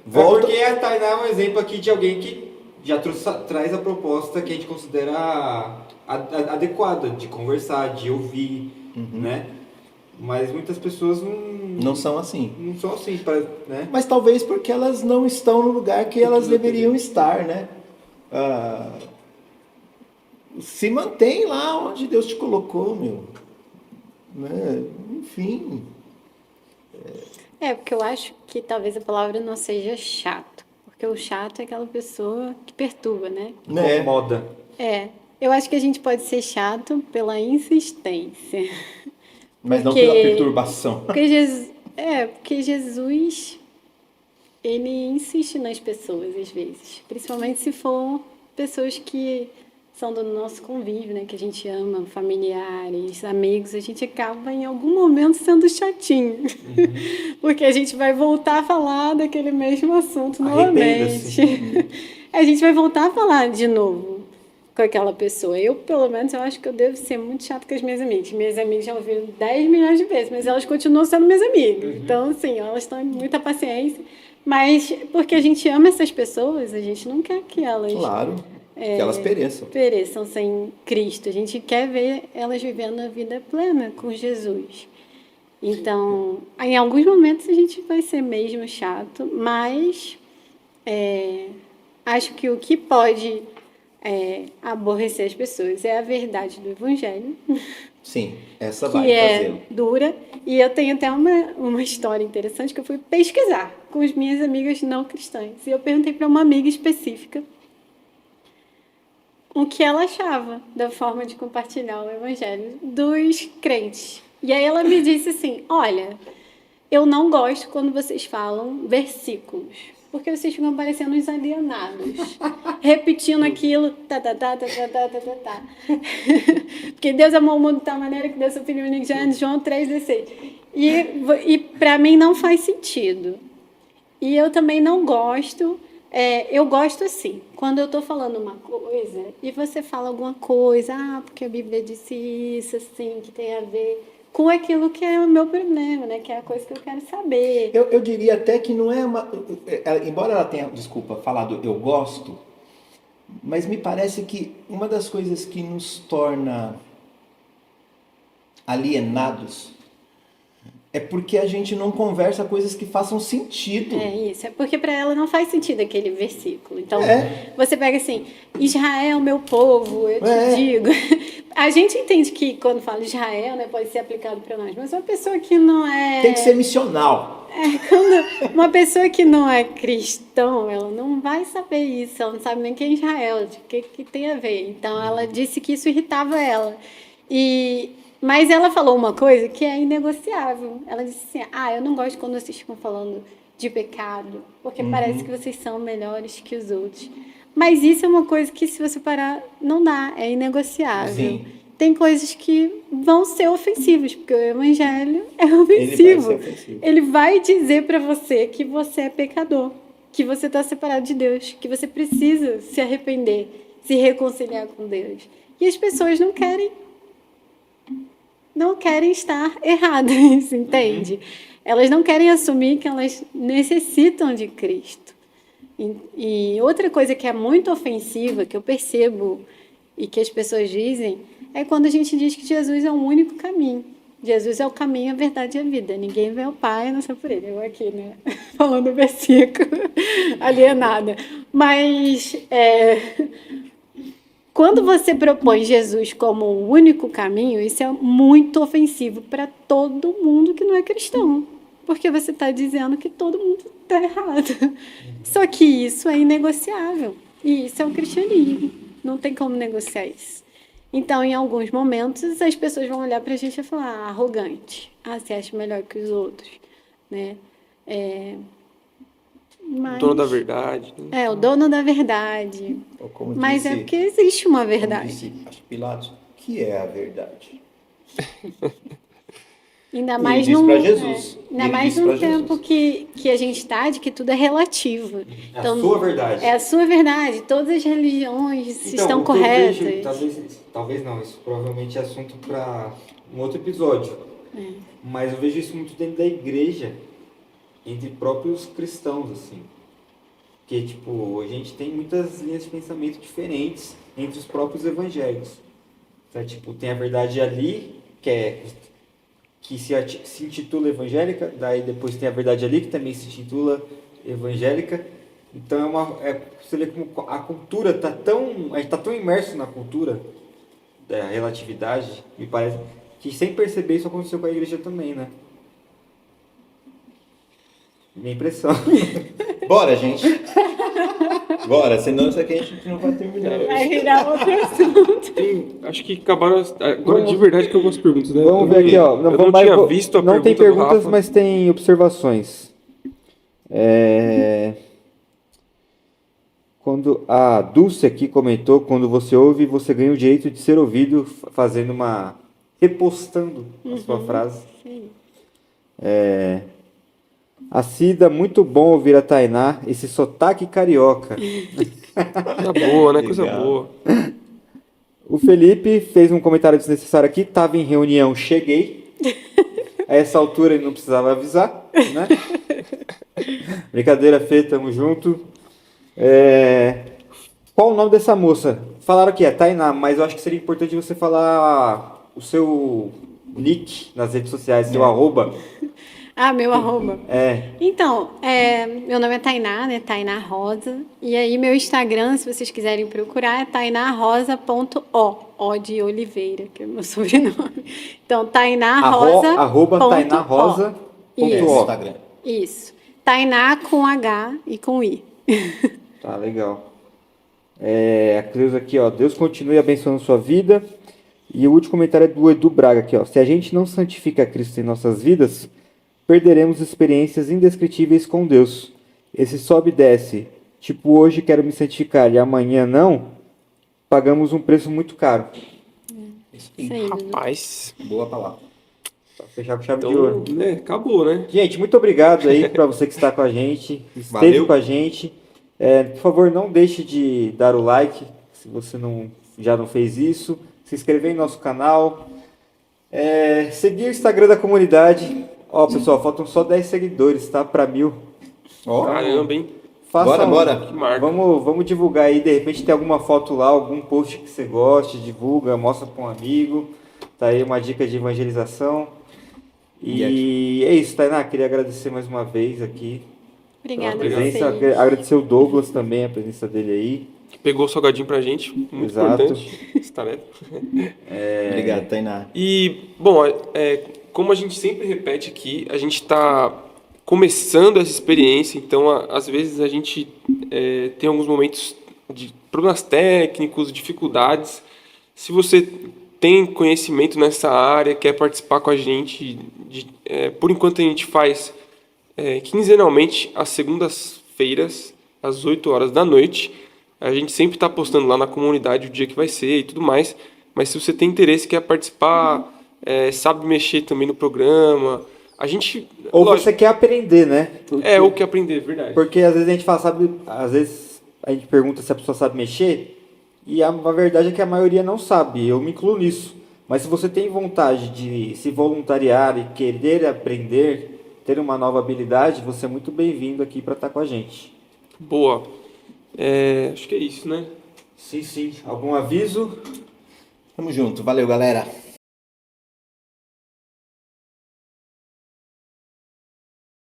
[SPEAKER 6] volta... porque a Tainá é um exemplo aqui de alguém que já traz a proposta que a gente considera adequada, de conversar, de ouvir, né? Mas muitas pessoas
[SPEAKER 5] não são assim.
[SPEAKER 6] Não são assim, né?
[SPEAKER 5] Mas talvez porque elas não estão no lugar que elas deveriam estar, né? Se mantém lá onde Deus te colocou, meu. Né? Enfim.
[SPEAKER 4] Porque eu acho que talvez a palavra não seja chato. Porque o chato é aquela pessoa que perturba, né?
[SPEAKER 6] Incomoda.
[SPEAKER 4] Eu acho que a gente pode ser chato pela insistência.
[SPEAKER 5] Mas não pela perturbação.
[SPEAKER 4] Porque Jesus, ele insiste nas pessoas, às vezes. Principalmente se for pessoas que são do nosso convívio, né? Que a gente ama, familiares, amigos. A gente acaba, em algum momento, sendo chatinho. Porque a gente vai voltar a falar daquele mesmo assunto novamente. A gente vai voltar a falar de novo com aquela pessoa. Eu, pelo menos, eu acho que eu devo ser muito chato com as minhas amigas. Minhas amigas já ouviram 10 milhões de vezes, mas elas continuam sendo minhas amigas. Então, assim, elas têm muita paciência. Mas, porque a gente ama essas pessoas, a gente não quer que elas...
[SPEAKER 5] Claro, que elas pereçam.
[SPEAKER 4] Pereçam sem Cristo. A gente quer ver elas vivendo a vida plena com Jesus. Então, em alguns momentos a gente vai ser mesmo chato, mas acho que o que pode... aborrecer as pessoas é a verdade do Evangelho.
[SPEAKER 5] Sim, essa
[SPEAKER 4] que
[SPEAKER 5] vai fazê-lo.
[SPEAKER 4] Dura. E eu tenho até uma história interessante que eu fui pesquisar com as minhas amigas não cristãs. E eu perguntei para uma amiga específica o que ela achava da forma de compartilhar o Evangelho dos crentes. E aí ela me disse assim, olha, eu não gosto quando vocês falam versículos. Porque vocês ficam parecendo uns alienados. Repetindo aquilo. Porque Deus amou o mundo de tal maneira que deu seu filho único, João 3,16. E para mim não faz sentido. E eu também não gosto. Eu gosto assim, quando eu estou falando uma coisa e você fala alguma coisa, porque a Bíblia disse isso, assim, que tem a ver com aquilo que é o meu problema, né? Que é a coisa que eu quero saber.
[SPEAKER 5] Eu diria até que não é uma... Embora ela tenha, falado eu gosto, mas me parece que uma das coisas que nos torna alienados é porque a gente não conversa coisas que façam sentido.
[SPEAKER 4] É porque para ela não faz sentido aquele versículo. Então, você pega assim, Israel, meu povo, eu te digo. A gente entende que quando fala Israel, né, pode ser aplicado para nós, mas uma pessoa que não é...
[SPEAKER 5] Tem que ser missional.
[SPEAKER 4] Quando uma pessoa que não é cristão, ela não vai saber isso, ela não sabe nem quem é Israel, o que tem a ver. Então, ela disse que isso irritava ela. Mas ela falou uma coisa que é inegociável. Ela disse assim, eu não gosto quando vocês ficam falando de pecado, porque parece que vocês são melhores que os outros. Mas isso é uma coisa que, se você parar, não dá, é inegociável. Sim. Tem coisas que vão ser ofensivas, porque o Evangelho é ofensivo. Ele vai dizer para você que você é pecador. que você está separado de Deus, que você precisa se arrepender, se reconciliar com Deus. E as pessoas não querem estar erradas, entende? Elas não querem assumir que elas necessitam de Cristo. E outra coisa que é muito ofensiva, que eu percebo e que as pessoas dizem, é quando a gente diz que Jesus é o único caminho. Jesus é o caminho, a verdade e a vida. Ninguém vê o Pai a não ser por Ele. Eu aqui, né? Falando o versículo, alienada. Mas quando você propõe Jesus como o único caminho, isso é muito ofensivo para todo mundo que não é cristão. Porque você está dizendo que todo mundo está errado. Só que isso é inegociável. E isso é o cristianismo. Não tem como negociar isso. Então, em alguns momentos, as pessoas vão olhar para a gente e falar, arrogante. Você acha melhor que os outros. Né?
[SPEAKER 1] O dono da verdade. Né?
[SPEAKER 4] O dono da verdade.
[SPEAKER 5] Ou como
[SPEAKER 4] Mas
[SPEAKER 5] disse-
[SPEAKER 4] é porque existe uma
[SPEAKER 5] como
[SPEAKER 4] verdade.
[SPEAKER 5] disse, acho que Pilatos, o que é a verdade?
[SPEAKER 4] Ainda
[SPEAKER 5] E
[SPEAKER 4] mais
[SPEAKER 5] ele disse
[SPEAKER 4] num,
[SPEAKER 5] pra Jesus.
[SPEAKER 4] ainda
[SPEAKER 5] Ele
[SPEAKER 4] mais
[SPEAKER 5] disse
[SPEAKER 4] num
[SPEAKER 5] pra
[SPEAKER 4] tempo
[SPEAKER 5] Jesus.
[SPEAKER 4] que a gente está, de que tudo é relativo.
[SPEAKER 6] É a sua verdade.
[SPEAKER 4] É a sua verdade. Todas as religiões
[SPEAKER 6] Então,
[SPEAKER 4] estão
[SPEAKER 6] o que eu vejo,
[SPEAKER 4] corretas.
[SPEAKER 6] talvez não, isso provavelmente é assunto para um outro episódio. Mas eu vejo isso muito dentro da igreja, entre próprios cristãos, assim. Porque, tipo, a gente tem muitas linhas de pensamento diferentes entre os próprios evangélicos. Então, tipo, tem a verdade ali, que se intitula evangélica, daí depois tem a verdade ali, que também se intitula evangélica. Então, você vê como a cultura a gente está tão imerso na cultura da relatividade, me parece, que sem perceber isso aconteceu com a igreja também, né? Minha impressão.
[SPEAKER 5] Bora, gente. Bora, senão isso aqui a gente não vai terminar.
[SPEAKER 4] Vai virar outro assunto.
[SPEAKER 1] Acho que acabaram. Agora de verdade que algumas perguntas, né?
[SPEAKER 6] Vamos ver aqui, ó.
[SPEAKER 1] Eu não tinha visto a
[SPEAKER 6] não
[SPEAKER 1] pergunta
[SPEAKER 6] tem
[SPEAKER 1] do
[SPEAKER 6] perguntas,
[SPEAKER 1] Rafa.
[SPEAKER 6] mas tem observações. Quando a Dulce aqui comentou, quando você ouve, você ganha o direito de ser ouvido, repostando a sua frase.
[SPEAKER 4] Sim.
[SPEAKER 6] A Cida, muito bom ouvir a Tainá, esse sotaque carioca.
[SPEAKER 1] Coisa boa, né? Coisa
[SPEAKER 5] Legal.
[SPEAKER 1] boa.
[SPEAKER 6] O Felipe fez um comentário desnecessário aqui, estava em reunião, cheguei. A essa altura ele não precisava avisar, né? Brincadeira, Fê, tamo junto. Qual o nome dessa moça? Falaram que é Tainá, mas eu acho que seria importante você falar o seu nick nas redes sociais, seu arroba.
[SPEAKER 4] Meu arroba.
[SPEAKER 6] É,
[SPEAKER 4] Então, meu nome é Tainá, né? Tainá Rosa. E aí, meu Instagram, se vocês quiserem procurar, é tainarosa.o. O de Oliveira, que é o meu sobrenome. Então,
[SPEAKER 6] arroba tainarosa.o.
[SPEAKER 5] Instagram.
[SPEAKER 4] Isso. Tainá com H e com I.
[SPEAKER 6] Tá, legal. A Cleusa aqui, ó. Deus continue abençoando sua vida. E o último comentário é do Edu Braga aqui, ó. Se a gente não santifica Cristo em nossas vidas, perderemos experiências indescritíveis com Deus. Esse sobe e desce, tipo hoje quero me santificar e amanhã não, pagamos um preço muito caro.
[SPEAKER 4] Isso aí,
[SPEAKER 1] Rapaz.
[SPEAKER 5] Boa palavra.
[SPEAKER 6] Pra fechar com chave de ouro.
[SPEAKER 1] Então, né? Acabou, né?
[SPEAKER 6] Gente, muito obrigado aí para você que está com a gente, esteve
[SPEAKER 5] Valeu.
[SPEAKER 6] com a gente. Por favor, não deixe de dar o like, se você já não fez isso. Se inscrever em nosso canal. Seguir o Instagram da comunidade. Ó, pessoal, faltam só 10 seguidores, tá? Para 1000.
[SPEAKER 5] Ó,
[SPEAKER 1] Caramba, hein?
[SPEAKER 6] Faça
[SPEAKER 5] Bora.
[SPEAKER 1] Que marca.
[SPEAKER 6] Vamos divulgar aí, de repente tem alguma foto lá, algum post que você goste, divulga, mostra para um amigo. Tá aí uma dica de evangelização. E é isso, Tainá, queria agradecer mais uma vez aqui
[SPEAKER 4] Obrigada a
[SPEAKER 6] pela presença,
[SPEAKER 4] vocês.
[SPEAKER 6] agradecer o Douglas também, a presença dele aí.
[SPEAKER 1] Que pegou o salgadinho pra gente. Muito
[SPEAKER 6] Exato.
[SPEAKER 1] importante. Essa tarefa.
[SPEAKER 5] Obrigado, Tainá.
[SPEAKER 1] E, bom, como a gente sempre repete aqui, a gente está começando essa experiência, então, às vezes, a gente tem alguns momentos de problemas técnicos, dificuldades. Se você tem conhecimento nessa área, quer participar com a gente, por enquanto a gente faz quinzenalmente, às segundas-feiras, às 8 horas da noite. A gente sempre está postando lá na comunidade o dia que vai ser e tudo mais. Mas se você tem interesse, quer participar, sabe mexer também no programa, A gente.
[SPEAKER 6] Ou
[SPEAKER 1] lógico,
[SPEAKER 6] você quer aprender, né?
[SPEAKER 1] é o que aprender, verdade.
[SPEAKER 6] Porque às vezes a gente fala, sabe, às vezes a gente pergunta se a pessoa sabe mexer, e a verdade é que a maioria não sabe, eu me incluo nisso. Mas se você tem vontade de se voluntariar e querer aprender, ter uma nova habilidade, você é muito bem-vindo aqui para estar com a gente.
[SPEAKER 1] Boa. Acho que é isso, né?
[SPEAKER 6] Sim, sim. Algum aviso?
[SPEAKER 5] Tamo junto. Valeu, galera.